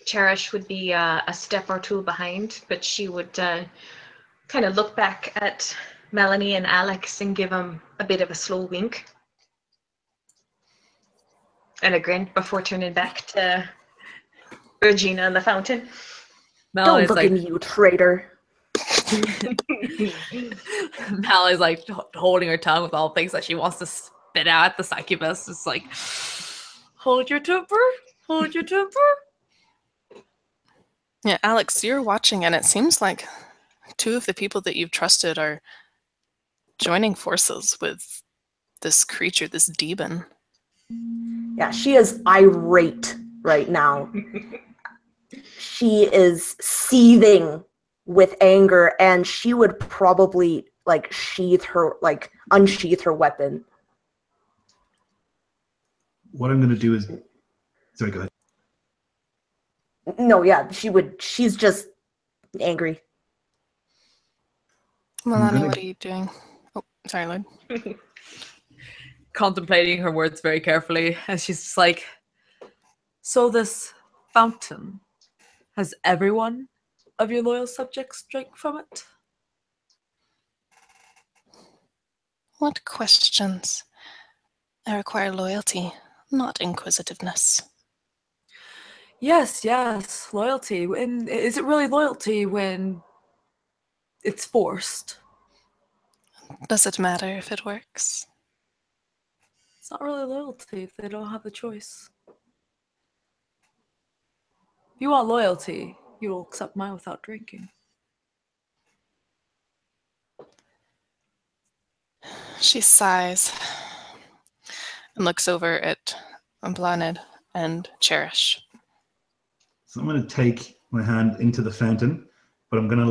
Cherish would be a step or two behind, but she would kind of look back at Melanie and Alex and give them a bit of a slow wink and a grin before turning back to Regina and the fountain. Don't look at me, you traitor. Mallory's like holding her tongue with all things that she wants to spit out at the succubus. It's like, hold your temper, hold your temper. Yeah, Alex, you're watching, and it seems like two of the people that you've trusted are joining forces with this creature, this demon. Yeah, she is irate right now. She is seething with anger, and she would probably unsheath her weapon. What I'm going to do is, sorry, go ahead. No, yeah, she's just angry. Melanie, what are you doing? Oh, sorry, Lloyd. Contemplating her words very carefully, and she's just like, so this fountain, has everyone of your loyal subjects drank from it? What questions? I require loyalty, not inquisitiveness. Yes, loyalty. And is it really loyalty when it's forced? Does it matter if it works? It's not really loyalty if they don't have the choice. If you want loyalty, you will accept mine without drinking. She sighs and looks over at Blanid and Cherish. So I'm going to take my hand into the fountain, but I'm going to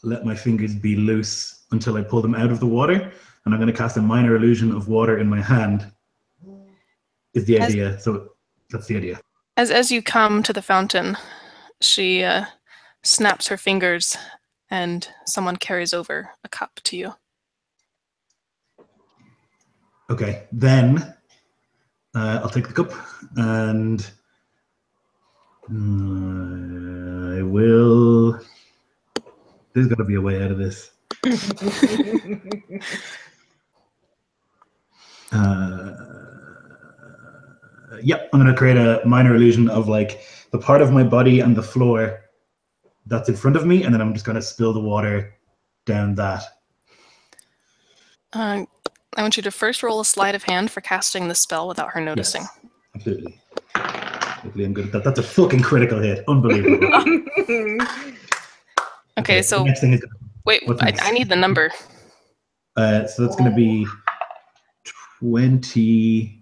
let my fingers be loose until I pull them out of the water, and I'm going to cast a minor illusion of water in my hand. Is the idea. So that's the idea. As you come to the fountain, she snaps her fingers and someone carries over a cup to you. Okay, then I'll take the cup and I will. There's got to be a way out of this. Yep, I'm going to create a minor illusion of the part of my body and the floor that's in front of me, and then I'm just going to spill the water down that. I want you to first roll a sleight of hand for casting the spell without her noticing. Yes, absolutely. Hopefully I'm good at that. That's a fucking critical hit. Unbelievable. Okay, so the next thing is wait, I need the number. So that's going to be 20.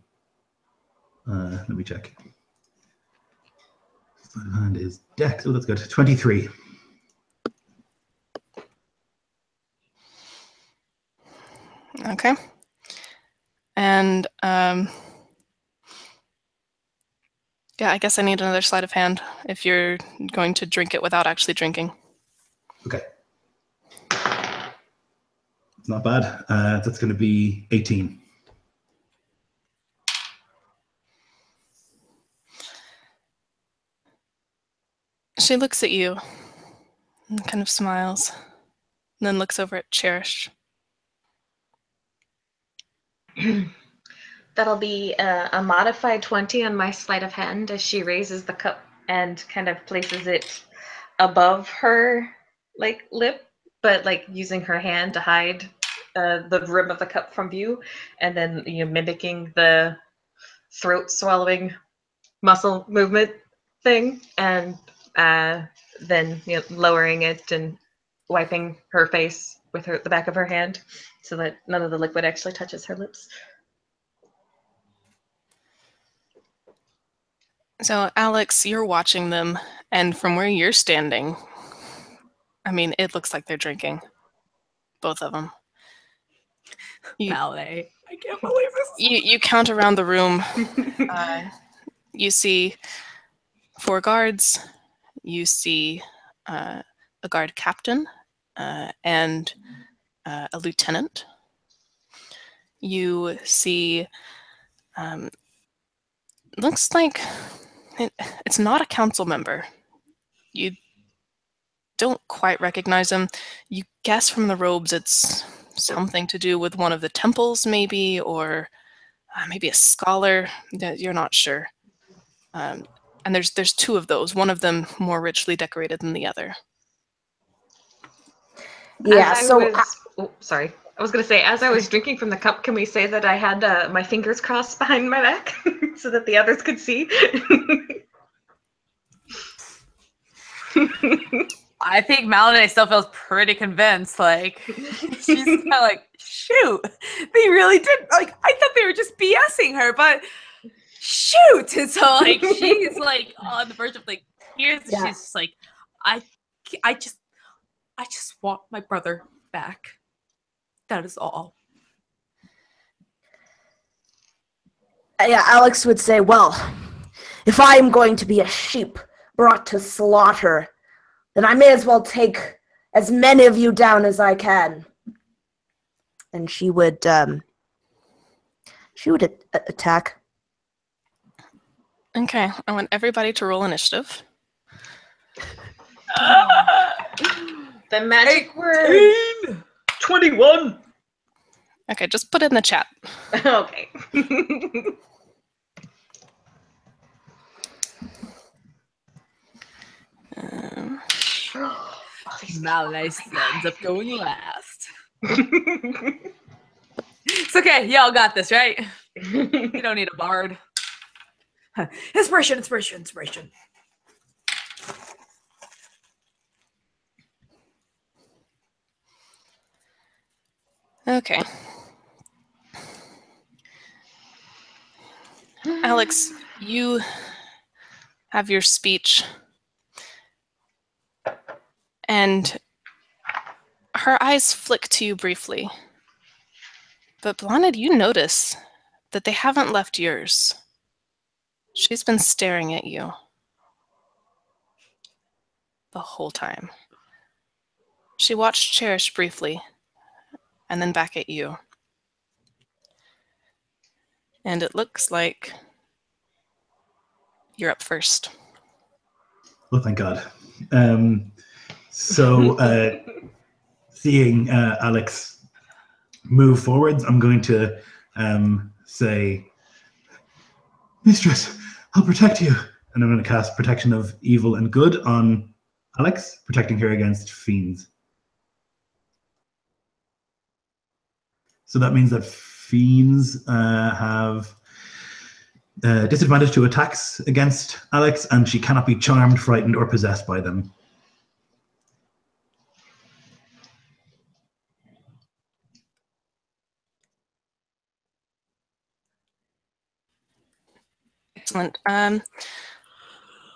Let me check. And is Dex. Oh, that's good. 23. Okay. And yeah, I guess I need another sleight of hand if you're going to drink it without actually drinking. Okay. It's not bad. That's going to be 18. She looks at you and kind of smiles, and then looks over at Cherish. That'll be a modified 20 on my sleight of hand as she raises the cup and kind of places it above her like lip, but like using her hand to hide the rim of the cup from view, and then mimicking the throat swallowing muscle movement thing, and then lowering it and wiping her face with the back of her hand so that none of the liquid actually touches her lips. So, Alex, you're watching them, and from where you're standing, I mean, it looks like they're drinking. Both of them. Ballet. I can't believe this. You count around the room. You see 4 guards. You see a guard captain and a lieutenant. You see, looks like it's not a council member. You don't quite recognize him. You guess from the robes it's something to do with one of the temples, maybe, or maybe a scholar. You're not sure. And there's 2 of those. One of them more richly decorated than the other. Yeah. Sorry. I was going to say, as I was drinking from the cup, can we say that I had my fingers crossed behind my back so that the others could see? I think Malinae still feels pretty convinced. Like, she's kind of like, shoot, they really did. Like, I thought they were just BSing her, but shoot. And so, like, she's like on the verge of like tears. Yeah. She's just like, I just want my brother back. That is all. Yeah, Alex would say, well, if I am going to be a sheep brought to slaughter, then I may as well take as many of you down as I can. And she would attack. Okay, I want everybody to roll initiative. The magic word. 21. Okay, just put it in the chat. Okay. Malinae ends up going last. It's okay, y'all got this, right? You don't need a bard. Inspiration. Okay. Alex, you have your speech, and her eyes flick to you briefly. But Blonded, you notice that they haven't left yours. She's been staring at you the whole time. She watched Cherish briefly, and then back at you. And it looks like you're up first. Well, thank God. Seeing Alex move forwards, I'm going to say, Mistress, I'll protect you. And I'm going to cast Protection of Evil and Good on Alex, protecting her against fiends. So that means that fiends have disadvantage to attacks against Alex, and she cannot be charmed, frightened, or possessed by them. Excellent.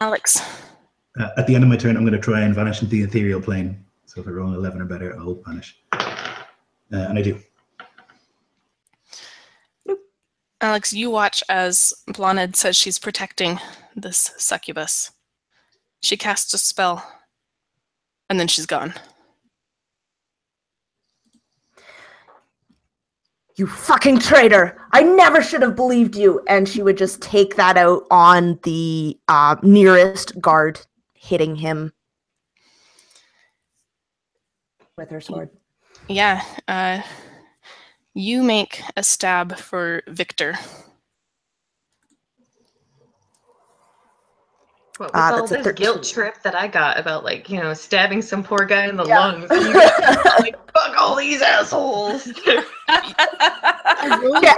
Alex. At the end of my turn, I'm going to try and vanish into the ethereal plane. So if I roll an 11 or better, I'll vanish. And I do. Alex, you watch as Bloned says she's protecting this succubus. She casts a spell, and then she's gone. You fucking traitor! I never should have believed you. And she would just take that out on the nearest guard, hitting him with her sword. Yeah. You make a stab for Victor. What with all That's a this 13. guilt trip that I got about, like, you know, stabbing some poor guy in the lungs, and you like, fuck all these assholes. Yeah,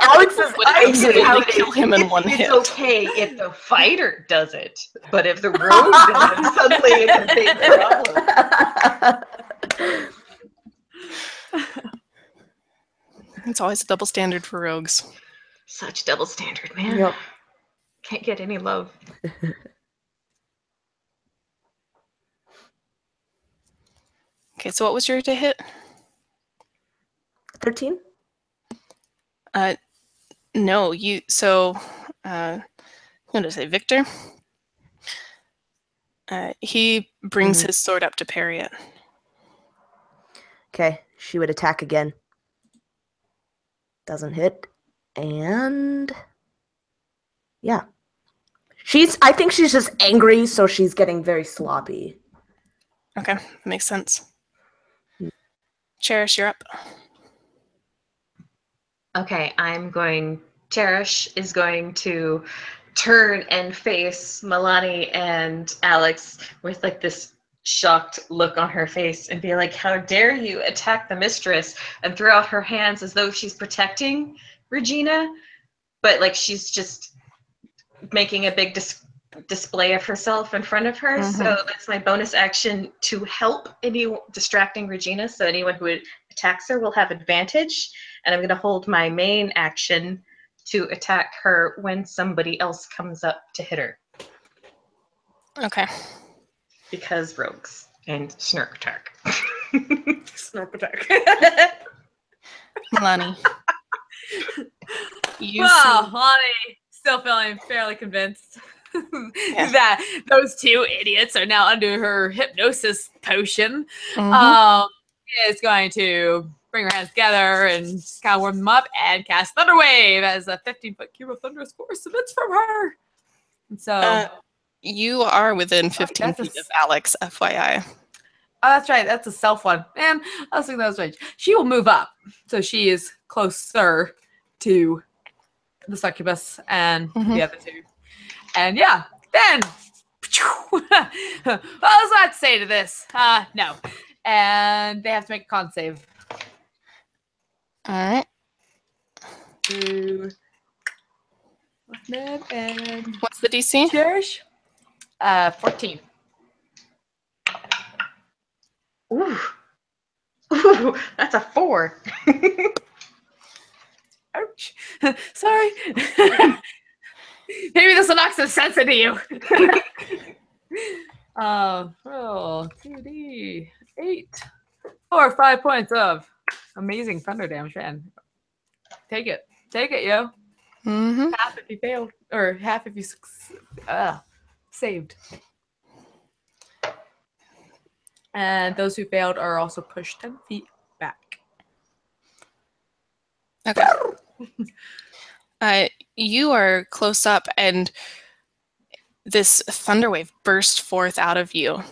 Alex is Would angry. absolutely kill him in one hit. It's okay if the fighter does it, but if the rogue does it, suddenly it's a big problem. It's always a double standard for rogues. Such double standard, man. Yep. Can't get any love. Okay, so what was your to hit? 13? No, you. So, I'm going to say Victor. He brings his sword up to parry it. Okay, she would attack again. Doesn't hit. And yeah. I think she's just angry, so she's getting very sloppy. Okay, that makes sense. Cherish, you're up. Okay, Cherish is going to turn and face Milani and Alex with like this shocked look on her face and be like, how dare you attack the mistress, and throw out her hands as though she's protecting Regina, but like she's just making a big display of herself in front of her. So that's my bonus action to help distracting Regina, so anyone who attacks her will have advantage, and I'm going to hold my main action to attack her when somebody else comes up to hit her. Okay. Because rogues and snark attack. Snark attack. Milani. Well, Lonnie, still feeling fairly convinced that those two idiots are now under her hypnosis potion. Is going to bring her hands together and just kind of warm them up and cast Thunder Wave as a 15-foot cube of thunderous force emits from her. And so you are within 15 feet of Alex, FYI. Oh, that's right. That's a self one. Man, I was thinking that was right. She will move up. So she is closer to the succubus and the other two. And yeah, then what else do I have to say to this? No. And they have to make a con save. All right. And what's the DC? Cherish? 14. Ooh. Ooh, that's a 4. Ouch. Sorry. Maybe this will knock some sense into you. Roll 2d8. 4 or 5 points of amazing thunder damage, man. Take it, yo. Half if you failed, or half if you saved. And those who failed are also pushed 10 feet back. Okay. You are close up, and this thunder wave burst forth out of you.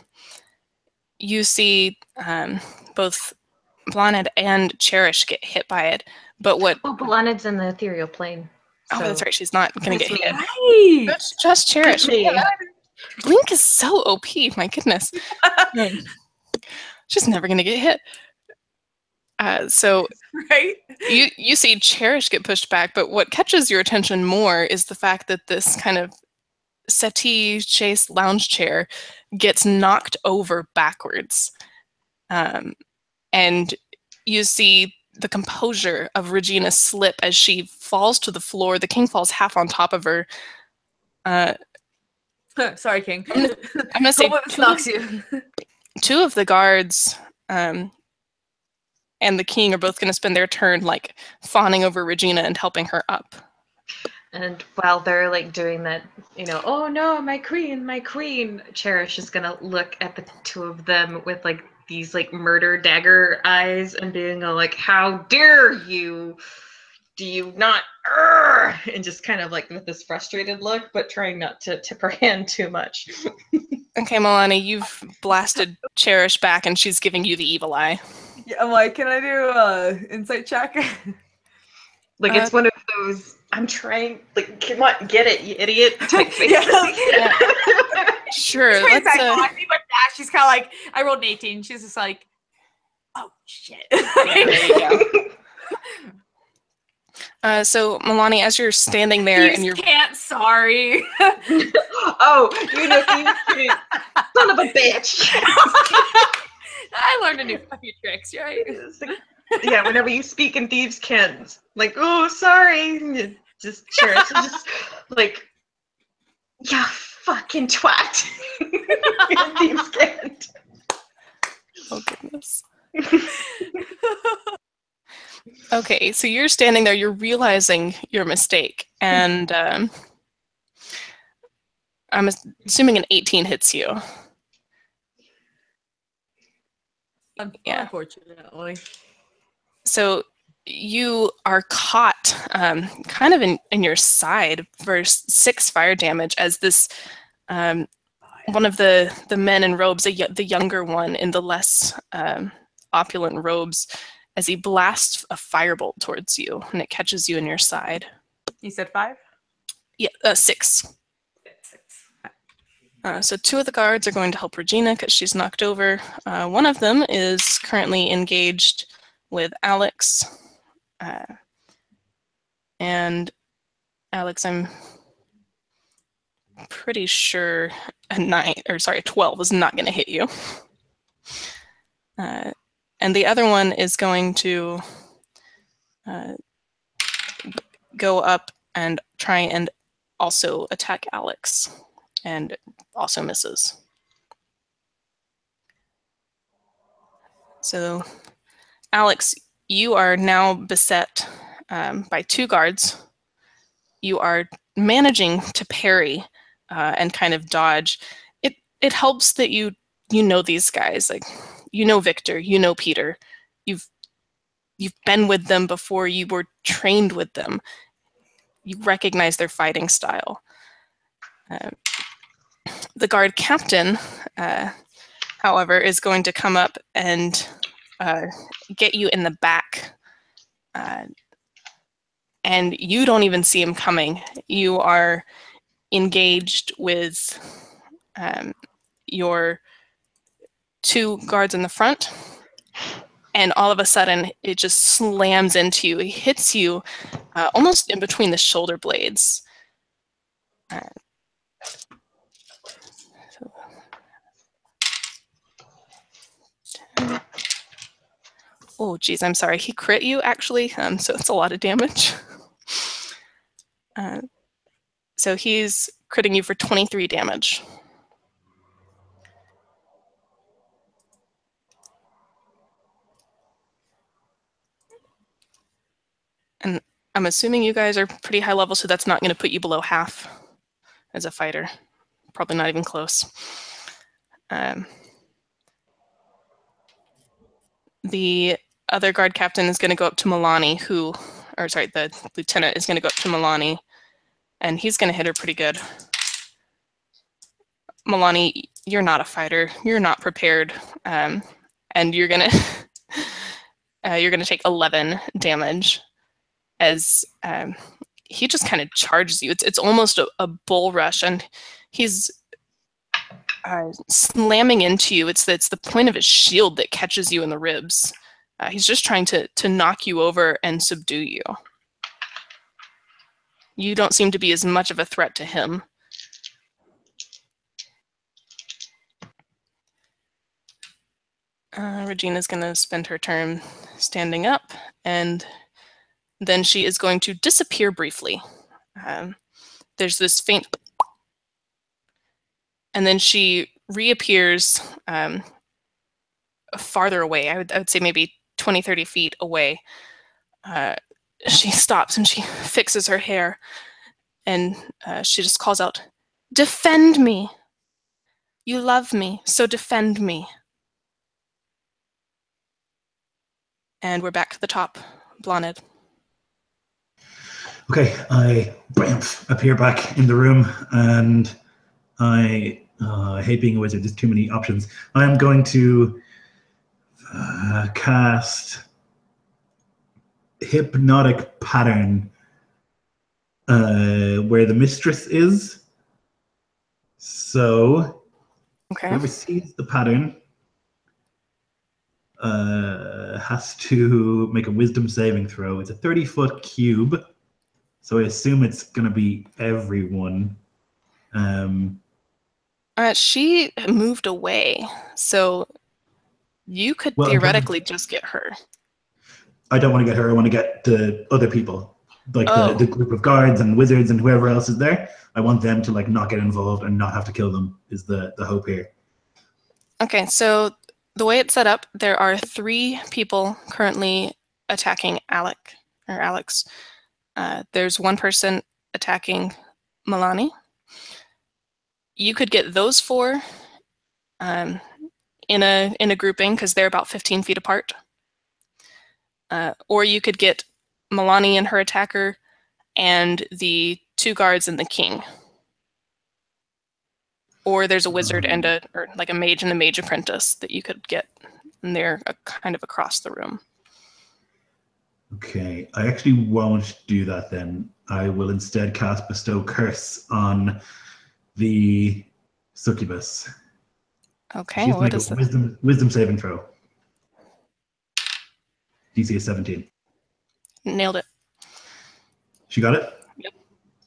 You see both Blanid and Cherish get hit by it, but what? Oh, Blanid's in the ethereal plane. Oh, that's right. She's not going to get hit. Right. That's just Cherish. Blink is so OP. My goodness. She's never going to get hit. So right, you see Cherish get pushed back, but what catches your attention more is the fact that this kind of settee chase lounge chair gets knocked over backwards, and you see the composure of Regina slip as she falls to the floor. The king falls half on top of her. Sorry, King. I'm gonna say knocks you. Two of the guards and the king are both going to spend their turn like fawning over Regina and helping her up. And while they're like doing that, you know, oh no, my queen, Cherish is gonna look at the two of them with like these like murder dagger eyes and being like, how dare you do you not, and just kind of like with this frustrated look, but trying not to tip her hand too much. Okay, Milani, you've blasted Cherish back, and she's giving you the evil eye. Yeah, I'm like, can I do a insight check? Like it's one of those, I'm trying, like, come on, get it, you idiot, type face. Yeah. Sure, let's, she's kind of like, I rolled an 18. She's just like, oh, shit. Yeah, there you go. So, Milani, as you're standing there and you're... can't, sorry. Oh, you know, you son of a bitch. I learned a few tricks, right? Yeah, whenever you speak in thieves' cant, like, oh, sorry, just sure, it's just like, yeah, fucking twat. In thieves' cant. Oh, goodness. Okay, so you're standing there, you're realizing your mistake, and I'm assuming an 18 hits you. Yeah. Unfortunately. So you are caught kind of in your side for 6 fire damage as this one of the men in robes, the younger one in the less opulent robes, as he blasts a firebolt towards you, and it catches you in your side. You said 5? Yeah, 6. So 2 of the guards are going to help Regina because she's knocked over. One of them is currently engaged with Alex. And Alex, I'm pretty sure a 12 is not going to hit you. And the other one is going to go up and try and also attack Alex, and also misses. So, Alex, you are now beset by 2 guards. You are managing to parry and kind of dodge. It helps that you know these guys, like you know Victor, you know Peter. You've been with them before, you were trained with them. You recognize their fighting style. The guard captain, however, is going to come up and get you in the back. And you don't even see him coming. You are engaged with your 2 guards in the front, and all of a sudden it just slams into you. It hits you almost in between the shoulder blades. Oh, geez, I'm sorry. He crit you, actually, so it's a lot of damage. So he's critting you for 23 damage. And I'm assuming you guys are pretty high level, so that's not going to put you below half as a fighter. Probably not even close. The other guard captain is going to go up to Milani, the lieutenant is going to go up to Milani, and he's going to hit her pretty good. Milani, you're not a fighter. You're not prepared, and you're going to take 11 damage as he just kind of charges you. It's almost a bull rush, and he's slamming into you. It's the point of his shield that catches you in the ribs. He's just trying to knock you over and subdue you. You don't seem to be as much of a threat to him. Regina's going to spend her turn standing up, and then she is going to disappear briefly. There's this faint, and then she reappears farther away. I would say maybe 20, 30 feet away. She stops and she fixes her hair, and she just calls out, "Defend me! You love me, so defend me." And we're back to the top. Bloned. Okay, I appear back in the room, and I hate being a wizard. There's too many options. I am going to cast Hypnotic Pattern where the mistress is. So Okay. whoever sees the pattern has to make a wisdom saving throw. It's a 30-foot cube, so I assume it's going to be everyone. She moved away, so you could Well, theoretically just get her. I don't want to get her. I want to get the other people, like Oh. the group of guards and wizards and whoever else is there. I want them to like not get involved and not have to kill them. Is the hope here? Okay, so the way it's set up, there are 3 people currently attacking Alex. There's 1 person attacking Milani. You could get those 4 in a grouping because they're about 15 feet apart. Or you could get Milani and her attacker and the 2 guards and the king. Or there's a wizard and a mage and a mage apprentice that you could get, and they're kind of across the room. Okay, I actually won't do that then. I will instead cast Bestow Curse on the succubus. Okay, She's what make is a that? wisdom saving throw. DC is 17. Nailed it. She got it? Yep.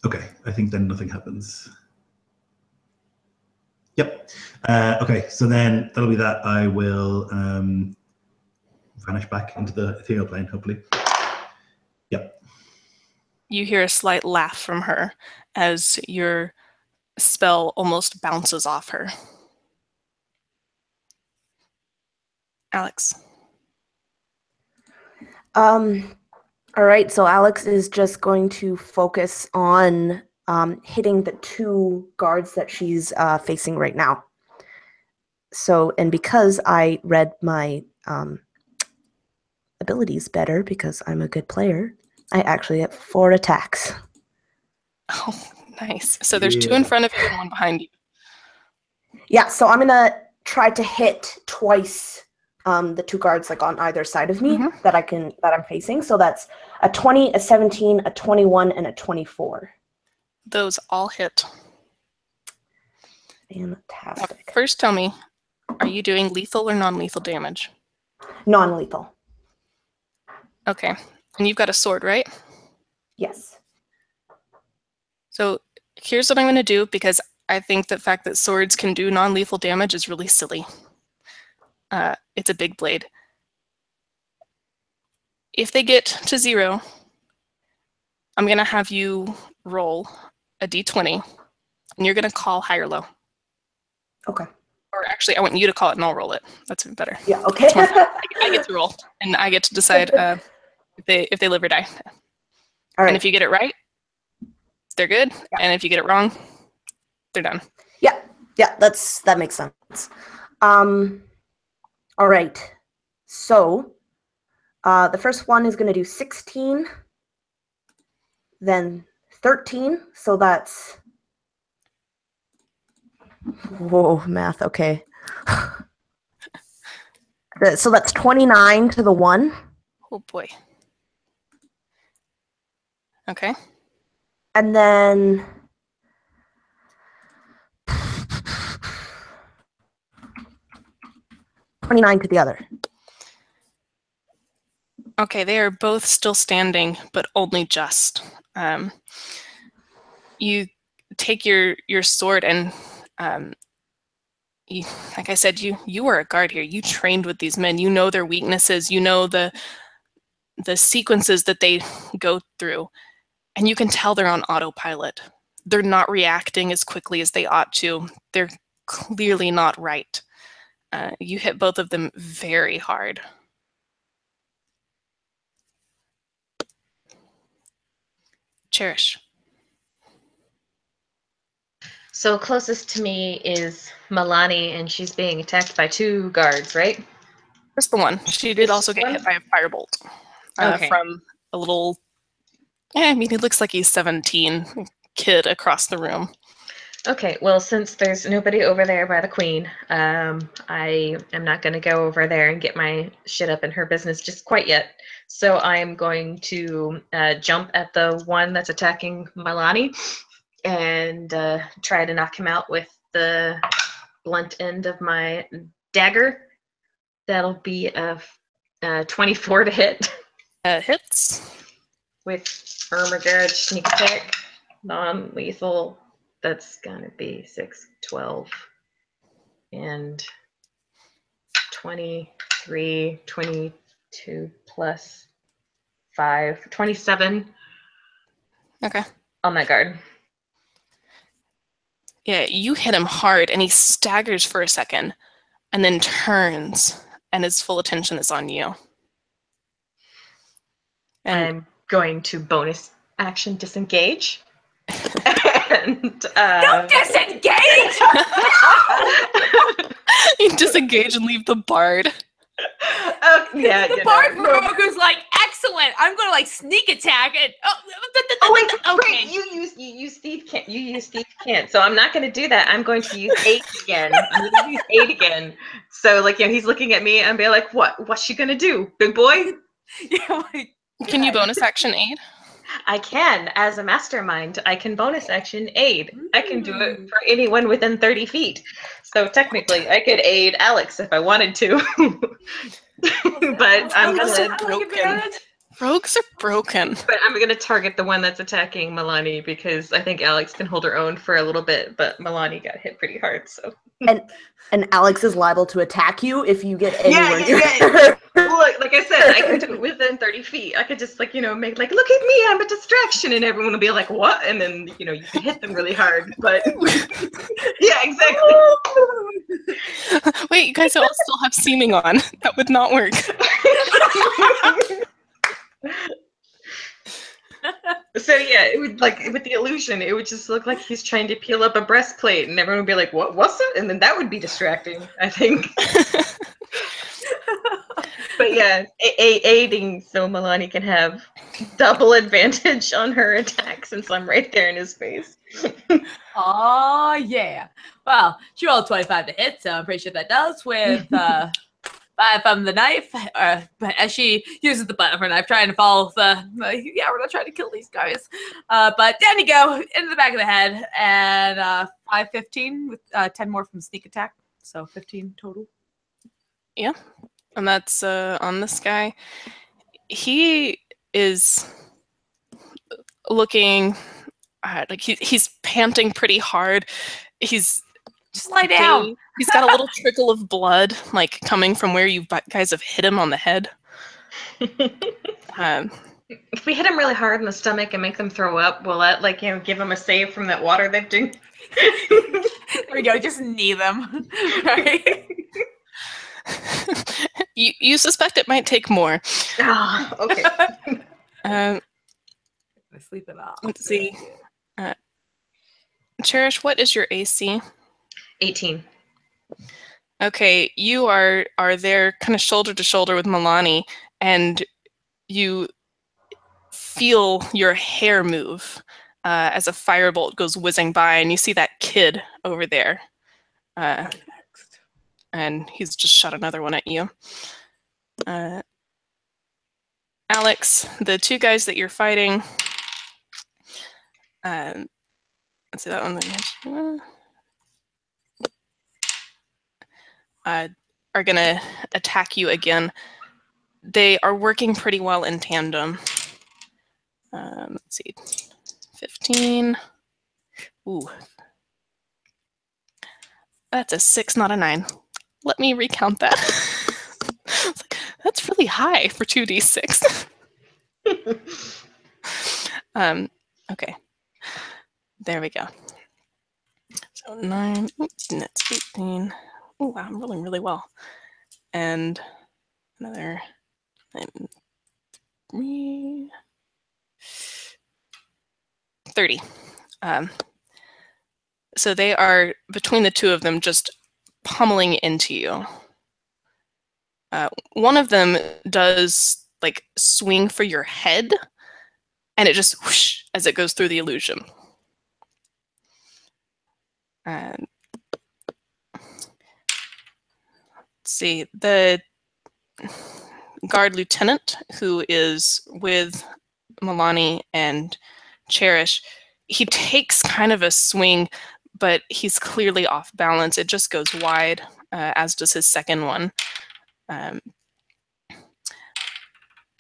Okay, I think then nothing happens. Yep. Okay, so then that'll be that. I will vanish back into the ethereal plane, hopefully. Yep. You hear a slight laugh from her as your spell almost bounces off her. Alex. All right, so Alex is just going to focus on hitting the 2 guards that she's facing right now. So, and because I read my abilities better, because I'm a good player, I actually have 4 attacks. Oh, nice. So there's 2 in front of you and 1 behind you. Yeah, so I'm gonna try to hit twice the 2 guards like on either side of me that I'm facing. So that's a 20, a 17, a 21, and a 24. Those all hit. Fantastic. Now, first tell me, are you doing lethal or non-lethal damage? Non-lethal. Okay. And you've got a sword, right? Yes. So here's what I'm going to do, because I think the fact that swords can do non-lethal damage is really silly. It's a big blade. If they get to 0, I'm going to have you roll a d20, and you're going to call high or low. Okay. Or actually, I want you to call it, and I'll roll it. That's even better. Yeah, okay. I get to roll, and I get to decide if they live or die. All right. And if you get it right, they're good. Yeah. And if you get it wrong, they're done. Yeah, that makes sense. All right. So the first one is going to do 16, then 13. So that's, whoa, math. Okay. So that's 29 to the 1. Oh boy. Okay. And then 29 to the other. Okay, they are both still standing, but only just. You take your sword and, like I said, you were a guard here. You trained with these men. You know their weaknesses. You know the sequences that they go through, and you can tell they're on autopilot. They're not reacting as quickly as they ought to. They're clearly not right. You hit both of them very hard. Cherish. So closest to me is Milani, and she's being attacked by 2 guards, right? Just the one. She did also get hit by a firebolt Okay. from a little Yeah, I mean, he looks like he's 17, kid across the room. Okay, well, since there's nobody over there by the queen, I am not going to go over there and get my shit up in her business just quite yet. So I am going to jump at the one that's attacking Milani and try to knock him out with the blunt end of my dagger. That'll be a 24 to hit Hits. with armor guard sneak attack, non-lethal. That's gonna be 6, 12, and 23, 22 plus 5, 27 Okay. on that guard. Yeah, you hit him hard, and he staggers for a second, and then turns, and his full attention is on you. And I'm going to bonus action disengage. And Don't disengage! you disengage and leave the bard. yeah, The bard Rogue's like, excellent. I'm gonna like sneak attack it. Oh wait, okay. great. You use Steve can't. You use Steve can't. So I'm not going to do that. I'm going to use aid again. I'm going to use aid again. So like, he's looking at me and be like, "What? What's she going to do, big boy?" Yeah, like, Can you bonus action aid? I can, as a mastermind, I can bonus action aid. I can do it for anyone within 30 feet. So technically, I could aid Alex if I wanted to. But I'm gonna. Broken. Rogues are broken. But I'm gonna target the one that's attacking Milani because I think Alex can hold her own for a little bit, but Milani got hit pretty hard. So And Alex is liable to attack you if you get anywhere near yeah. her. Well, like I said, I could do it within 30 feet. I could just make like, look at me, I'm a distraction, and everyone will be like, what? And then you can hit them really hard. But yeah, exactly. Wait, you guys all still have seeming on. That would not work. So yeah, it would with the illusion, it would just look like he's trying to peel up a breastplate, and everyone would be like, what's it? And then that would be distracting, I think. But yeah, aiding so Milani can have double advantage on her attack since I'm right there in his face. oh yeah. Well, she rolled 25 to hit, so I'm pretty sure that does with 5 from the knife. But as she uses the butt of her knife, trying to follow yeah, we're not trying to kill these guys. But down you go, into the back of the head, and 5-15 with 10 more from sneak attack, so 15 total. Yeah, and that's on this guy. He is looking like he's panting pretty hard. He's just lie down. He's got a little trickle of blood, like coming from where you guys have hit him on the head. If we hit him really hard in the stomach and make them throw up, will that give them a save from that water they've drank? There we go. Just knee them. Right. You suspect it might take more. Oh, okay. I sleep it off. Let's see. Cherish, what is your AC? 18. Okay, you are there kind of shoulder to shoulder with Milani, and you feel your hair move as a firebolt goes whizzing by, and you see that kid over there. And he's just shot another one at you. Alex, the two guys that you're fighting, let's see that one. Are gonna attack you again. They are working pretty well in tandem. Let's see, 15. Ooh, that's a 6, not a 9. Let me recount that. That's really high for 2d6. Okay, there we go. So 9, oops, and that's 18. Oh, wow, I'm rolling really well. And another 3, 30. So they are, between the two of them, just pummeling into you. One of them does swing for your head, and it just whoosh as it goes through the illusion. And let's see, the guard lieutenant who is with Milani and Cherish, he takes kind of a swing, but he's clearly off balance. It just goes wide, as does his second one.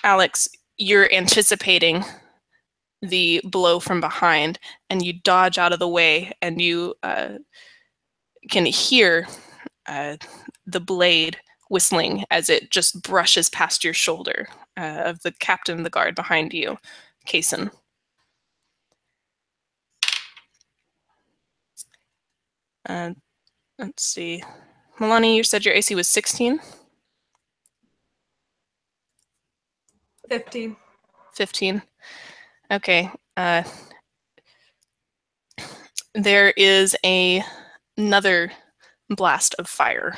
Alex, you're anticipating the blow from behind, and you dodge out of the way, and you can hear the blade whistling as it just brushes past your shoulder of the captain of the guard behind you, Kaysen. Let's see. Milani, you said your AC was 16? 15. 15. Okay. There is another blast of fire.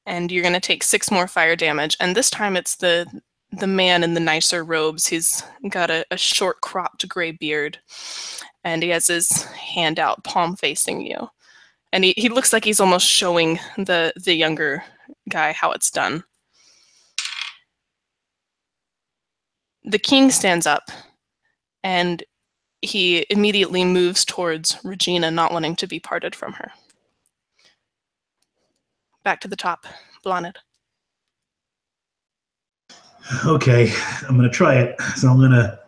And you're going to take 6 more fire damage. And this time it's the man in the nicer robes. He's got a short cropped gray beard. And he has his hand out, palm facing you. And he looks like he's almost showing the younger guy how it's done. The king stands up, and he immediately moves towards Regina, not wanting to be parted from her. Back to the top, Blonid. Okay, I'm going to try it. So I'm going to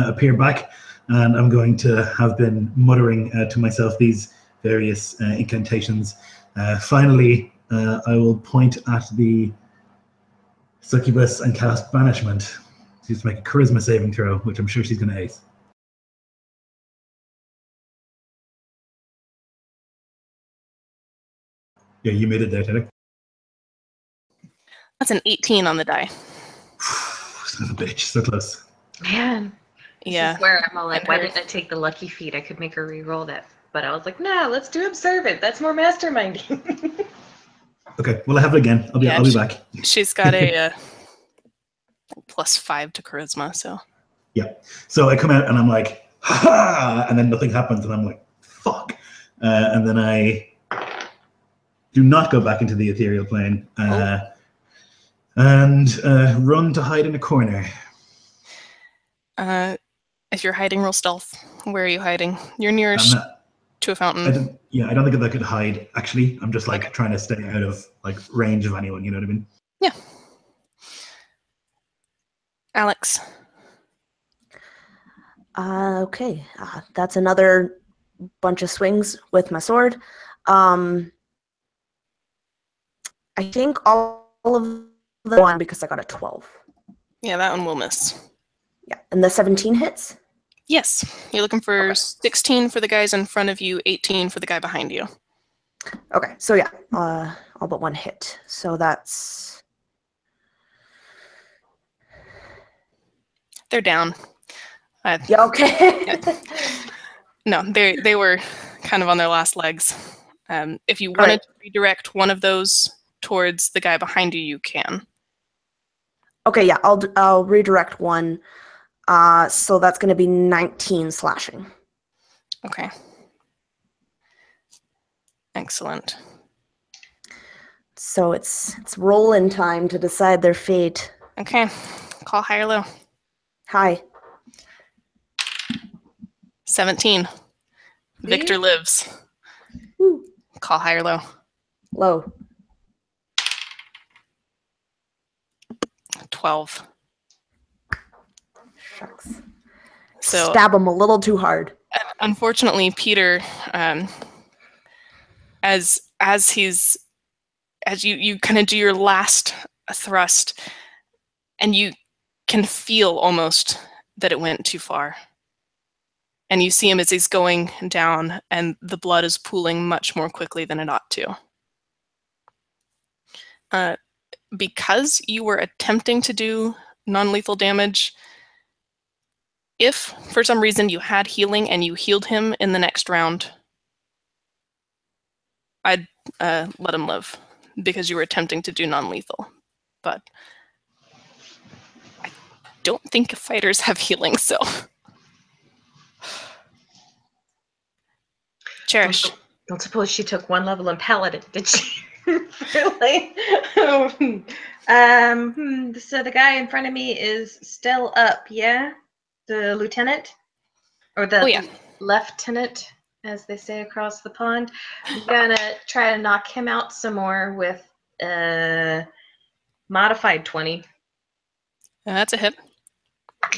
appear back, and I'm going to have been muttering to myself these various incantations. Finally, I will point at the succubus and cast banishment. She's to make a charisma saving throw, which I'm sure she's going to ace. Yeah, you made it there, Teddy. That's an 18 on the die. Son of a bitch, so close. Man. Yeah. This is where I'm all like, why didn't I take the lucky feat? I could make her re-roll that. But I was like, nah, let's do observant. That's more masterminding. Okay, well, I have it again. I'll be back. She's got a +5 to charisma, so. Yeah. So I come out and I'm like, ha! And then nothing happens, and I'm like, fuck. And then I do not go back into the ethereal plane and run to hide in a corner. If you're hiding, roll stealth. Where are you hiding? You're nearest to a fountain. I don't think that I could hide, actually. I'm just like trying to stay out of like range of anyone, you know what I mean? Yeah. Alex. Okay. That's another bunch of swings with my sword. I think all of the one because I got a 12. Yeah, that one will miss. Yeah, and the 17 hits? Yes. You're looking for 16 for the guys in front of you, 18 for the guy behind you. Okay, so yeah, all but one hit. So that's... They're down. Yeah, okay. No, they were kind of on their last legs. If you wanted to redirect one of those towards the guy behind you, you can. Okay, yeah, I'll redirect one. So that's going to be 19 slashing. Okay. Excellent. So it's roll-in time to decide their fate. Okay. Call high or low. High. 17. Victor lives. Woo. Call high or low. Low. 12. Shucks. So stab him a little too hard. Unfortunately, Peter, as you kind of do your last thrust, and you can feel almost that it went too far. And you see him as he's going down, and the blood is pooling much more quickly than it ought to. Because you were attempting to do non-lethal damage, if for some reason you had healing and you healed him in the next round, I'd let him live because you were attempting to do non-lethal. But don't think fighters have healing, so. Cherish. Don't suppose she took 1 level in Paladin, did she? Really? So the guy in front of me is still up, yeah? The lieutenant? Or the Oh, yeah. lieutenant, as they say across the pond. I'm gonna try to knock him out some more with modified 20. That's a hit.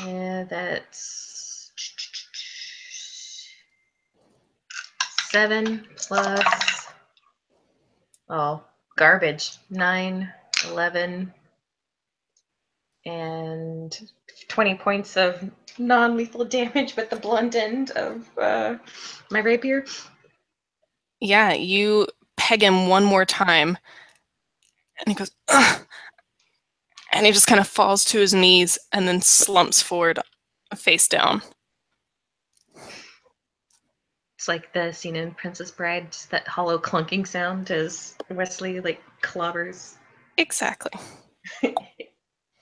Yeah, that's 7 plus, garbage. 9, 11, and 20 points of non-lethal damage with the blunt end of my rapier. Yeah, you peg him one more time, and he goes, ugh! And he just kind of falls to his knees and then slumps forward, face down. It's like the scene in Princess Bride, just that hollow clunking sound as Wesley like clobbers Exactly.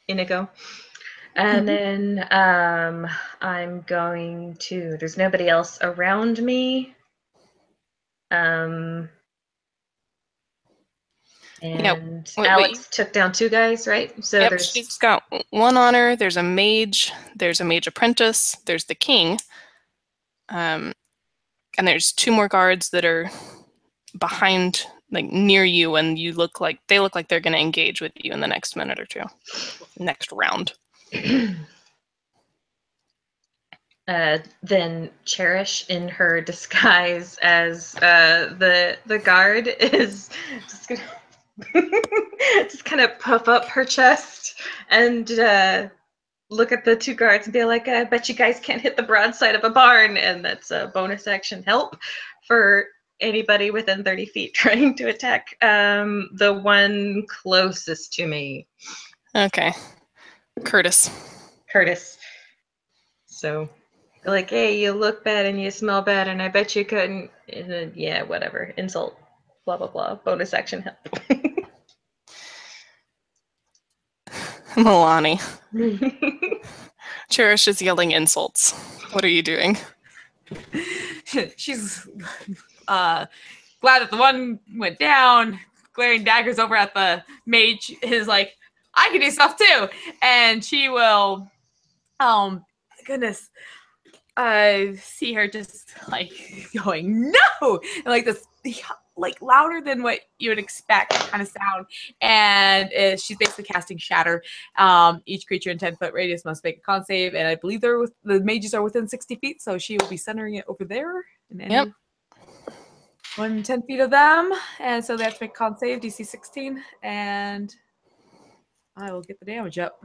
Inigo. And then I'm going to, there's nobody else around me. And Alex took down 2 guys, right? So yep, she's got 1 on her. There's a mage apprentice, there's the king, and there's 2 more guards that are behind, like near you, and they look like they're going to engage with you in the next minute or 2, next round. Then Cherish, in her disguise as the guard, is just gonna just kind of puff up her chest and look at the 2 guards and be like, I bet you guys can't hit the broadside of a barn. And that's a bonus action help for anybody within 30 feet trying to attack the one closest to me. Okay. Curtis. So, like, hey, you look bad and you smell bad, and I bet you couldn't. Yeah, whatever. Insult. Blah, blah, blah. Bonus action help. Milani. Cherish is yelling insults. What are you doing? She's glad that the one went down. Glaring daggers over at the mage is like, I can do stuff too. And she will, goodness, see her just like going, no! And like this, like louder than what you would expect kind of sound. And she's basically casting Shatter. Each creature in 10-foot radius must make a con save. And I believe the mages are within 60 feet. So she will be centering it over there. And yep. 10 feet of them. And so they have to make con save, DC 16. And I will get the damage up.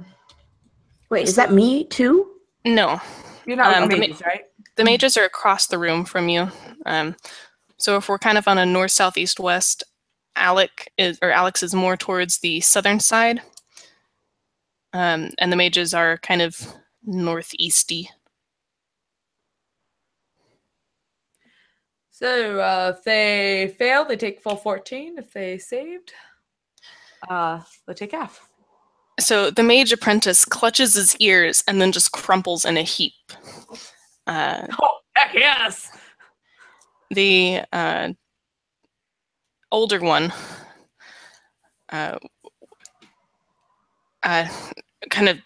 Wait, is that me too? No. You're not mages, right? The mages are across the room from you. So if we're kind of on a north, south, east, west, Alex is more towards the southern side. And the mages are kind of northeasty. So if they fail, they take full 14. If they saved, they take half. So the mage apprentice clutches his ears and then just crumples in a heap. Oh, heck yes! The older one kind of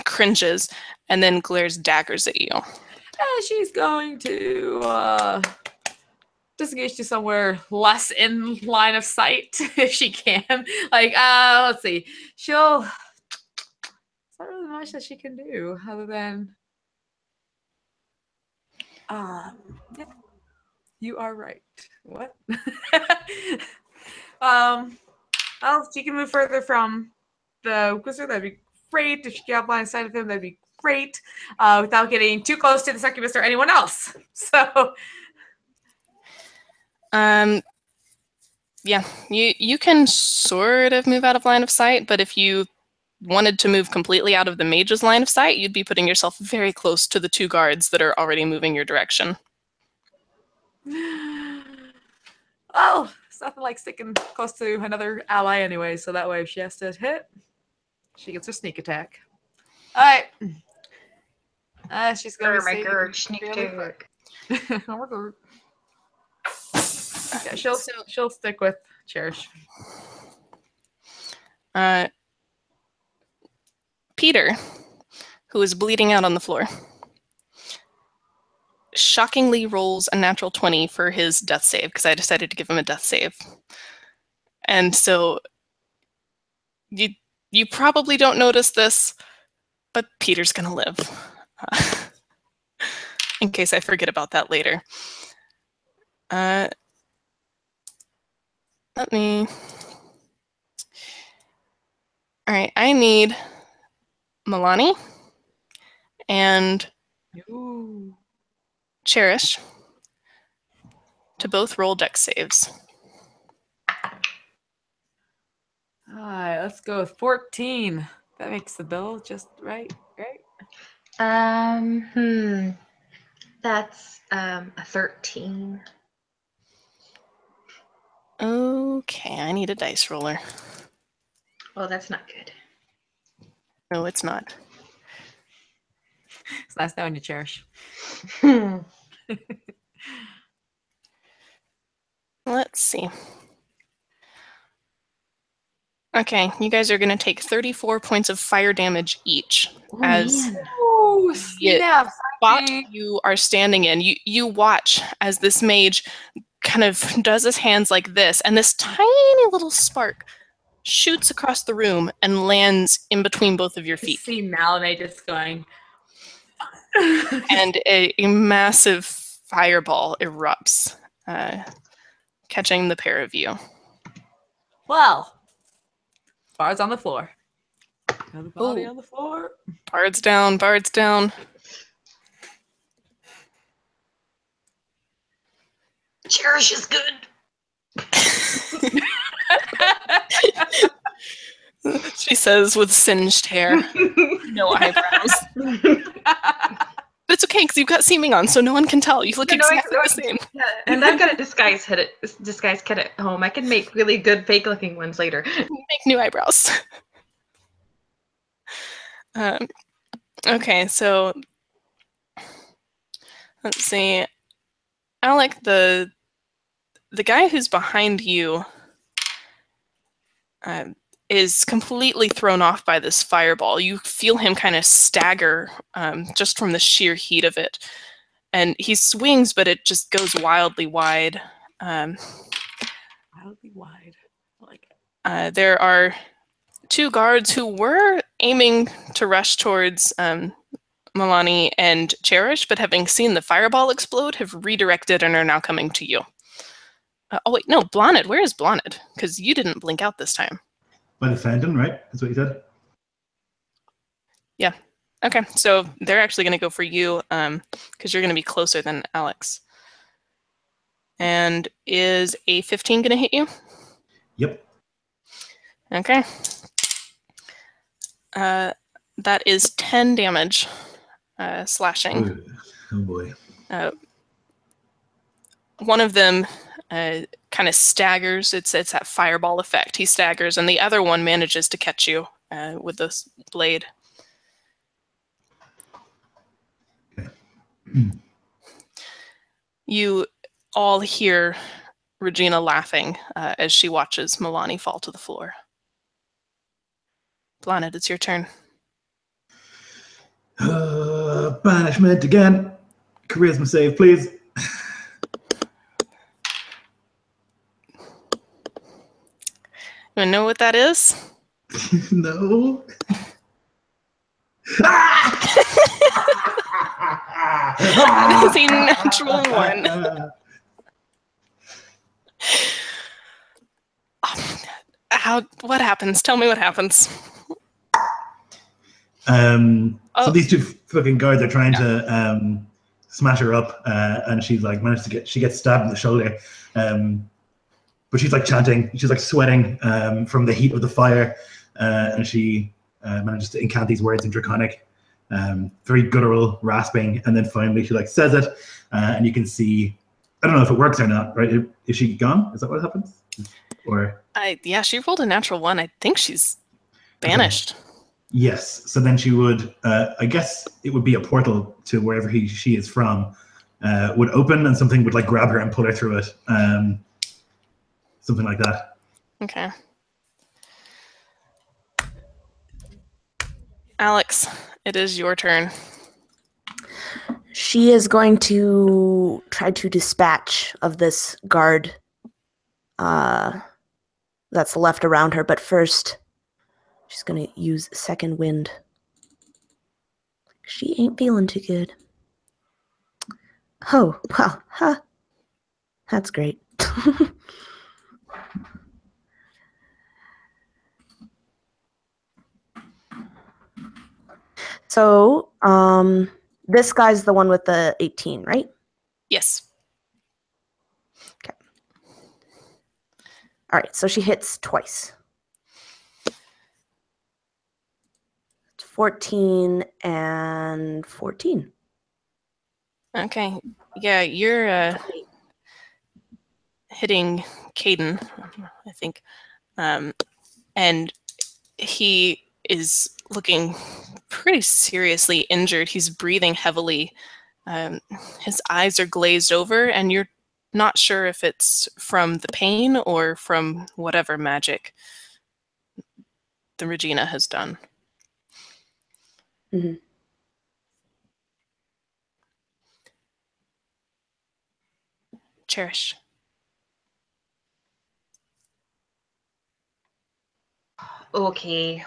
cringes and then glares daggers at you. She's going to disengage to somewhere less in line of sight if she can. Like, let's see. There's not really much that she can do other than yeah, you are right. What? Well, she can move further from the wizard. That'd be great. If she got line of sight of him, that'd be great. Without getting too close to the succubus or anyone else. So, yeah, you can sort of move out of line of sight, but if you wanted to move completely out of the mage's line of sight, you'd be putting yourself very close to the 2 guards that are already moving your direction. Oh, it's nothing like sticking close to another ally anyway, so that way if she has to hit, she gets her sneak attack. All right. She's gonna Oh be my saving god, sneak fairly attack. quick. Oh my god. Yeah, she'll stick with Cherish. Peter, who is bleeding out on the floor, shockingly rolls a natural 20 for his death save because I decided to give him a death save. And so you probably don't notice this, but Peter's gonna live. In case I forget about that later. Let me... All right, I need Milani and Ooh. Cherish to both roll dex saves. All right, let's go with 14. That makes the bill just right. That's a 13. Okay, I need a dice roller. Well, that's not good. No, it's not. It's nice knowing you, Cherish. Let's see. Okay, you guys are going to take 34 points of fire damage each as Ooh, the snap. spot you are standing in. You watch as this mage kind of does his hands like this, and this tiny little spark shoots across the room and lands in between both of your feet. See Malame just going. And a massive fireball erupts, catching the pair of you. Well, Bard's on the floor. Another body Ooh. on the floor. Bard's down, Bard's down. Cherish is good. She says with singed hair, no eyebrows. But it's okay because you've got seeming on, so no one can tell. You look exactly the same. Yeah, and I've got a disguise kit at home. I can make really good fake looking ones later. Make new eyebrows. Okay, so let's see. Alec, the guy who's behind you is completely thrown off by this fireball. You feel him kind of stagger just from the sheer heat of it. And he swings, but it just goes wildly wide. Wildly wide. I like it. There are two guards who were aiming to rush towards Milani and Cherish, but having seen the fireball explode, have redirected and are now coming to you. Oh wait, no, Blonid. Where is Blonid? Because you didn't blink out this time. By the fountain, right? That's what you said? Yeah. Okay, so they're actually going to go for you because you're going to be closer than Alex. And is a 15 going to hit you? Yep. Okay. That is 10 damage slashing. Ooh. Oh boy. One of them kind of staggers. It's that fireball effect. He staggers, and the other one manages to catch you with this blade. Okay. You all hear Regina laughing as she watches Milani fall to the floor. Blonid, it's your turn. Banishment again. Charisma save, please. You wanna know what that is? No. That is a natural one. What happens? Tell me what happens. So these two fucking guards are trying to smash her up, and she's like she gets stabbed in the shoulder, but she's like chanting, she's like sweating from the heat of the fire, and she manages to incant these words in Draconic, very guttural, rasping, and then finally she like says it, and you can see, I don't know if it works or not, right? Is she gone? Is that what happens? Or Yeah, she rolled a natural one. I think she's banished. Yes. So then she would, I guess it would be a portal to wherever she is from, would open and something would like grab her and pull her through it. Something like that. Okay. Alex, it is your turn. She is going to try to dispatch of this guard that's left around her, but first she's going to use second wind. She ain't feeling too good. Oh, well, huh. That's great. So, this guy's the one with the 18, right? Yes. Okay. All right, so she hits twice. 14 and 14. Okay. Yeah, you're hitting Caden, I think. And he is looking pretty seriously injured. He's breathing heavily. His eyes are glazed over, and you're not sure if it's from the pain or from whatever magic the Regina has done. Mm-hmm. Cherish. Okay.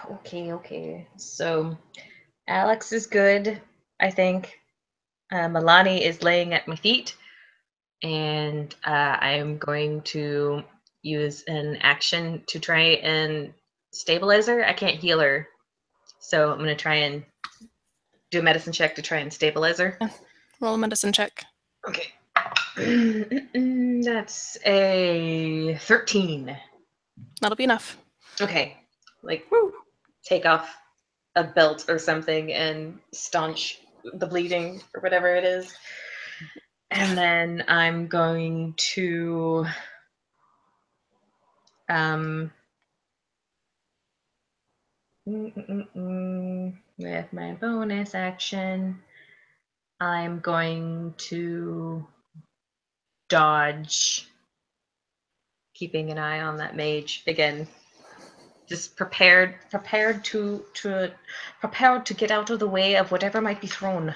So Alex is good, I think. Milani is laying at my feet, and I am going to use an action to try and stabilize her. I can't heal her, so I'm going to try and do a medicine check to try and stabilize her. Roll a medicine check. Okay. That's a 13. That'll be enough. Okay. Like, take off a belt or something and staunch the bleeding or whatever it is. And then I'm going to with my bonus action, I'm going to dodge, keeping an eye on that mage again. Just prepared to get out of the way of whatever might be thrown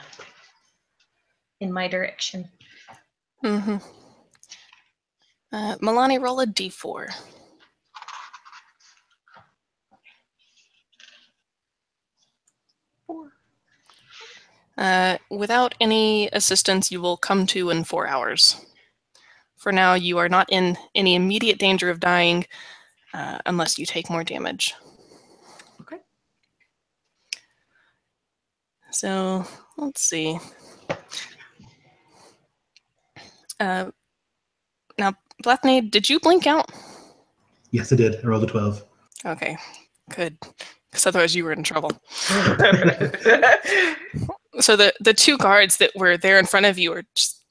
in my direction. Mm-hmm. Milani, roll a d4. Without any assistance, you will come to in 4 hours. For now, you are not in any immediate danger of dying unless you take more damage. Okay. So, let's see. Now, Blathney, did you blink out? Yes, I did. I rolled a 12. Okay, good. Because otherwise you were in trouble. So the two guards that were there in front of you are just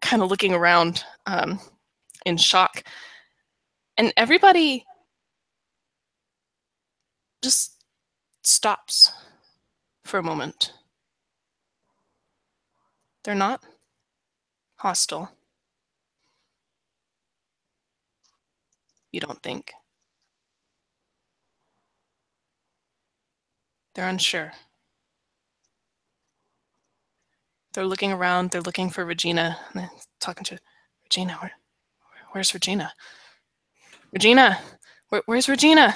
kind of looking around in shock. And everybody just stops for a moment. They're not hostile. You don't think. They're unsure. They're looking around. They're looking for Regina. And they're talking to Regina. Where's Regina? Regina, where's Regina?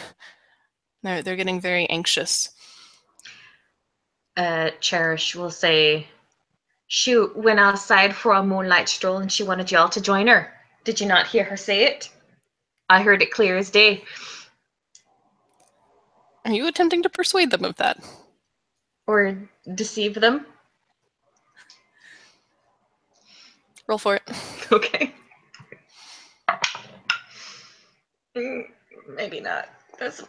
They're getting very anxious. Cherish will say, "She went outside for a moonlight stroll and she wanted y'all to join her. Did you not hear her say it? I heard it clear as day." Are you attempting to persuade them of that? Or deceive them? Roll for it. Okay. Maybe not. That's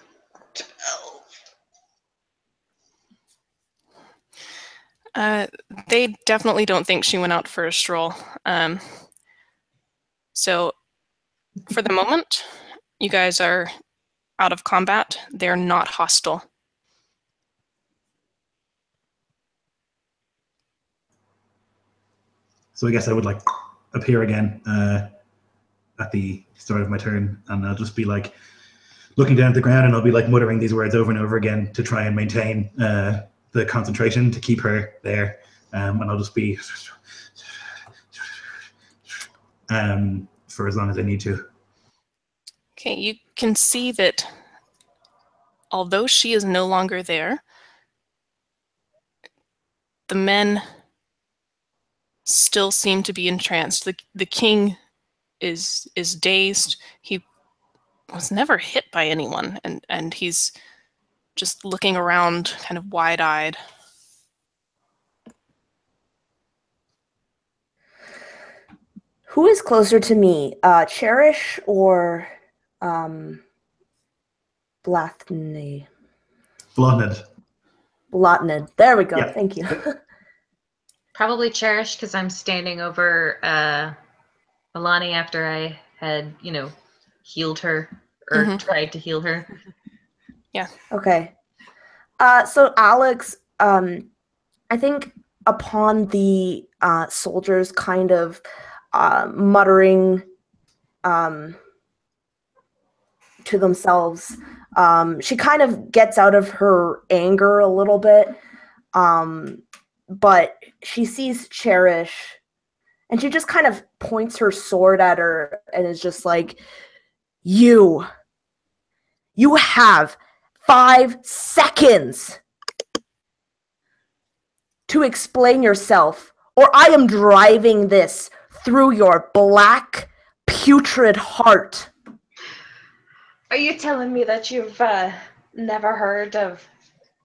12. They definitely don't think she went out for a stroll. So for the moment, you guys are out of combat. They're not hostile. So I guess I would like appear again at the start of my turn, and I'll just be like looking down at the ground, and I'll be like muttering these words over and over again to try and maintain the concentration to keep her there. And I'll just be for as long as I need to. Okay, you can see that although she is no longer there, the men still seem to be entranced. The king is dazed. He was never hit by anyone, and he's just looking around kind of wide-eyed. Who is closer to me, Cherish or Blathney? Blotnid. There we go. Yeah. Thank you. Probably Cherish, because I'm standing over Milani after I had, healed her or tried to heal her. Yeah. Okay. So Alex, I think upon the soldiers kind of muttering to themselves, she kind of gets out of her anger a little bit, but she sees Cherish, and she just kind of points her sword at her and is just like, You have 5 seconds to explain yourself, or I am driving this through your black, putrid heart. Are you telling me that you've never heard of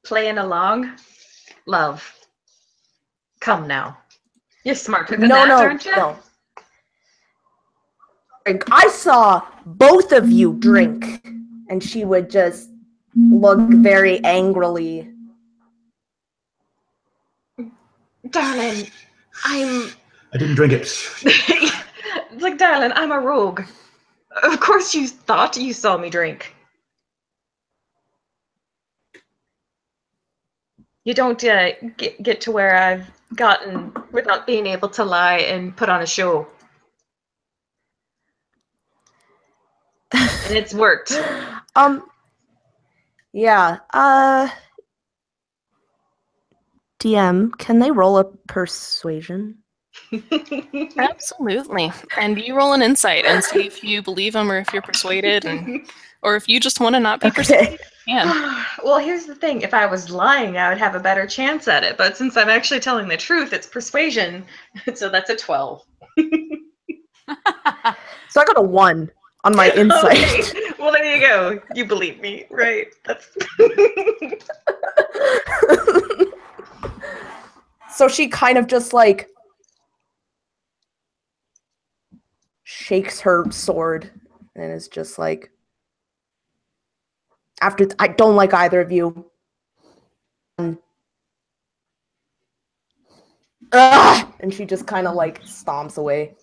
playing along? Love. Come now. You're smarter than that, aren't you? No. I saw both of you drink, and she would just look very angrily. Darling, I didn't drink it. It's like, darling, I'm a rogue. Of course you thought you saw me drink. You don't get to where I've gotten without being able to lie and put on a show. And it's worked. Yeah. DM, can they roll a persuasion? Absolutely. And you roll an insight and see if you believe them or if you're persuaded, or if you just want to not be persuaded. Yeah. Well, here's the thing. If I was lying, I would have a better chance at it. But since I'm actually telling the truth, it's persuasion. So that's a 12. So I got a 1 on my insight. Okay. Well, there you go. You believe me, right? That's. So she kind of just like shakes her sword and is just like, I don't like either of you. And she just kind of like stomps away.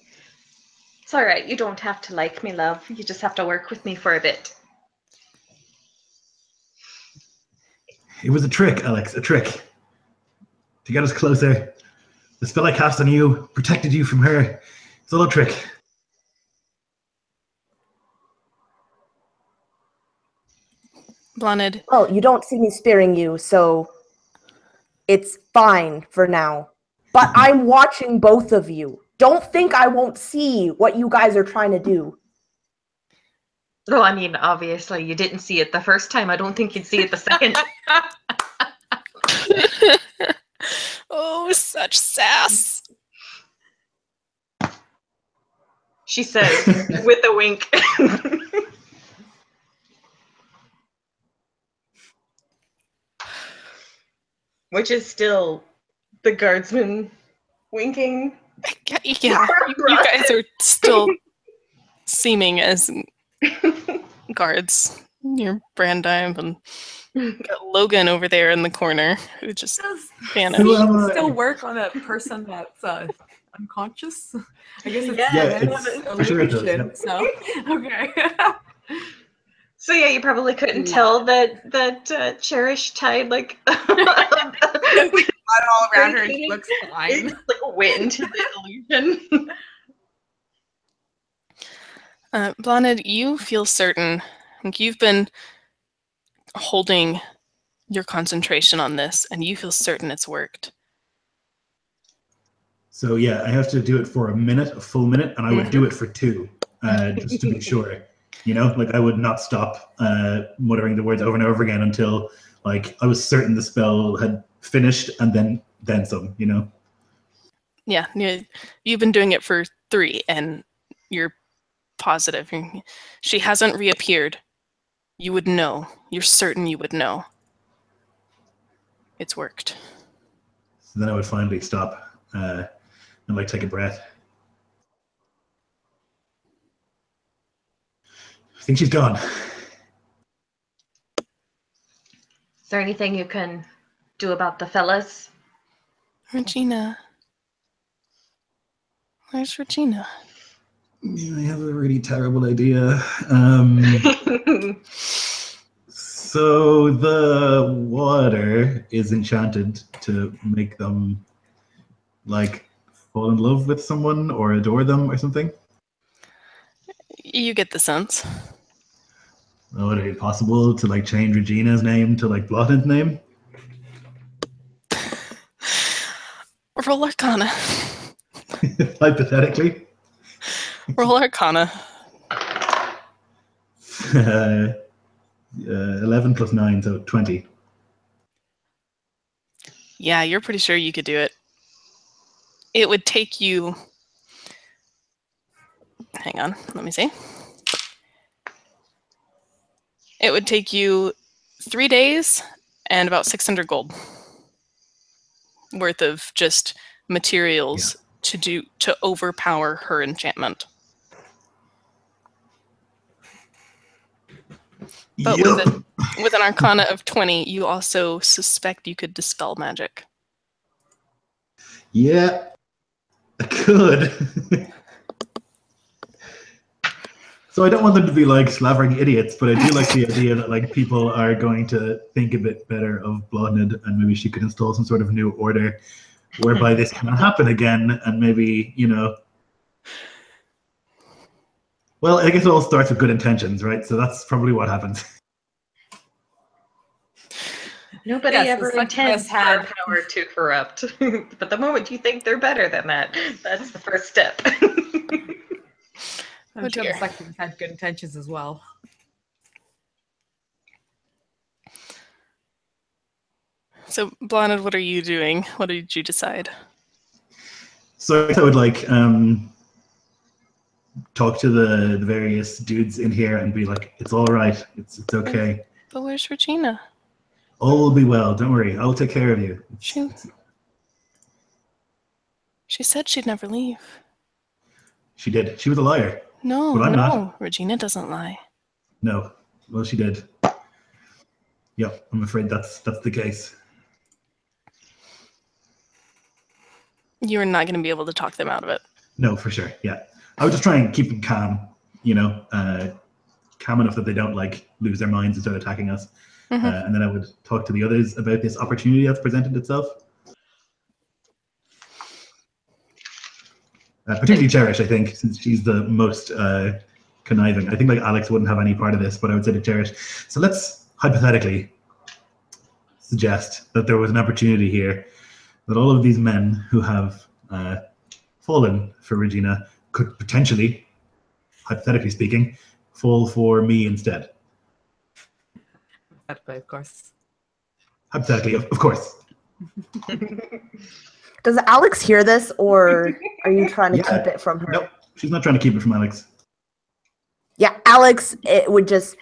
It's all right. You don't have to like me, love. You just have to work with me for a bit. It was a trick, Alex, a trick. To get us closer. The spell I cast on you protected you from her. It's a little trick. Blunted. Well, you don't see me spearing you, so it's fine for now. But I'm watching both of you. Don't think I won't see what you guys are trying to do. Well, I mean, obviously, you didn't see it the first time. I don't think you'd see it the second. Oh, such sass. She says, with a wink. Which is still the guardsman winking. Yeah, you guys are still seeming as guards. You're Brandime and got Logan over there in the corner who just vanished. Still work on that person that's unconscious. I guess it's sure it does, yeah. So okay. So yeah, you probably couldn't tell that Cherish tied like all around her and she looks fine. Like a wit into the illusion. Blonid, you feel certain. Like you've been holding your concentration on this, and you feel certain it's worked. So yeah, I have to do it for a full minute, and I would do it for 2, just to be sure. You know, like I would not stop muttering the words over and over again until like I was certain the spell had finished, and then some. You know. Yeah, you've been doing it for 3, and you're positive. She hasn't reappeared. You would know. You're certain you would know. It's worked. So then I would finally stop and like take a breath. I think she's gone. Is there anything you can do about the fellas? Regina. Where's Regina? I have a really terrible idea. So the water is enchanted to make them like fall in love with someone or adore them or something. You get the sense. Would it be possible to like change Regina's name to like Blotton's name? Roll Arcana. Hypothetically. Roll Arcana. 11 plus 9, so 20. Yeah, you're pretty sure you could do it. It would take you... Hang on, let me see. It would take you 3 days and about 600 gold worth of just materials to overpower her enchantment. But with an Arcana of 20, you also suspect you could dispel magic. Yeah, I could. So I don't want them to be like slavering idiots, but I do like the idea that like people are going to think a bit better of Blotnid, and maybe she could install some sort of new order whereby this cannot happen again, and maybe, you know. Well, I guess it all starts with good intentions, right? So that's probably what happens. Nobody ever intends for power to corrupt. But the moment you think they're better than that, that's the first step. I'm sure the second had good intentions as well. So, Blonde, what are you doing? What did you decide? So I guess I would like talk to the various dudes in here and be like, it's all right, it's okay. But where's Regina? All will be well. Don't worry. I'll take care of you. She said she'd never leave. She did. She was a liar. No, but I'm no. not. Regina doesn't lie. No. Well, she did. Yep. I'm afraid that's the case. You're not going to be able to talk them out of it. No, for sure. Yeah. I would just try and keep them calm. You know, calm enough that they don't like lose their minds and start attacking us. Mm-hmm. And then I would talk to the others about this opportunity that's presented itself. Particularly Cherish, I think, since she's the most conniving. I think like Alex wouldn't have any part of this, but I would say to Cherish. So let's hypothetically suggest that there was an opportunity here that all of these men who have fallen for Regina could potentially, hypothetically speaking, fall for me instead. Hypothetically, of course. Hypothetically, of course. Does Alex hear this, or are you trying to keep it from her? No, she's not trying to keep it from Alex. Yeah, Alex would just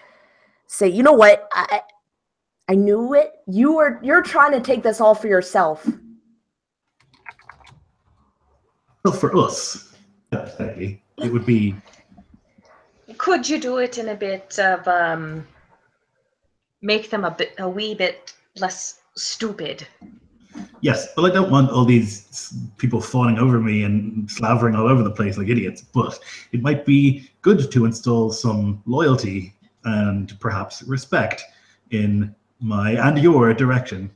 say, you know what? I knew it. You're trying to take this all for yourself. Well, for us, hypothetically, it would be... Could you do it in a bit of, make them a wee bit less stupid? Yes, but I don't want all these people fawning over me and slavering all over the place like idiots. But it might be good to install some loyalty and perhaps respect in my and your direction.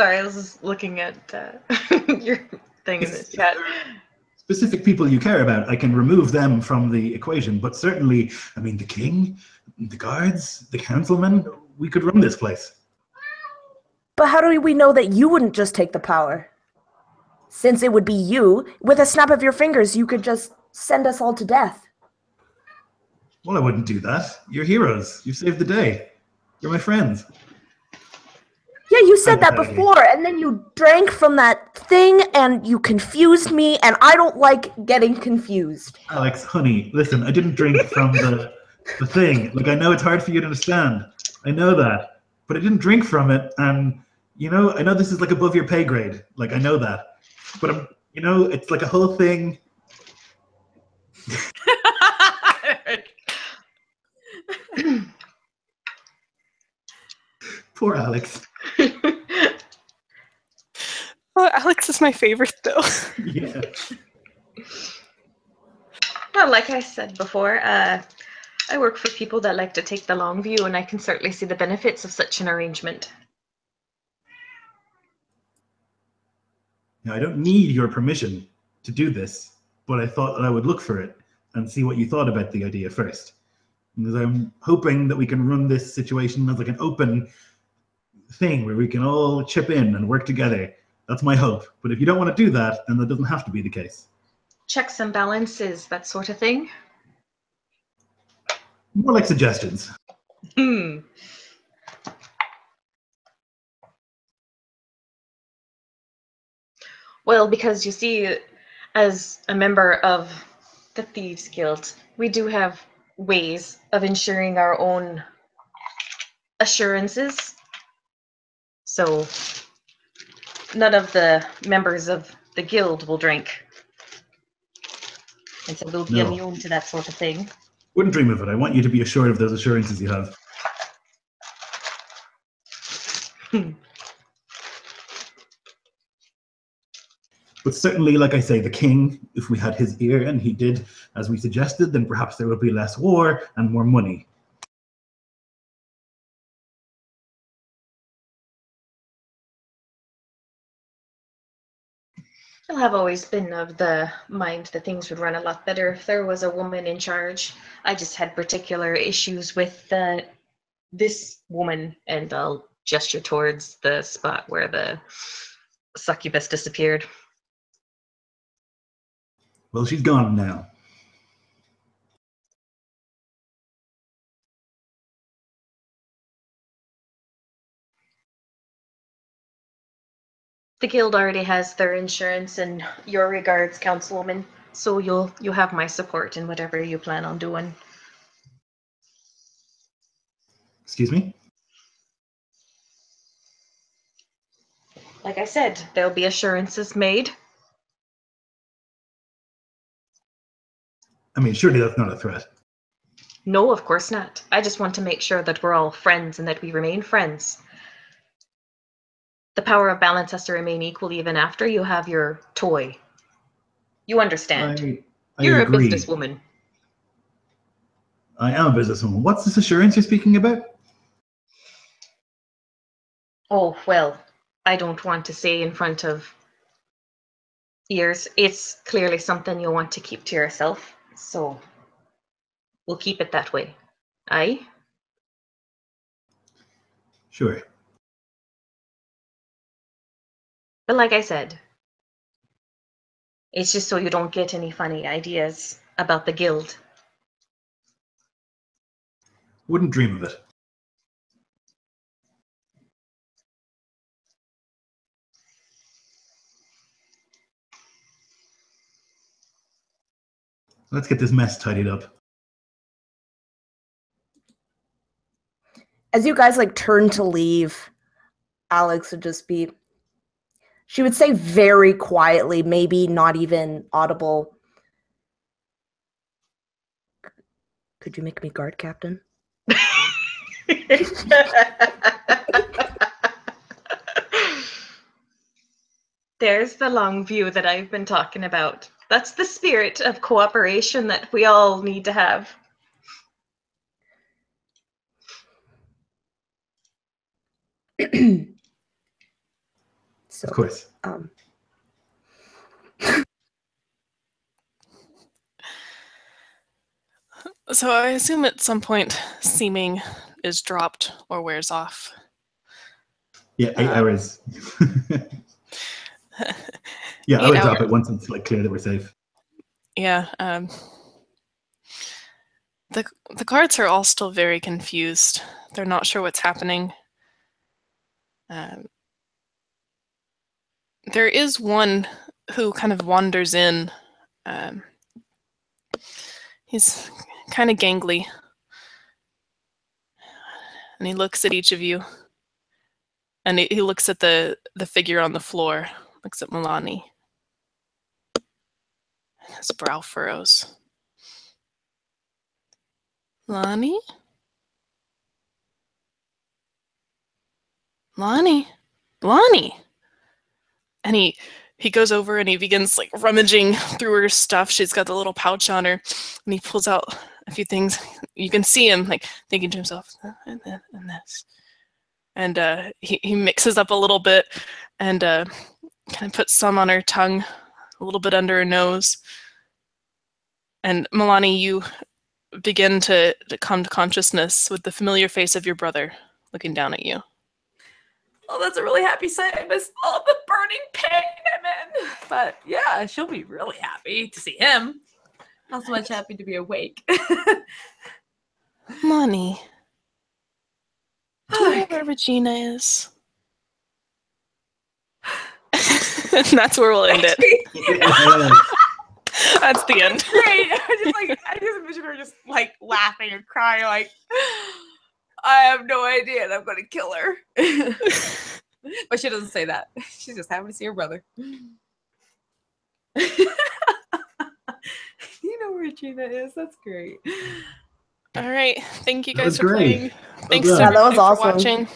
Sorry, I was just looking at your thing in the chat. Specific people you care about, I can remove them from the equation. But certainly, I mean, the king, the guards, the councilmen, we could run this place. But how do we know that you wouldn't just take the power? Since it would be you, with a snap of your fingers, you could just send us all to death. Well, I wouldn't do that. You're heroes. You saved the day. You're my friends. Yeah, you said that Hypothetically. before, and then you drank from that thing, and you confused me, and I don't like getting confused. Alex, honey, listen, I didn't drink from the thing. Like, I know it's hard for you to understand. I know that. But I didn't drink from it, and, you know, I know this is, like, above your pay grade. Like, I know that. But, you know, it's like a whole thing. Poor Alex. Oh, Alex is my favorite, though. Yeah. Well, like I said before, I work for people that like to take the long view, and I can certainly see the benefits of such an arrangement. Now, I don't need your permission to do this, but I thought that I would look for it and see what you thought about the idea first. Because I'm hoping that we can run this situation as like an open thing where we can all chip in and work together. That's my hope. But if you don't want to do that, then that doesn't have to be the case. Checks and balances, that sort of thing. More like suggestions. Well, because you see, as a member of the Thieves Guild, we do have ways of ensuring our own assurances. So none of the members of the guild will drink. And so we'll be immune to that sort of thing. Wouldn't dream of it. I want you to be assured of those assurances you have. But certainly, like I say, the king, if we had his ear and he did as we suggested, then perhaps there would be less war and more money. I have always been of the mind that things would run a lot better if there was a woman in charge. I just had particular issues with this woman, and I'll gesture towards the spot where the succubus disappeared. Well, she's gone now. The guild already has their insurance, and your regards, councilwoman. So you'll have my support in whatever you plan on doing. Excuse me? Like I said, there'll be assurances made. I mean, surely that's not a threat. No, of course not. I just want to make sure that we're all friends and that we remain friends. The power of balance has to remain equal even after you have your toy. You understand. I You're agree. a businesswoman. I am a businesswoman. What's this assurance you're speaking about? Oh, well, I don't want to say in front of ears. It's clearly something you'll want to keep to yourself, so we'll keep it that way. Aye? Sure. But like I said, it's just so you don't get any funny ideas about the guild. Wouldn't dream of it. Let's get this mess tidied up. As you guys like turn to leave, Alex would just be, she would say very quietly, maybe not even audible, "Could you make me guard captain?" There's the long view that I've been talking about. That's the spirit of cooperation that we all need to have. So, Of course. So I assume at some point seeming is dropped or wears off. Yeah, 8 hours. Yeah, I 8 would hours. drop it once it's like clear that we're safe. Yeah. The guards are all still very confused. They're not sure what's happening. There is one who kind of wanders in. He's kind of gangly. And he looks at each of you. And he looks at the figure on the floor. Looks at Milani. His brow furrows. Lonnie? Lonnie? Lonnie! And he goes over and he begins like rummaging through her stuff. She's got the little pouch on her, and he pulls out a few things. You can see him like thinking to himself, and this. And he mixes up a little bit and kind of puts some on her tongue, a little bit under her nose. And Milani, you begin to come to consciousness with the familiar face of your brother looking down at you. Oh, that's a really happy sight. I miss all the burning pain I'm in. But yeah, she'll be really happy to see him. Not so much happy to be awake. Lonnie, do you know where Regina is? And that's where we'll end it. That's the end. Great. I just envision her just like laughing and crying, like, I have no idea, and I'm going to kill her. But she doesn't say that. She's just happy to see her brother. You know where Gina is. That's great. All right. Thank you That guys was for great. playing. Well Thanks done. to Yeah, that everybody was for awesome. watching.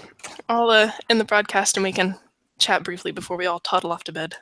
I'll end the broadcast and we can chat briefly before we all toddle off to bed.